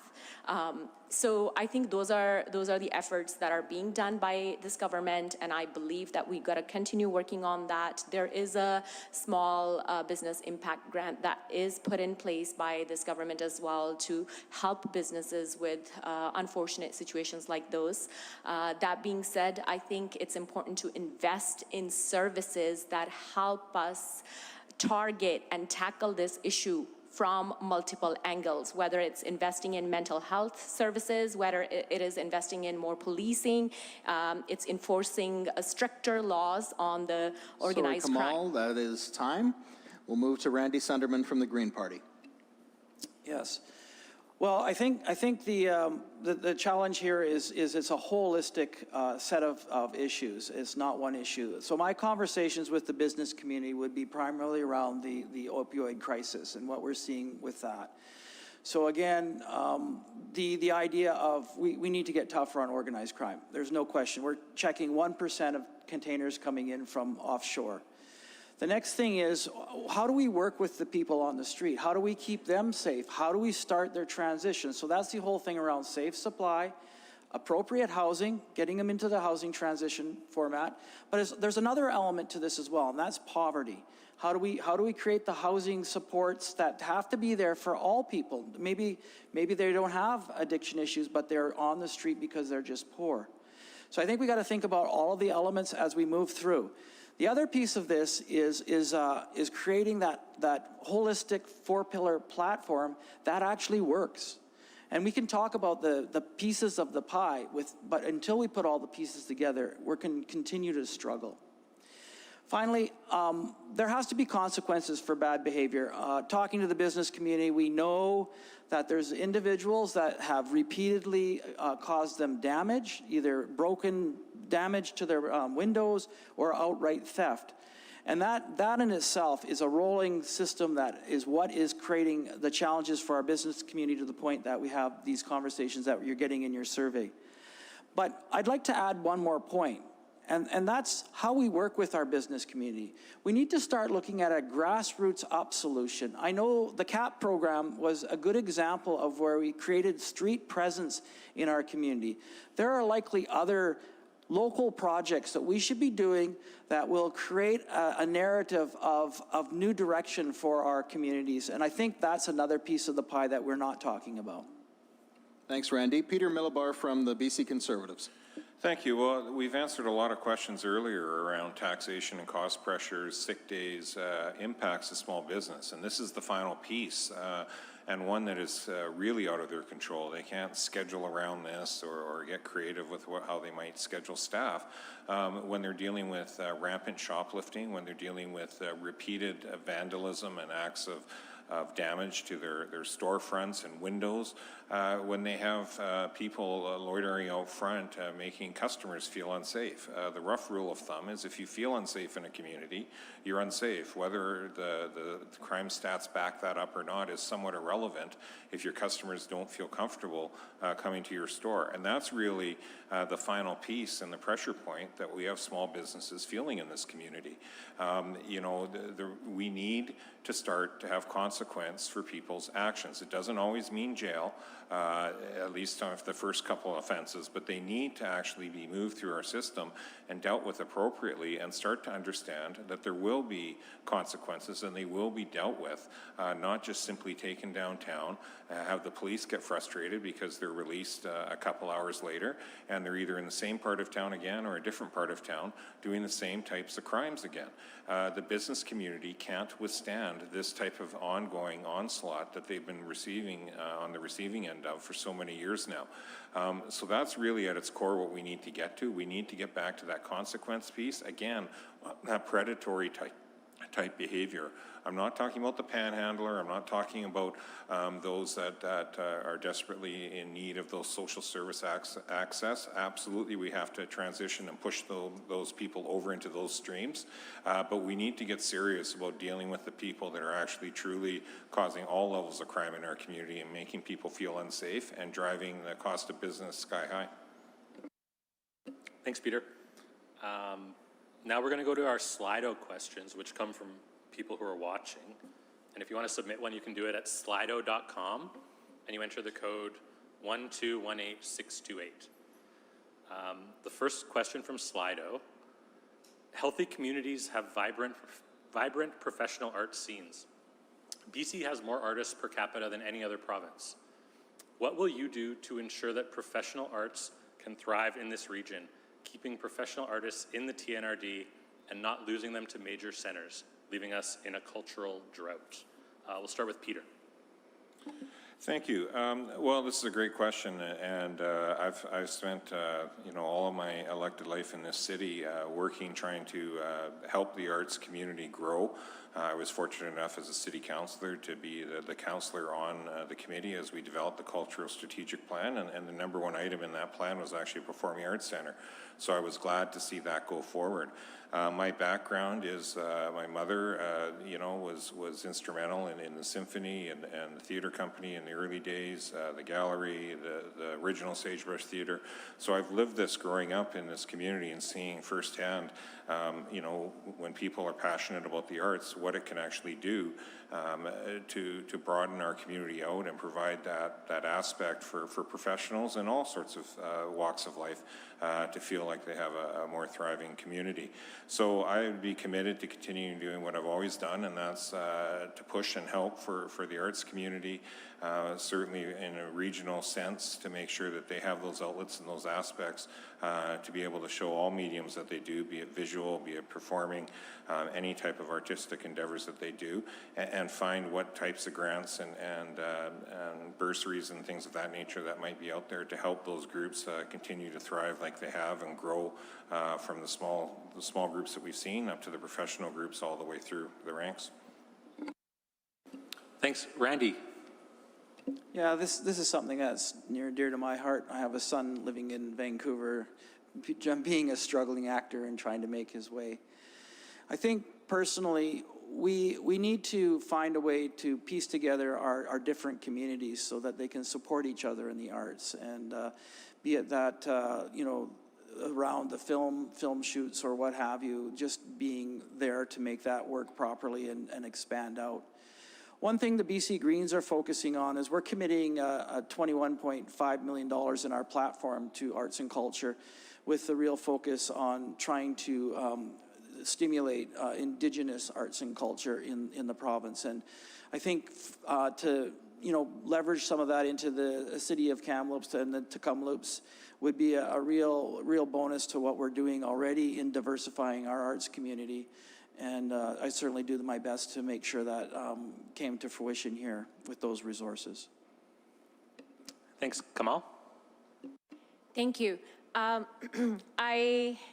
So I think those are the efforts that are being done by this government, and I believe that we got to continue working on that. There is a small business impact grant that is put in place by this government as well to help businesses with unfortunate situations like those. That being said, I think it's important to invest in services that help us target and tackle this issue from multiple angles, whether it's investing in mental health services, whether it is investing in more policing, it's enforcing stricter laws on the organized Sorry, crime. Kamal, that is time. We'll move to Randy Sunderman from the Green Party. Yes. Well, I think the challenge here is it's a holistic set of issues. It's not one issue. So my conversations with the business community would be primarily around the opioid crisis and what we're seeing with that. So again, the idea of we need to get tougher on organized crime. There's no question. We're checking 1% of containers coming in from offshore. The next thing is, how do we work with the people on the street? How do we keep them safe? How do we start their transition? So that's the whole thing around safe supply, appropriate housing, getting them into the housing transition format. But there's another element to this as well, and that's poverty. How do we create the housing supports that have to be there for all people? Maybe they don't have addiction issues, but they're on the street because they're just poor. So I think we got to think about all of the elements as we move through. The other piece of this is creating that holistic 4-pillar platform that actually works. And we can talk about the pieces of the pie, but until we put all the pieces together, we're going to continue to struggle. Finally, there has to be consequences for bad behavior. Talking to the business community, we know that there's individuals that have repeatedly caused them damage, either damage to their windows or outright theft. And that in itself is a rolling system that is what is creating the challenges for our business community to the point that we have these conversations that you're getting in your survey. But I'd like to add one more point. And that's how we work with our business community. We need to start looking at a grassroots up solution. I know the CAP program was a good example of where we created street presence in our community. There are likely other local projects that we should be doing that will create a narrative of new direction for our communities. And I think that's another piece of the pie that we're not talking about. Thanks, Randy. Peter Millibar from the BC Conservatives. Thank you. Well, we've answered a lot of questions earlier around taxation and cost pressures, sick days, impacts to small business. And this is the final piece, and one that is really out of their control. They can't schedule around this or get creative with how they might schedule staff when they're dealing with rampant shoplifting, when they're dealing with repeated vandalism and acts of damage to their storefronts and windows, when they have people loitering out front making customers feel unsafe. The rough rule of thumb is if you feel unsafe in a community, you're unsafe. Whether the crime stats back that up or not is somewhat irrelevant if your customers don't feel comfortable coming to your store. And that's really the final piece and the pressure point that we have small businesses feeling in this community. You know, we need to start to have consequence for people's actions. It doesn't always mean jail, at least on the first couple of offenses, but they need to actually be moved through our system and dealt with appropriately and start to understand that there will be consequences and they will be dealt with, not just simply taken downtown, have the police get frustrated because they're released a couple hours later and they're either in the same part of town again or a different part of town doing the same types of crimes again. The business community can't withstand this type of ongoing onslaught that they've been receiving on the receiving end of for so many years now. So that's really at its core what we need to get to. We need to get back to that consequence piece. Again, that predatory type behavior. I'm not talking about the panhandler. I'm not talking about those that are desperately in need of those social service access. Absolutely, we have to transition and push those people over into those streams. But we need to get serious about dealing with the people that are actually truly causing all levels of crime in our community and making people feel unsafe and driving the cost of business sky high. Thanks, Peter. Now we're going to go to our Slido questions, which come from people who are watching. And if you want to submit one, you can do it at slido.com, and you enter the code 1218628. The first question from Slido. Healthy communities have vibrant professional arts scenes. BC has more artists per capita than any other province. What will you do to ensure that professional arts can thrive in this region, keeping professional artists in the TNRD and not losing them to major centers, leaving us in a cultural drought? We'll start with Peter. Thank you. Well, this is a great question, and I've spent all of my elected life in this city working, trying to help the arts community grow. I was fortunate enough as a city councillor to be the councillor on the committee as we developed the cultural strategic plan, and the number one item in that plan was actually a performing arts centre. So I was glad to see that go forward. My background is my mother, was instrumental in the symphony and the theatre company in the early days, the gallery, the original Sagebrush Theatre. So I've lived this growing up in this community and seeing firsthand, when people are passionate about the arts, what it can actually do to broaden our community out and provide that aspect for professionals in all sorts of walks of life to feel like they have a more thriving community. So I would be committed to continuing doing what I've always done, and that's to push and help for the arts community, certainly in a regional sense, to make sure that they have those outlets and those aspects to be able to show all mediums that they do, be it visual, be it performing, any type of artistic endeavors that they do, and find what types of grants and bursaries and things of that nature that might be out there to help those groups continue to thrive like they have and grow from the small groups that we've seen up to the professional groups all the way through the ranks. Thanks. Randy. Yeah, this is something that's near and dear to my heart. I have a son living in Vancouver, being a struggling actor and trying to make his way. I think personally, we need to find a way to piece together our different communities so that they can support each other in the arts, and be it that around the film shoots or what have you, just being there to make that work properly and expand out. One thing the BC Greens are focusing on is we're committing $21.5 million in our platform to arts and culture, with the real focus on trying to stimulate Indigenous arts and culture in the province. And I think to leverage some of that into the city of Kamloops and to Kamloops would be a real bonus to what we're doing already in diversifying our arts community. And I certainly do my best to make sure that came to fruition here with those resources. Thanks. Kamal? Thank you.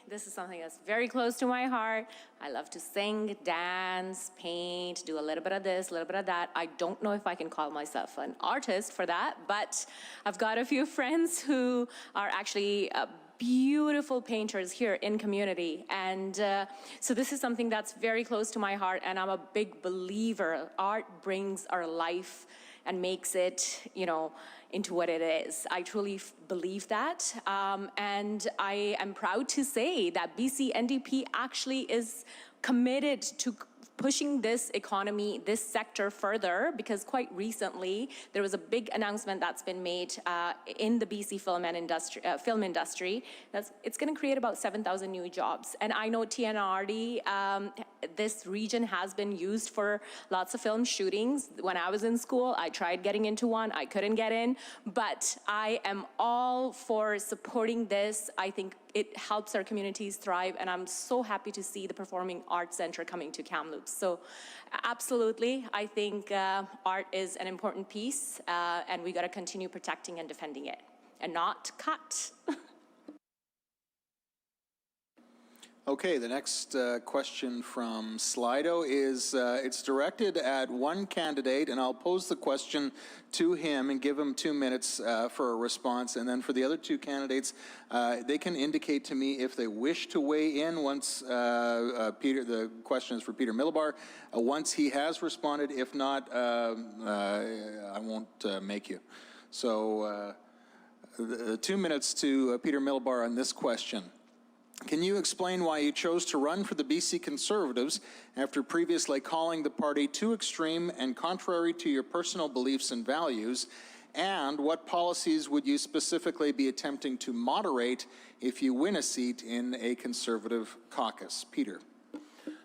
This is something that's very close to my heart. I love to sing, dance, paint, do a little bit of this, a little bit of that. I don't know if I can call myself an artist for that, but I've got a few friends who are actually beautiful painters here in community. And so this is something that's very close to my heart, and I'm a big believer. Art brings our life and makes it, into what it is. I truly believe that. And I am proud to say that BC NDP actually is committed to pushing this economy, this sector further, because quite recently there was a big announcement that's been made in the BC film industry. It's going to create about 7,000 new jobs. And I know TNRD, this region has been used for lots of film shootings. When I was in school, I tried getting into one. I couldn't get in, but I am all for supporting this. I think it helps our communities thrive, and I'm so happy to see the Performing Arts Centre coming to Kamloops. So absolutely, I think art is an important piece, and we got to continue protecting and defending it, and not cut. Okay, the next question from Slido is, it's directed at one candidate, and I'll pose the question to him and give him 2 minutes for a response. And then for the other two candidates, they can indicate to me if they wish to weigh in once the question is for Peter Millibar, once he has responded. If not, I won't make you. So the 2 minutes to Peter Millibar on this question. Can you explain why you chose to run for the BC Conservatives after previously calling the party too extreme and contrary to your personal beliefs and values? And what policies would you specifically be attempting to moderate if you win a seat in a Conservative caucus? Peter.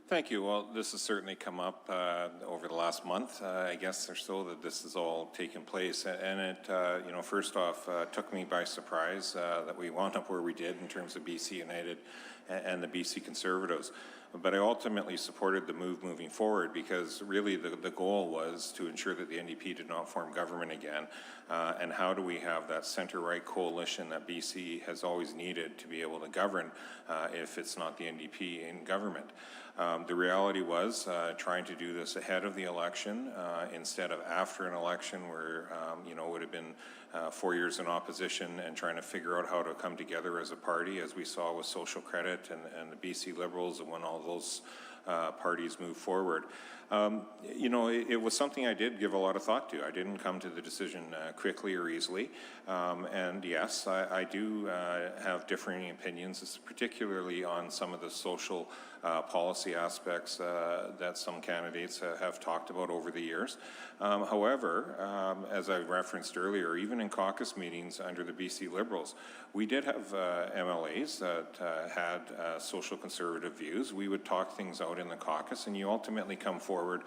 Thank you. Well, this has certainly come up over the last month, I guess, or so, that this has all taken place. And it, you know, first off, took me by surprise that we wound up where we did in terms of BC United and the BC Conservatives. But I ultimately supported the move moving forward because really the goal was to ensure that the NDP did not form government again. And how do we have that centre-right coalition that BC has always needed to be able to govern if it's not the NDP in government? The reality was trying to do this ahead of the election instead of after an election where, you know, it would have been 4 years in opposition and trying to figure out how to come together as a party, as we saw with Social Credit and the BC Liberals and when all those parties moved forward. You know, it was something I did give a lot of thought to. I didn't come to the decision quickly or easily. And yes, I do have differing opinions, particularly on some of the social policy aspects that some candidates have talked about over the years. However, as I referenced earlier, even in caucus meetings under the BC Liberals, we did have MLAs that had social conservative views. We would talk things out in the caucus, and you ultimately come forward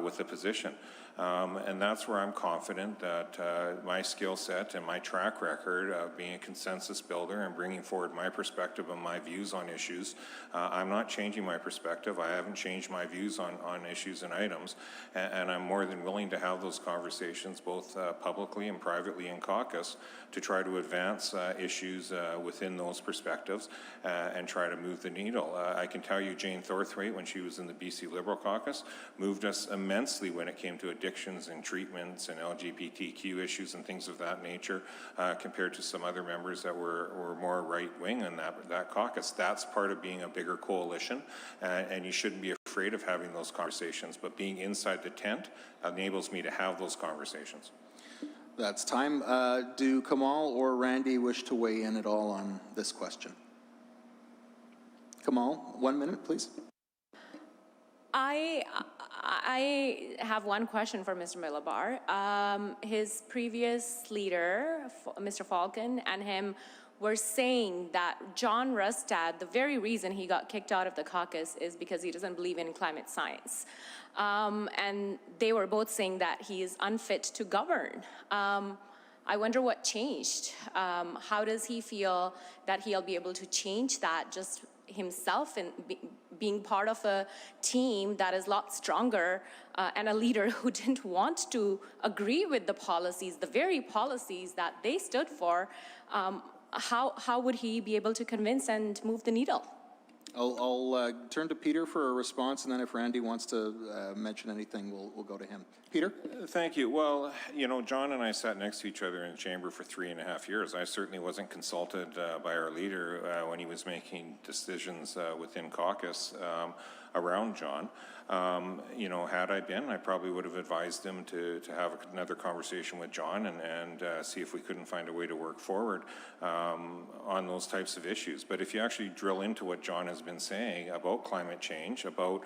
with a position. And that's where I'm confident that my skill set and my track record of being a consensus builder and bringing forward my perspective and my views on issues, I'm not changing my perspective. I haven't changed my views on issues and items, and I'm more than willing to have those conversations both publicly and privately in caucus to try to advance issues within those perspectives and try to move the needle. I can tell you Jane Thorthwaite, when she was in the BC Liberal caucus, moved us immensely when it came to addictions and treatments and LGBTQ issues and things of that nature compared to some other members that were more right-wing in that caucus. That's part of being a bigger coalition, and you shouldn't be afraid of having those conversations, but being inside the tent enables me to have those conversations. That's time. Do Kamal or Randy wish to weigh in at all on this question? Kamal, 1 minute, please. I have one question for Mr. Millibar. His previous leader, Mr. Falcon, and him were saying that John Rustad, the very reason he got kicked out of the caucus is because he doesn't believe in climate science. And they were both saying that he is unfit to govern. I wonder what changed. How does he feel that he'll be able to change that just himself and being part of a team that is a lot stronger and a leader who didn't want to agree with the policies, the very policies that they stood for? How would he be able to convince and move the needle? I'll turn to Peter for a response, and then if Randy wants to mention anything, we'll go to him. Peter? Thank you. Well, you know, John and I sat next to each other in the chamber for 3.5 years. I certainly wasn't consulted by our leader when he was making decisions within caucus around John. You know, had I been, I probably would have advised him to have another conversation with John and see if we couldn't find a way to work forward on those types of issues. But if you actually drill into what John has been saying about climate change, about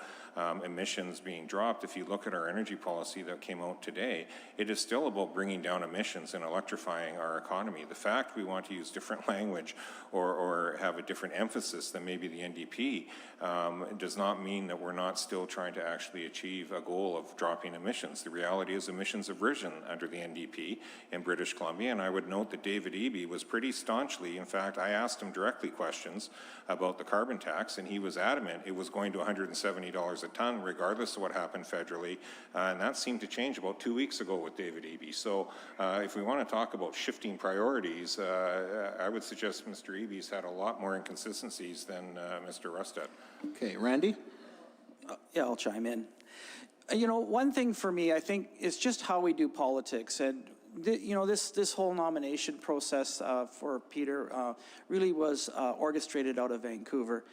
emissions being dropped, if you look at our energy policy that came out today, it is still about bringing down emissions and electrifying our economy. The fact we want to use different language or have a different emphasis than maybe the NDP does not mean that we're not still trying to actually achieve a goal of dropping emissions. The reality is emissions have risen under the NDP in British Columbia, and I would note that David Eby was pretty staunchly, in fact, I asked him directly questions about the carbon tax, and he was adamant it was going to $170 a ton, regardless of what happened federally, and that seemed to change about 2 weeks ago with David Eby. So if we want to talk about shifting priorities, I would suggest Mr. Eby's had a lot more inconsistencies than Mr. Rustad. Okay, Randy? Yeah, I'll chime in. You know, one thing for me, I think, is just how we do politics. And, you know, this whole nomination process for Peter really was orchestrated out of Vancouver.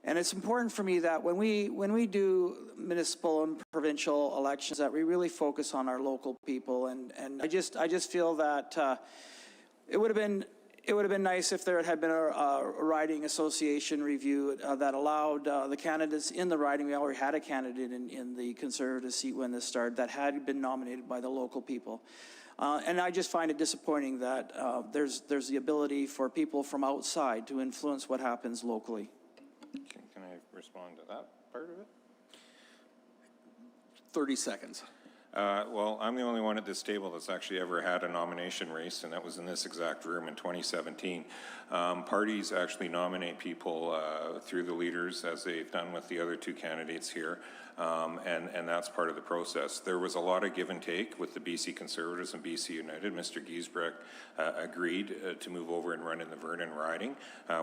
And it's important for me that when we do municipal and provincial elections, that we really focus on our local people. And I just feel that it would have been nice if there had been a riding association review that allowed the candidates in the riding. We already had a candidate in the Conservative seat when this started that had been nominated by the local people. And I just find it disappointing that there's the ability for people from outside to influence what happens locally. Can I respond to that part of it? 30 seconds. Well, I'm the only one at this table that's actually ever had a nomination race, and that was in this exact room in 2017. Parties actually nominate people through the leaders, as they've done with the other two candidates here, and that's part of the process. There was a lot of give and take with the BC Conservatives and BC United. Mr. Giesbrecht agreed to move over and run in the Vernon riding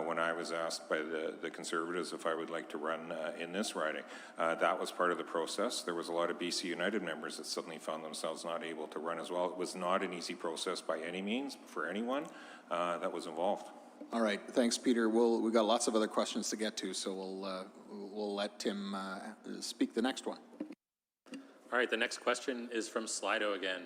when I was asked by the Conservatives if I would like to run in this riding. That was part of the process. There was a lot of BC United members that suddenly found themselves not able to run as well. It was not an easy process by any means for anyone that was involved. All right, thanks, Peter. We've got lots of other questions to get to, so we'll let Tim speak the next one. All right, the next question is from Slido again.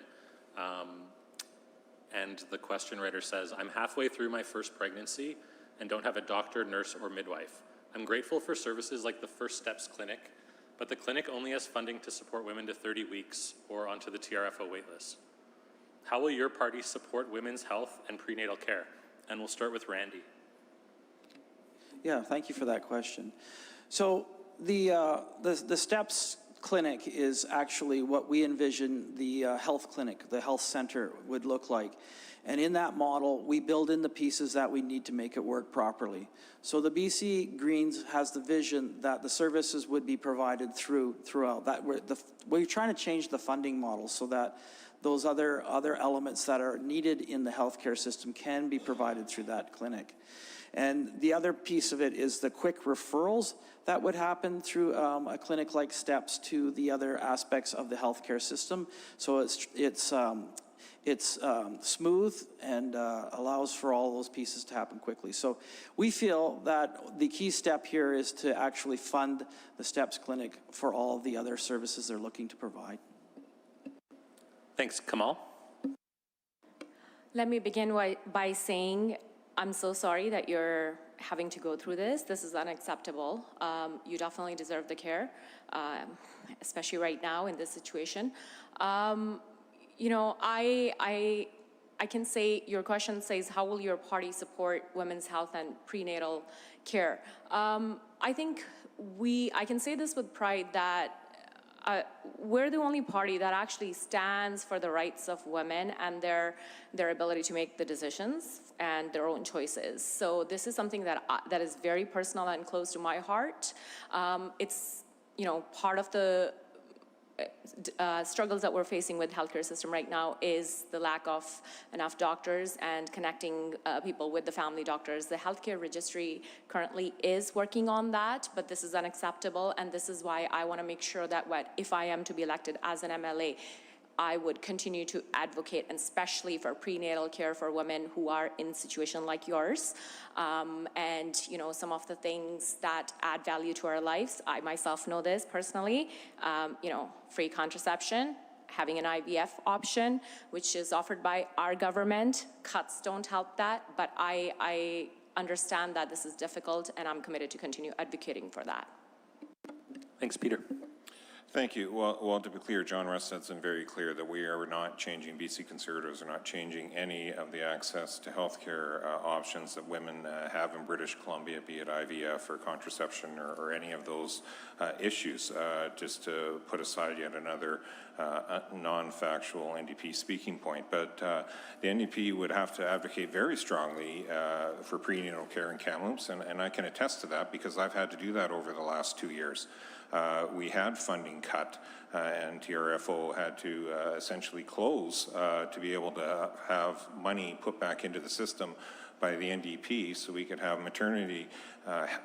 And the question writer says, I'm halfway through my first pregnancy and don't have a doctor, nurse, or midwife. I'm grateful for services like the First Steps Clinic, but the clinic only has funding to support women to 30 weeks or onto the TRFO waitlist. How will your party support women's health and prenatal care? And we'll start with Randy. Yeah, thank you for that question. So the STEPS clinic is actually what we envision the health clinic, the health center would look like. And in that model, we build in the pieces that we need to make it work properly. So the BC Greens has the vision that the services would be provided throughout. That we're trying to change the funding model so that those other elements that are needed in the healthcare system can be provided through that clinic. And the other piece of it is the quick referrals that would happen through a clinic like STEPS to the other aspects of the healthcare system. So it's smooth and allows for all those pieces to happen quickly. So we feel that the key step here is to actually fund the STEPS clinic for all the other services they're looking to provide. Thanks, Kamal. Let me begin by saying I'm so sorry that you're having to go through this. This is unacceptable. You definitely deserve the care, especially right now in this situation. You know, I can say, your question says, how will your party support women's health and prenatal care? I think I can say this with pride that we're the only party that actually stands for the rights of women and their ability to make the decisions and their own choices. So this is something that is very personal and close to my heart. It's, you know, part of the struggles that we're facing with healthcare system right now is the lack of enough doctors and connecting people with the family doctors. The healthcare registry currently is working on that, but this is unacceptable, and this is why I want to make sure that if I am to be elected as an MLA, I would continue to advocate, and especially for prenatal care for women who are in a situation like yours. And, you know, some of the things that add value to our lives, I myself know this personally, you know, free contraception, having an IVF option, which is offered by our government. Cuts don't help that, but I understand that this is difficult, and I'm committed to continue advocating for that. Thanks, Peter. Thank you. Well, to be clear, John Rusted's been very clear that we are not changing, BC Conservatives are not changing any of the access to healthcare options that women have in British Columbia, be it IVF or contraception or any of those issues. Just to put aside yet another non-factual NDP speaking point. But the NDP would have to advocate very strongly for prenatal care in Kamloops, and I can attest to that because I've had to do that over the last 2 years. We had funding cut, and TRFO had to essentially close to be able to have money put back into the system by the NDP so we could have maternity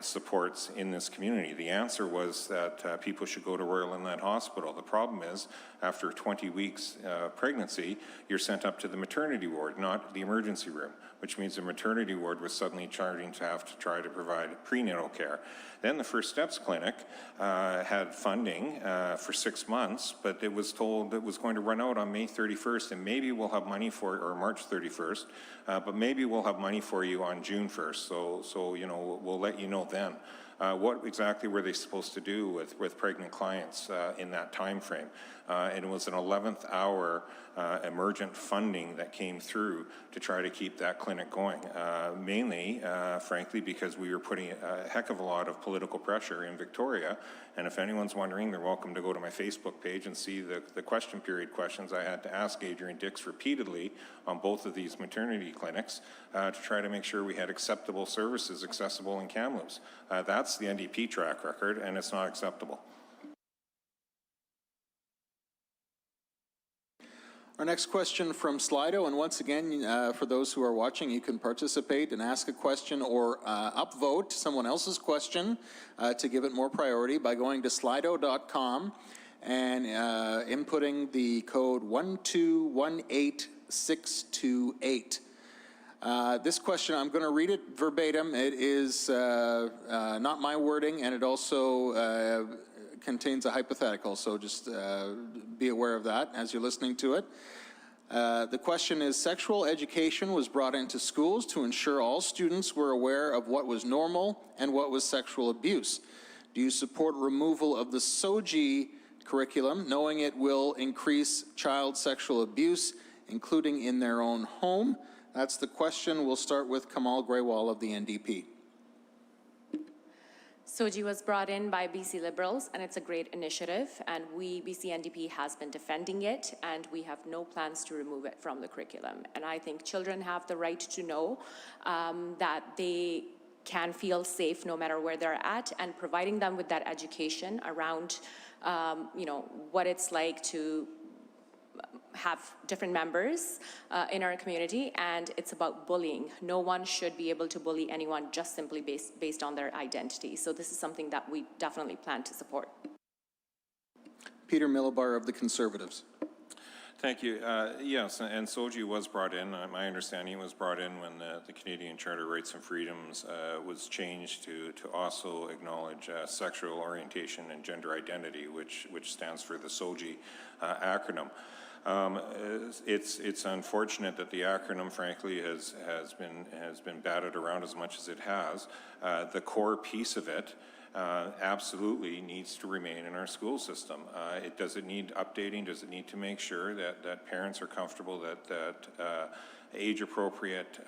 supports in this community. The answer was that people should go to Royal Inland Hospital. The problem is, after 20 weeks pregnancy, you're sent up to the maternity ward, not the emergency room, which means the maternity ward was suddenly charging to have to try to provide prenatal care. Then the First Steps Clinic had funding for 6 months, but it was told it was going to run out on May 31st, and maybe we'll have money for it, or March 31st, but maybe we'll have money for you on June 1st. So you know, we'll let you know then. What exactly were they supposed to do with pregnant clients in that time frame? And it was an 11th hour emergent funding that came through to try to keep that clinic going, mainly, frankly, because we were putting a heck of a lot of political pressure in Victoria. And if anyone's wondering, they're welcome to go to my Facebook page and see the question period questions I had to ask Adrian Dix repeatedly on both of these maternity clinics to try to make sure we had acceptable services accessible in Kamloops. That's the NDP track record, and it's not acceptable. Our next question from Slido, and once again, for those who are watching, you can participate and ask a question or upvote someone else's question to give it more priority by going to slido.com and inputting the code 1218628. This question, I'm going to read it verbatim. It is not my wording, and it also contains a hypothetical, so just be aware of that as you're listening to it. The question is, sexual education was brought into schools to ensure all students were aware of what was normal and what was sexual abuse. Do you support removal of the SOGI curriculum, knowing it will increase child sexual abuse, including in their own home? That's the question. We'll start with Kamal Grewal of the NDP. SOGI was brought in by BC Liberals, and it's a great initiative, and we, BC NDP, has been defending it, and we have no plans to remove it from the curriculum. And I think children have the right to know that they can feel safe no matter where they're at, and providing them with that education around, what it's like to have different members in our community, and it's about bullying. No one should be able to bully anyone just simply based on their identity. So this is something that we definitely plan to support. Peter Millibar of the Conservatives. Thank you. Yes, and SOGI was brought in. My understanding was brought in when the Canadian Charter of Rights and Freedoms was changed to also acknowledge sexual orientation and gender identity, which stands for the SOGI acronym. It's unfortunate that the acronym, frankly, has been batted around as much as it has. The core piece of it absolutely needs to remain in our school system. Does it need updating? Does it need to make sure that parents are comfortable that age-appropriate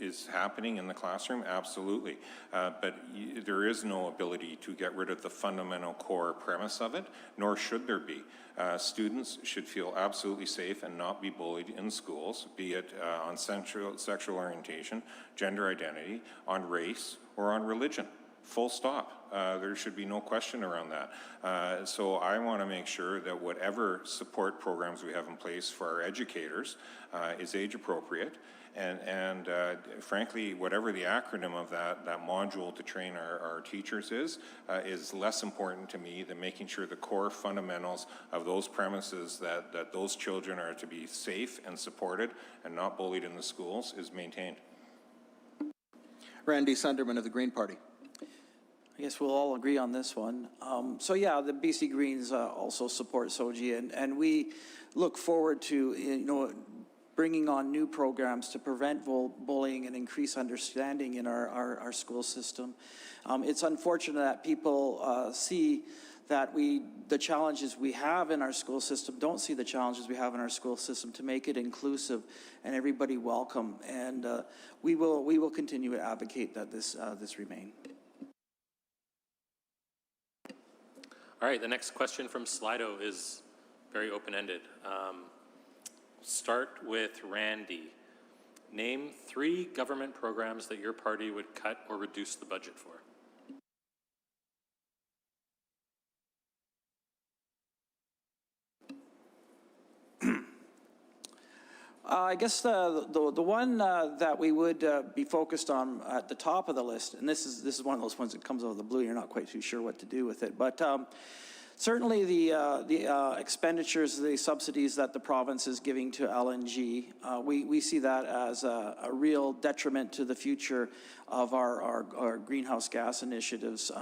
is happening in the classroom? Absolutely. But there is no ability to get rid of the fundamental core premise of it, nor should there be. Students should feel absolutely safe and not be bullied in schools, be it on sexual orientation, gender identity, on race, or on religion. Full stop. There should be no question around that. So I want to make sure that whatever support programs we have in place for our educators is age appropriate. And frankly, whatever the acronym of that module to train our teachers is less important to me than making sure the core fundamentals of those premises that those children are to be safe and supported and not bullied in the schools is maintained. Randy Sunderman of the Green Party. I guess we'll all agree on this one. So yeah, the BC Greens also support SOGI, and we look forward to, bringing on new programs to prevent bullying and increase understanding in our school system. It's unfortunate that people see that the challenges we have in our school system don't see the challenges we have in our school system to make it inclusive and everybody welcome. And we will continue to advocate that this remain. All right, the next question from Slido is very open-ended. Start with Randy. Name 3 government programs that your party would cut or reduce the budget for. I guess the one that we would be focused on at the top of the list, and this is one of those ones that comes out of the blue, you're not quite too sure what to do with it, but certainly the expenditures, the subsidies that the province is giving to LNG, we see that as a real detriment to the future of our greenhouse gas initiatives.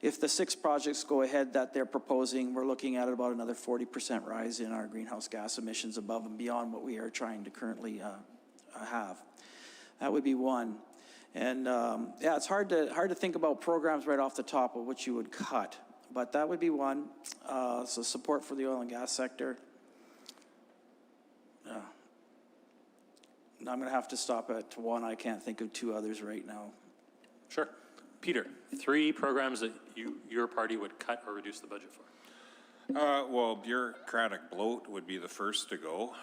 If the 6 projects go ahead that they're proposing, we're looking at about another 40% rise in our greenhouse gas emissions above and beyond what we are trying to currently have. That would be one. And yeah, it's hard to think about programs right off the top of what you would cut, but that would be one. So support for the oil and gas sector. Yeah. I'm going to have to stop at one. I can't think of two others right now. Sure. Peter, 3 programs that your party would cut or reduce the budget for. Well, bureaucratic bloat would be the first to go.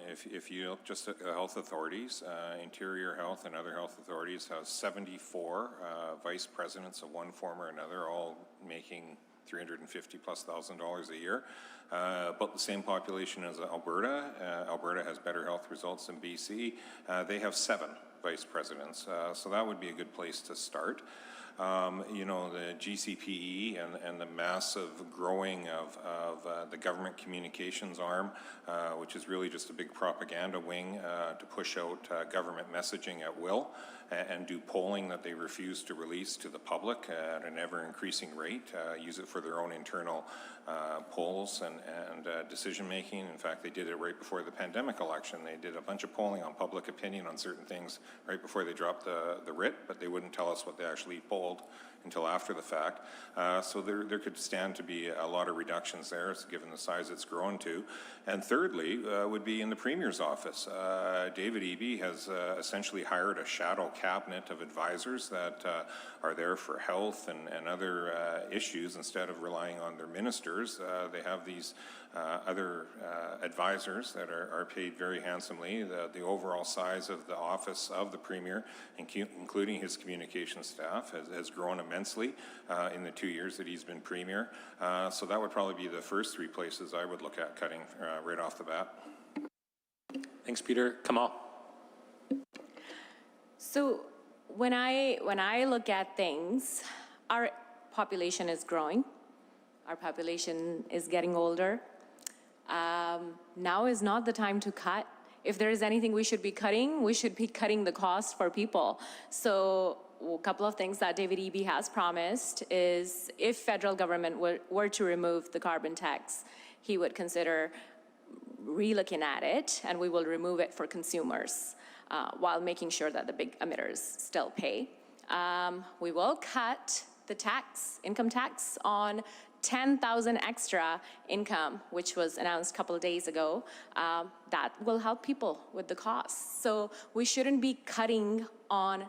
If you look just at the health authorities, Interior Health and other health authorities have 74 vice presidents of one form or another, all making $350,000+ a year. About the same population as Alberta. Alberta has better health results than BC. They have 7 vice presidents, so that would be a good place to start. You know, the GCPE and the massive growing of the government communications arm, which is really just a big propaganda wing to push out government messaging at will and do polling that they refuse to release to the public at an ever-increasing rate, use it for their own internal polls and decision-making. In fact, they did it right before the pandemic election. They did a bunch of polling on public opinion on certain things right before they dropped the writ, but they wouldn't tell us what they actually polled until after the fact. So there could stand to be a lot of reductions there, given the size it's grown to. And thirdly, would be in the Premier's office. David Eby has essentially hired a shadow cabinet of advisors that are there for health and other issues instead of relying on their ministers. They have these other advisors that are paid very handsomely. The overall size of the office of the Premier, including his communication staff, has grown immensely in the 2 years that he's been Premier. So that would probably be the first 3 places I would look at cutting right off the bat. Thanks, Peter. Kamal. So when I look at things, our population is growing. Our population is getting older. Now is not the time to cut. If there is anything we should be cutting the cost for people. So a couple of things that David Eby has promised is if federal government were to remove the carbon tax, he would consider re-looking at it, and we will remove it for consumers while making sure that the big emitters still pay. We will cut the income tax on 10,000 extra income, which was announced a couple of days ago. That will help people with the costs. So we shouldn't be cutting on,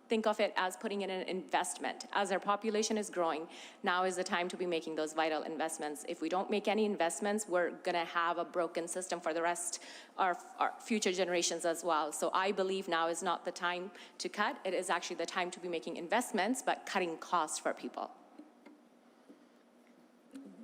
think of it as putting in an investment. As our population is growing, now is the time to be making those vital investments. If we don't make any investments, we're gonna have a broken system for the rest of our future generations as well. So I believe now is not the time to cut. It is actually the time to be making investments, but cutting costs for people.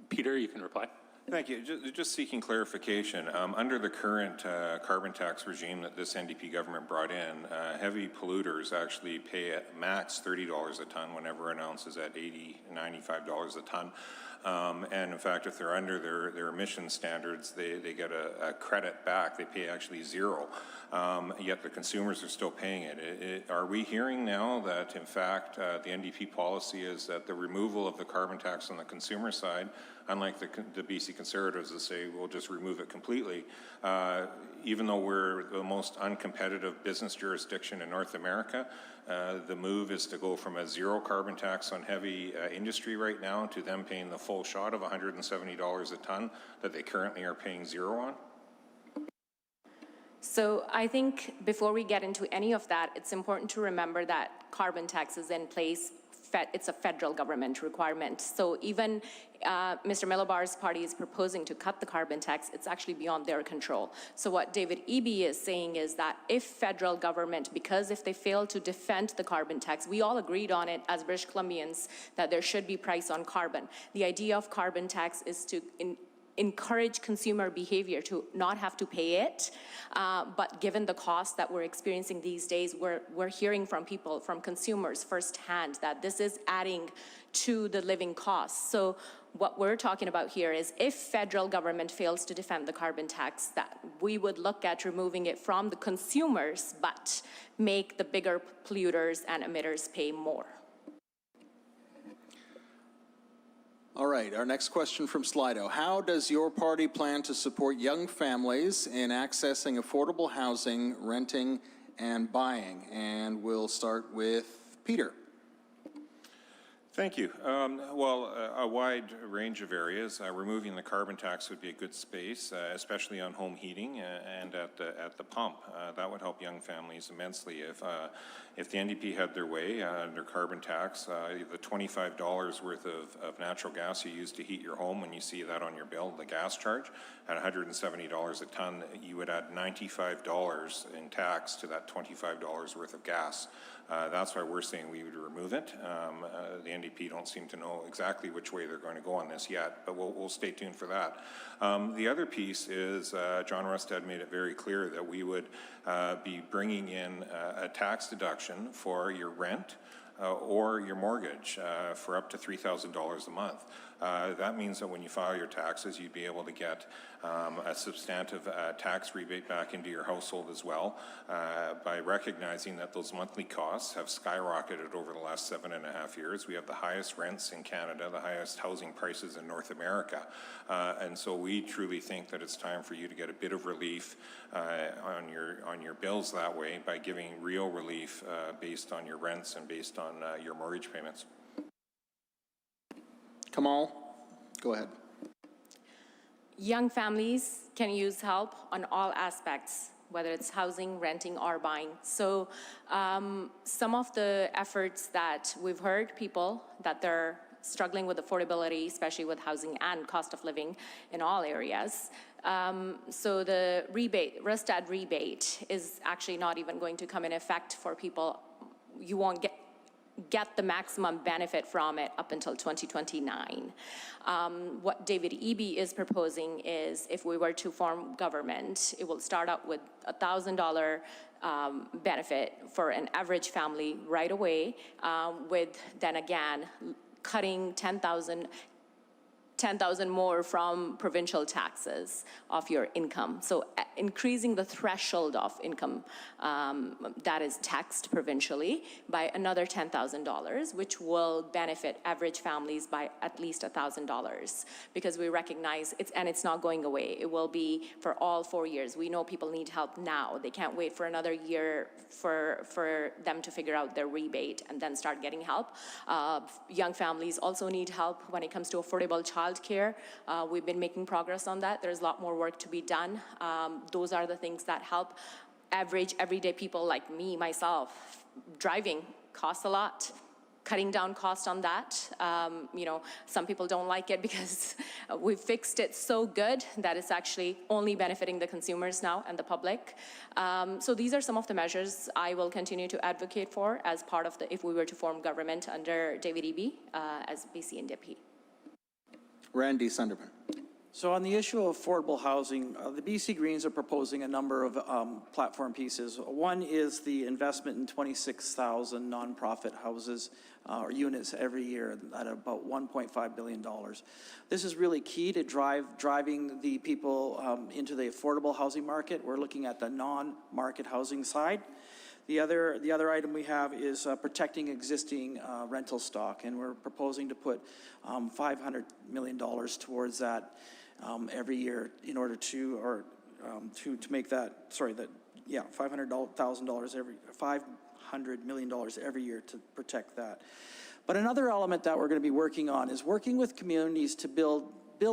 Peter, you can reply. Thank you. Just seeking clarification. Under the current carbon tax regime that this NDP government brought in, heavy polluters actually pay at max $30 a ton whenever an ounce is at $80, $95 a ton. And in fact, if they're under their emission standards, they get a credit back. They pay actually zero, yet the consumers are still paying it. Are we hearing now that, in fact, the NDP policy is that the removal of the carbon tax on the consumer side, unlike the BC Conservatives that say we'll just remove it completely, even though we're the most uncompetitive business jurisdiction in North America, the move is to go from a zero carbon tax on heavy industry right now to them paying the full shot of $170 a ton that they currently are paying zero on? So I think before we get into any of that, it's important to remember that carbon tax is in place. It's a federal government requirement. So even Mr. Millibar's party is proposing to cut the carbon tax, it's actually beyond their control. So what David Eby is saying is that if federal government, because if they fail to defend the carbon tax, we all agreed on it as British Columbians that there should be price on carbon. The idea of carbon tax is to encourage consumer behavior to not have to pay it, but given the cost that we're experiencing these days, we're hearing from people, from consumers firsthand, that this is adding to the living costs. So what we're talking about here is if federal government fails to defend the carbon tax, that we would look at removing it from the consumers, but make the bigger polluters and emitters pay more. All right, our next question from Slido. How does your party plan to support young families in accessing affordable housing, renting, and buying. And we'll start with Peter. Thank you. A wide range of areas. Removing the carbon tax would be a good space, especially on home heating and at the pump. That would help young families immensely. If the NDP had their way under carbon tax, the $25 worth of natural gas you use to heat your home, when you see that on your bill, the gas charge, at $170 a ton, you would add $95 in tax to that $25 worth of gas. That's why we're saying we would remove it. The NDP don't seem to know exactly which way they're going to go on this yet, but we'll stay tuned for that. The other piece is John Rustad made it very clear that we would be bringing in a tax deduction for your rent or your mortgage for up to $3,000 a month. That means that when you file your taxes, you'd be able to get a substantive tax rebate back into your household as well, by recognizing that those monthly costs have skyrocketed over the last 7.5 years. We have the highest rents in Canada, the highest housing prices in North America. And so we truly think that it's time for you to get a bit of relief on your bills that way, by giving real relief based on your rents and based on your mortgage payments. Kamal, go ahead. Young families can use help on all aspects, whether it's housing, renting, or buying. So some of the efforts that we've heard, people that they're struggling with affordability, especially with housing and cost of living in all areas. So the rebate, Rustad rebate, is actually not even going to come in effect for people. You won't get the maximum benefit from it up until 2029. What David Eby is proposing is, if we were to form government, it will start out with $1,000 benefit for an average family right away, with then again cutting 10,000 more from provincial taxes of your income. So increasing the threshold of income that is taxed provincially by another $10,000, which will benefit average families by at least $1,000, because we recognize it's not going away. It will be for all 4 years. We know people need help now. They can't wait for another year for them to figure out their rebate and then start getting help. Young families also need help when it comes to affordable childcare. We've been making progress on that. There's a lot more work to be done. Those are the things that help average everyday people like me, myself. Driving costs a lot. Cutting down cost on that. Some people don't like it because we've fixed it so good that it's actually only benefiting the consumers now and the public. So these are some of the measures I will continue to advocate for as part of if we were to form government under David Eby as BC NDP. Randy Sunderman. So on the issue of affordable housing, the BC Greens are proposing a number of platform pieces. One is the investment in 26,000 nonprofit houses or units every year at about $1.5 billion. This is really key to driving the people into the affordable housing market. We're looking at the non-market housing side. The other item we have is protecting existing rental stock, and we're proposing to put $500 million towards that every year in order to make that, $500 million every year to protect that. But another element that we're going to be working on is working with communities to build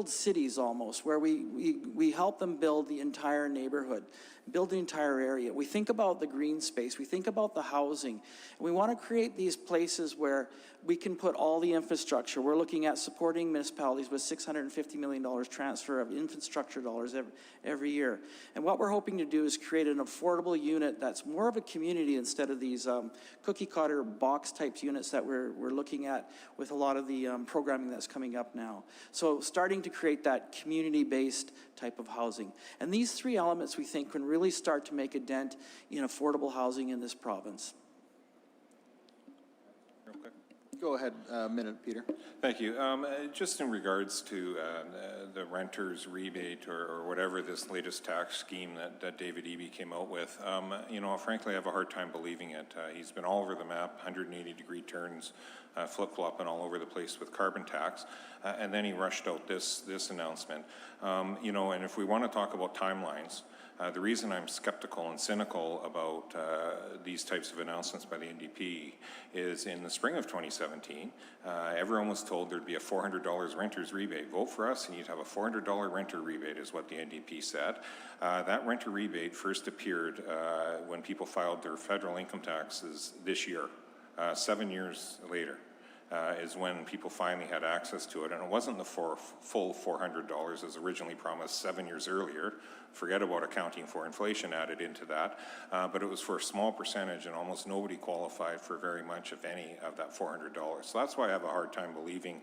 cities almost, where we help them build the entire neighborhood, build the entire area. We think about the green space, we think about the housing, and we want to create these places where we can put all the infrastructure. We're looking at supporting municipalities with $650 million transfer of infrastructure dollars every year. And what we're hoping to do is create an affordable unit that's more of a community instead of these cookie cutter box type units that we're looking at with a lot of the programming that's coming up now. So starting to create that community-based type of housing. And these three elements we think can really start to make a dent in affordable housing in this province. Go ahead, minute, Peter. Thank you. Just in regards to the renter's rebate or whatever this latest tax scheme that David Eby came out with, frankly, I have a hard time believing it. He's been all over the map, 180-degree turns, flip-flopping all over the place with carbon tax, and then he rushed out this announcement. And if we want to talk about timelines, The reason I'm skeptical and cynical about these types of announcements by the NDP is in the spring of 2017, everyone was told there'd be a $400 renter's rebate. Vote for us and you'd have a $400 renter rebate is what the NDP said. That renter rebate first appeared when people filed their federal income taxes this year, 7 years later. Is when people finally had access to it. And it wasn't the full $400 as originally promised 7 years earlier. Forget about accounting for inflation added into that. But it was for a small percentage and almost nobody qualified for very much, if any, of that $400. So that's why I have a hard time believing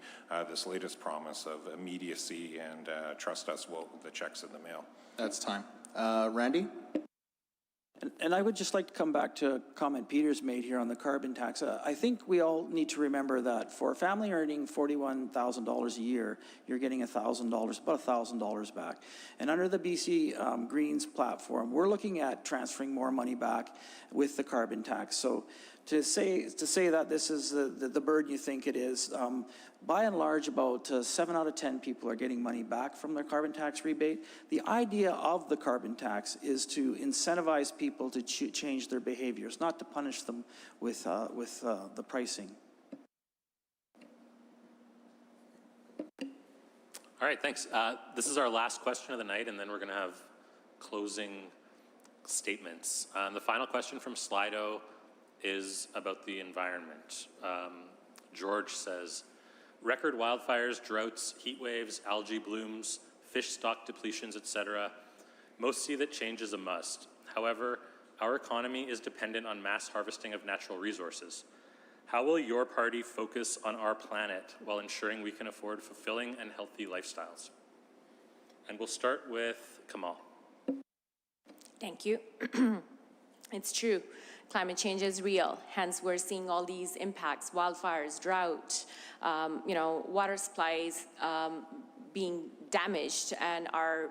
this latest promise of immediacy and trust us with the checks in the mail. That's time. Randy? And I would just like to come back to a comment Peter's made here on the carbon tax. I think we all need to remember that for a family earning $41,000 a year, you're getting $1,000, about $1,000 back. And under the BC Greens platform, we're looking at transferring more money back with the carbon tax. So to say that this is the burden you think it is, by and large, about 7 out of 10 people are getting money back from their carbon tax rebate. The idea of the carbon tax is to incentivize people to change their behaviors, not to punish them with the pricing. All right, thanks. This is our last question of the night, and then we're going to have closing statements. The final question from Slido is about the environment. George says, record wildfires, droughts, heat waves, algae blooms, fish stock depletions, etc. Most see that change is a must. However, our economy is dependent on mass harvesting of natural resources. How will your party focus on our planet while ensuring we can afford fulfilling and healthy lifestyles? And we'll start with Kamal. Thank you. It's true. Climate change is real. Hence, we're seeing all these impacts, wildfires, drought, water supplies being damaged, and our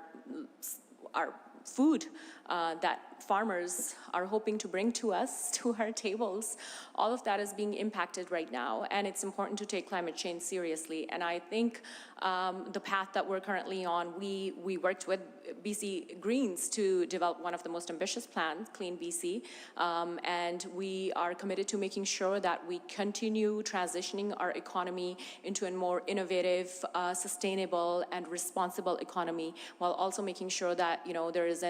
food that farmers are hoping to bring to us, to our tables, all of that is being impacted right now, and it's important to take climate change seriously. And I think the path that we're currently on, we worked with BC Greens to develop one of the most ambitious plans, Clean BC, and we are committed to making sure that we continue transitioning our economy into a more innovative, sustainable, and responsible economy, while also making sure that there is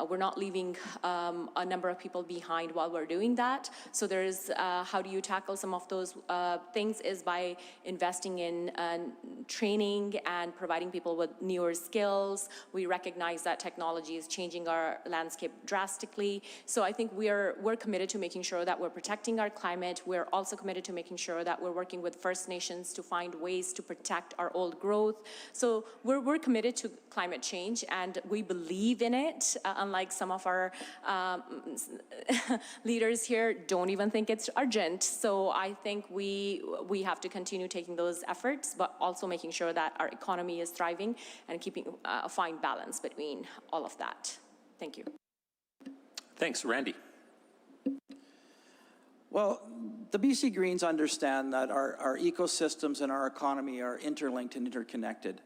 we're not leaving a number of people behind while we're doing that. So there's how do you tackle some of those things is by investing in training and providing people with newer skills. We recognize that technology is changing our landscape drastically. So I think we're committed to making sure that we're protecting our climate. We're also committed to making sure that we're working with First Nations to find ways to protect our old growth. So we're committed to climate change, and we believe in it, unlike some of our leaders here don't even think it's urgent. So I think we have to continue taking those efforts, but also making sure that our economy is thriving and keeping a fine balance between all of that. Thank you. Thanks, Randy. Well, the BC Greens understand that our ecosystems and our economy are interlinked and interconnected.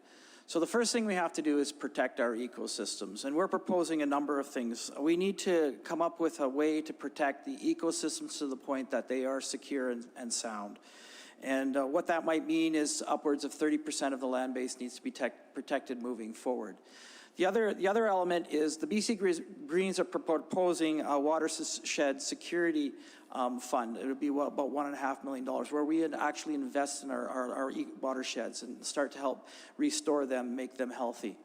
So the first thing we have to do is protect our ecosystems, and we're proposing a number of things. We need to come up with a way to protect the ecosystems to the point that they are secure and sound. And what that might mean is upwards of 30% of the land base needs to be protected moving forward. The other element is the BC Greens are proposing a watershed security fund. It would be about $1.5 million, where we would actually invest in our watersheds and start to help restore them, make them healthy.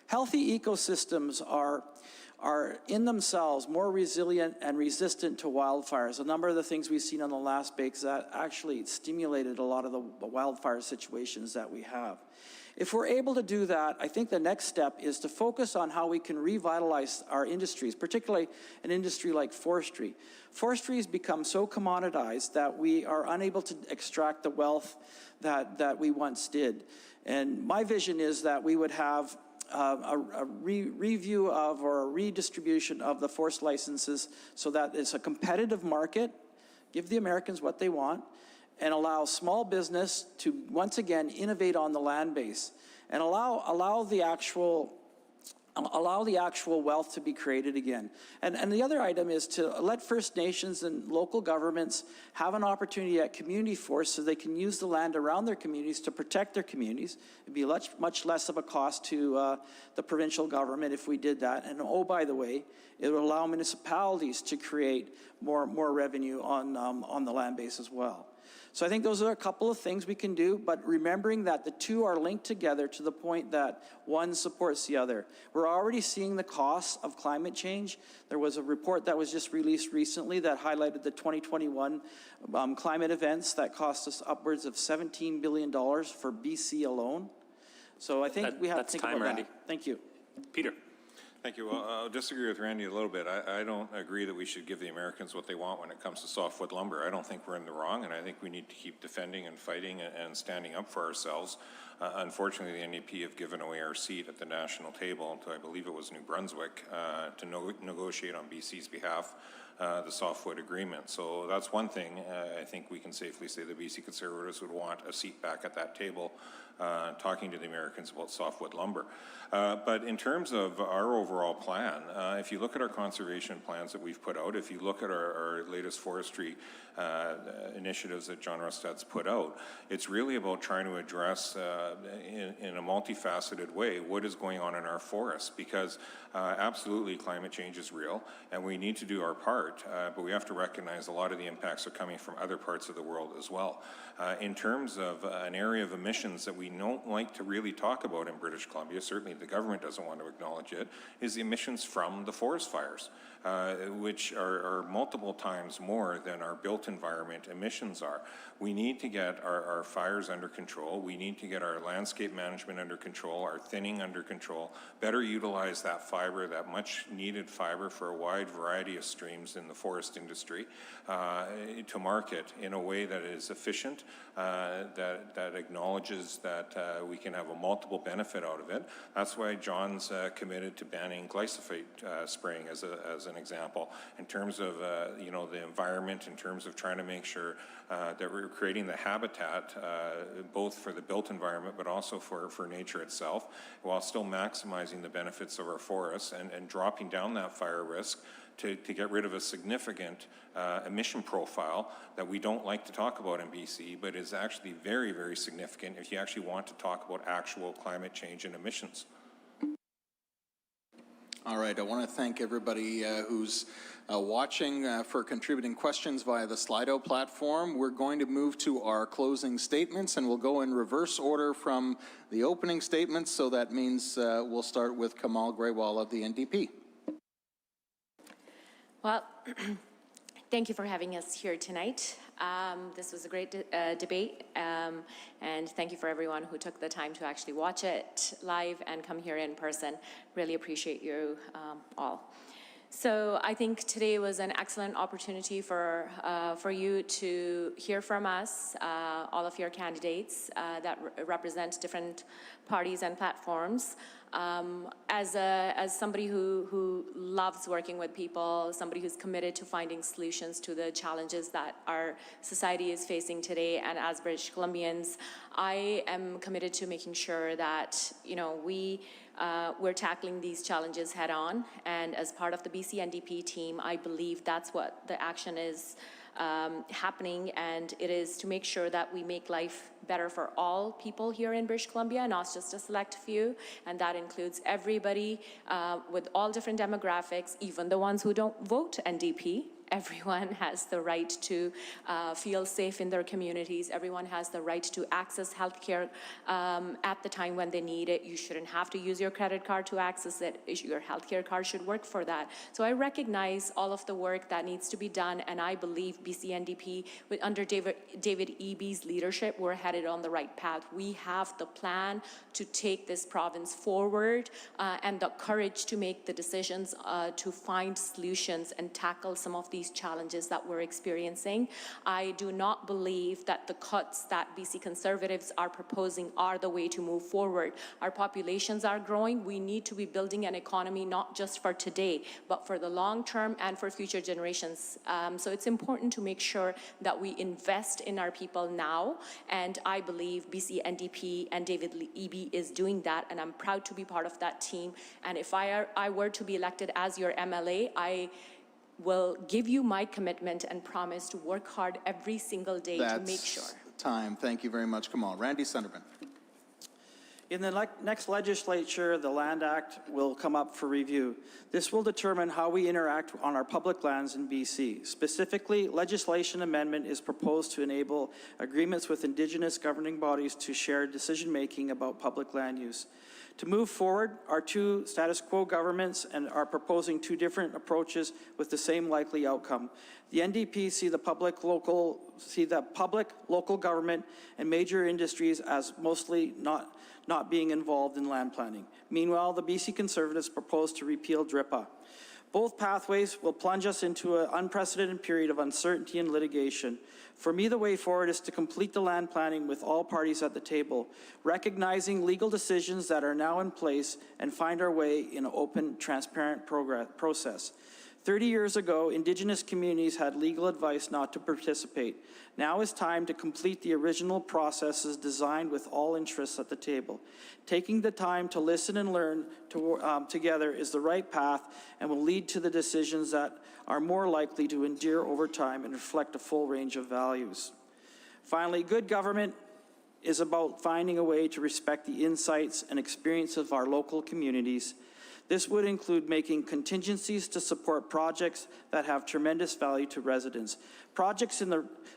Healthy ecosystems are in themselves more resilient and resistant to wildfires. A number of the things we've seen on the last bakes that actually stimulated a lot of the wildfire situations that we have. If we're able to do that, I think the next step is to focus on how we can revitalize our industries, particularly an industry like forestry. Forestry has become so commoditized that we are unable to extract the wealth that we once did. And my vision is that we would have a review of or a redistribution of the forest licenses so that it's a competitive market, give the Americans what they want, and allow small business to once again innovate on the land base, and allow the actual allow the actual wealth to be created again. And the other item is to let First Nations and local governments have an opportunity at community force so they can use the land around their communities to protect their communities. It'd be much less of a cost to the provincial government if we did that. And oh, by the way, it would allow municipalities to create more revenue on the land base as well. So I think those are a couple of things we can do, but remembering that the two are linked together to the point that one supports the other. We're already seeing the costs of climate change. There was a report that was just released recently that highlighted the 2021 climate events that cost us upwards of $17 billion for BC alone. So I think we have to think about Randy. that. Thank you. Peter. Thank you. Well, I'll disagree with Randy a little bit. I don't agree that we should give the Americans what they want when it comes to softwood lumber. I don't think we're in the wrong, and I think we need to keep defending and fighting and standing up for ourselves. Unfortunately, the NDP have given away our seat at the national table to, I believe it was New Brunswick, to negotiate on BC's behalf the softwood agreement. So that's one thing I think we can safely say the BC Conservatives would want a seat back at that table talking to the Americans about softwood lumber. But in terms of our overall plan, if you look at our conservation plans that we've put out, if you look at our latest forestry initiatives that John Rustad's put out, it's really about trying to address in a multifaceted way what is going on in our forests, because absolutely climate change is real and we need to do our part, but we have to recognize a lot of the impacts are coming from other parts of the world as well. In terms of an area of emissions that we don't like to really talk about in British Columbia, certainly the government doesn't want to acknowledge it, is the emissions from the forest fires, which are multiple times more than our built environment emissions are. We need to get our fires under control. We need to get our landscape management under control, our thinning under control, better utilize that fiber, that much needed fiber for a wide variety of streams in the forest industry to market in a way that is efficient, that acknowledges that we can have a multiple benefit out of it. That's why John's committed to banning glyphosate spraying as an example, in terms of you know, the environment, in terms of trying to make sure that we're creating the habitat both for the built environment but also for nature itself, while still maximizing the benefits of our forests and dropping down that fire risk to get rid of a significant emission profile that we don't like to talk about in BC, but is actually very, very significant if you actually want to talk about actual climate change and emissions. All right, I want to thank everybody who's watching for contributing questions via the Slido platform. We're going to move to our closing statements, and we'll go in reverse order from the opening statements, so that means we'll start with Kamal Grewal of the NDP. Well, thank you for having us here tonight. This was a great debate, and thank you for everyone who took the time to actually watch it live and come here in person. Really appreciate you all. So I think today was an excellent opportunity for you to hear from us, all of your candidates that represent different parties and platforms. As somebody who loves working with people, somebody who's committed to finding solutions to the challenges that our society is facing today, and as British Columbians, I am committed to making sure that, you know, we're tackling these challenges head on. And as part of the BC NDP team, I believe that's what the action is happening, and it is to make sure that we make life better for all people here in British Columbia, not just a select few, and that includes everybody with all different demographics, even the ones who don't vote NDP. Everyone has the right to feel safe in their communities. Everyone has the right to access healthcare at the time when they need it. You shouldn't have to use your credit card to access it. Your healthcare card should work for that. So I recognize all of the work that needs to be done, and I believe BC NDP, under David Eby's leadership, we're headed on the right path. We have the plan to take this province forward and the courage to make the decisions to find solutions and tackle some of the these challenges that we're experiencing. I do not believe that the cuts that BC Conservatives are proposing are the way to move forward. Our populations are growing. We need to be building an economy not just for today, but for the long term and for future generations. So it's important to make sure that we invest in our people now, and I believe BC NDP and David Eby is doing that, and I'm proud to be part of that team. And if I were to be elected as your MLA, I will give you my commitment and promise to work hard every single day to make sure. That's time. Thank you very much, Kamal. Randy Sunderman. In the next legislature, the Land Act will come up for review. This will determine how we interact on our public lands in BC. Specifically, legislation amendment is proposed to enable agreements with Indigenous governing bodies to share decision-making about public land use. To move forward, our two status quo governments are proposing two different approaches with the same likely outcome. The NDP see the public local government and major industries as mostly not being involved in land planning. Meanwhile, the BC Conservatives propose to repeal DRIPA. Both pathways will plunge us into an unprecedented period of uncertainty and litigation. For me, the way forward is to complete the land planning with all parties at the table, recognizing legal decisions that are now in place and find our way in an open, transparent process. 30 years ago, Indigenous communities had legal advice not to participate. Now is time to complete the original processes designed with all interests at the table. Taking the time to listen and learn together is the right path and will lead to the decisions that are more likely to endure over time and reflect a full range of values. Finally, good government is about finding a way to respect the insights and experience of our local communities. This would include making contingencies to support projects that have tremendous value to residents. Projects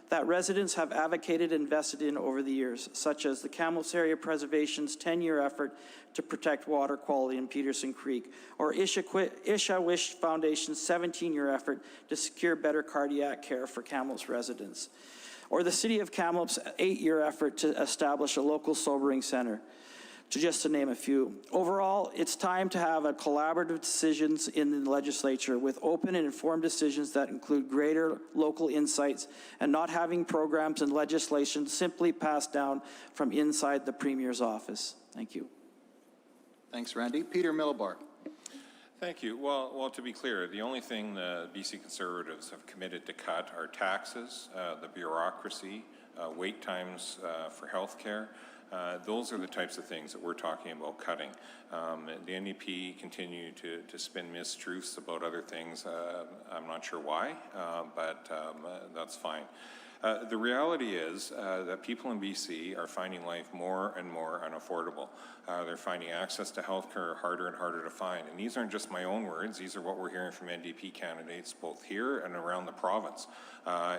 that residents have advocated and invested in over the years, such as the Kamloops Area Preservation's 10-year effort to protect water quality in Peterson Creek, or Isha Wish Foundation's 17-year effort to secure better cardiac care for Kamloops residents, or the City of Kamloops' 8-year effort to establish a local sobering center, just to name a few. Overall, it's time to have a collaborative decisions in the legislature with open and informed decisions that include greater local insights and not having programs and legislation simply passed down from inside the Premier's office. Thank you. Thanks, Randy. Peter Millibar. Thank you. Well, to be clear, the only thing the BC Conservatives have committed to cut are taxes, the bureaucracy, wait times for health care. Those are the types of things that we're talking about cutting. The NDP continue to spin mistruths about other things. I'm not sure why, but that's fine. The reality is that people in BC are finding life more and more unaffordable. They're finding access to healthcare harder and harder to find. And these aren't just my own words. These are what we're hearing from NDP candidates both here and around the province.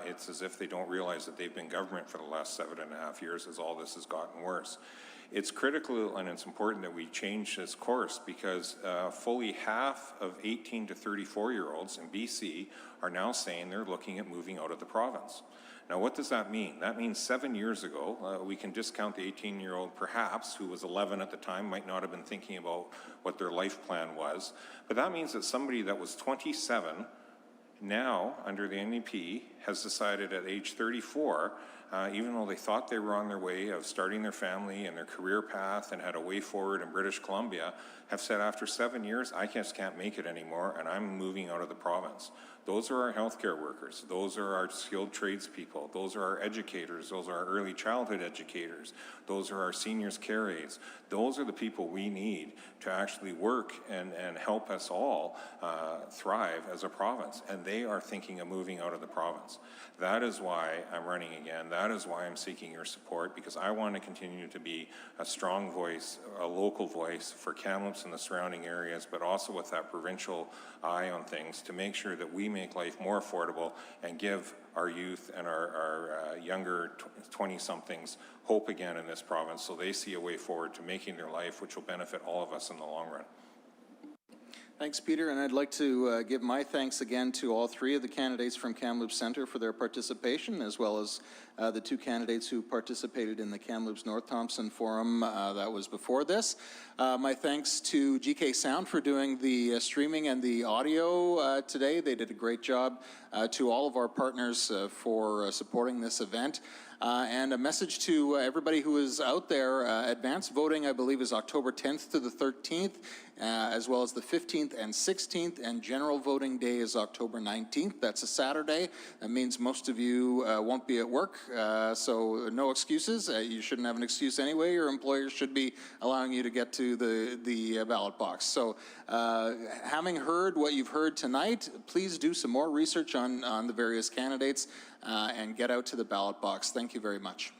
It's as if they don't realize that they've been government for the last 7.5 years as all this has gotten worse. It's critical and it's important that we change this course because fully half of 18 to 34-year-olds in BC are now saying they're looking at moving out of the province. Now, what does that mean? That means 7 years ago, we can discount the 18-year-old perhaps, who was 11 at the time, might not have been thinking about what their life plan was. But that means that somebody that was 27 now, under the NDP, has decided at age 34, even though they thought they were on their way of starting their family and their career path and had a way forward in British Columbia, have said after 7 years, I just can't make it anymore and I'm moving out of the province. Those are our healthcare workers. Those are our skilled tradespeople. Those are our educators. Those are our early childhood educators. Those are our seniors care aides. Those are the people we need to actually work and help us all thrive as a province. And they are thinking of moving out of the province. That is why I'm running again. That is why I'm seeking your support, because I want to continue to be a strong voice, a local voice for Kamloops and the surrounding areas, but also with that provincial eye on things to make sure that we make life more affordable and give our youth and our younger 20-somethings hope again in this province so they see a way forward to making their life which will benefit all of us in the long run. Thanks, Peter, and I'd like to give my thanks again to all three of the candidates from Kamloops Centre for their participation, as well as the two candidates who participated in the Kamloops-North Thompson Forum that was before this. My thanks to GK Sound for doing the streaming and the audio today. They did a great job. To all of our partners for supporting this event. And a message to everybody who is out there, advanced voting, I believe, is October 10th to the 13th, as well as the 15th and 16th, and general voting day is October 19th. That's a Saturday. That means most of you won't be at work, so no excuses. You shouldn't have an excuse anyway. Your employers should be allowing you to get to the ballot box. So having heard what you've heard tonight, please do some more research on the various candidates and get out to the ballot box. Thank you very much.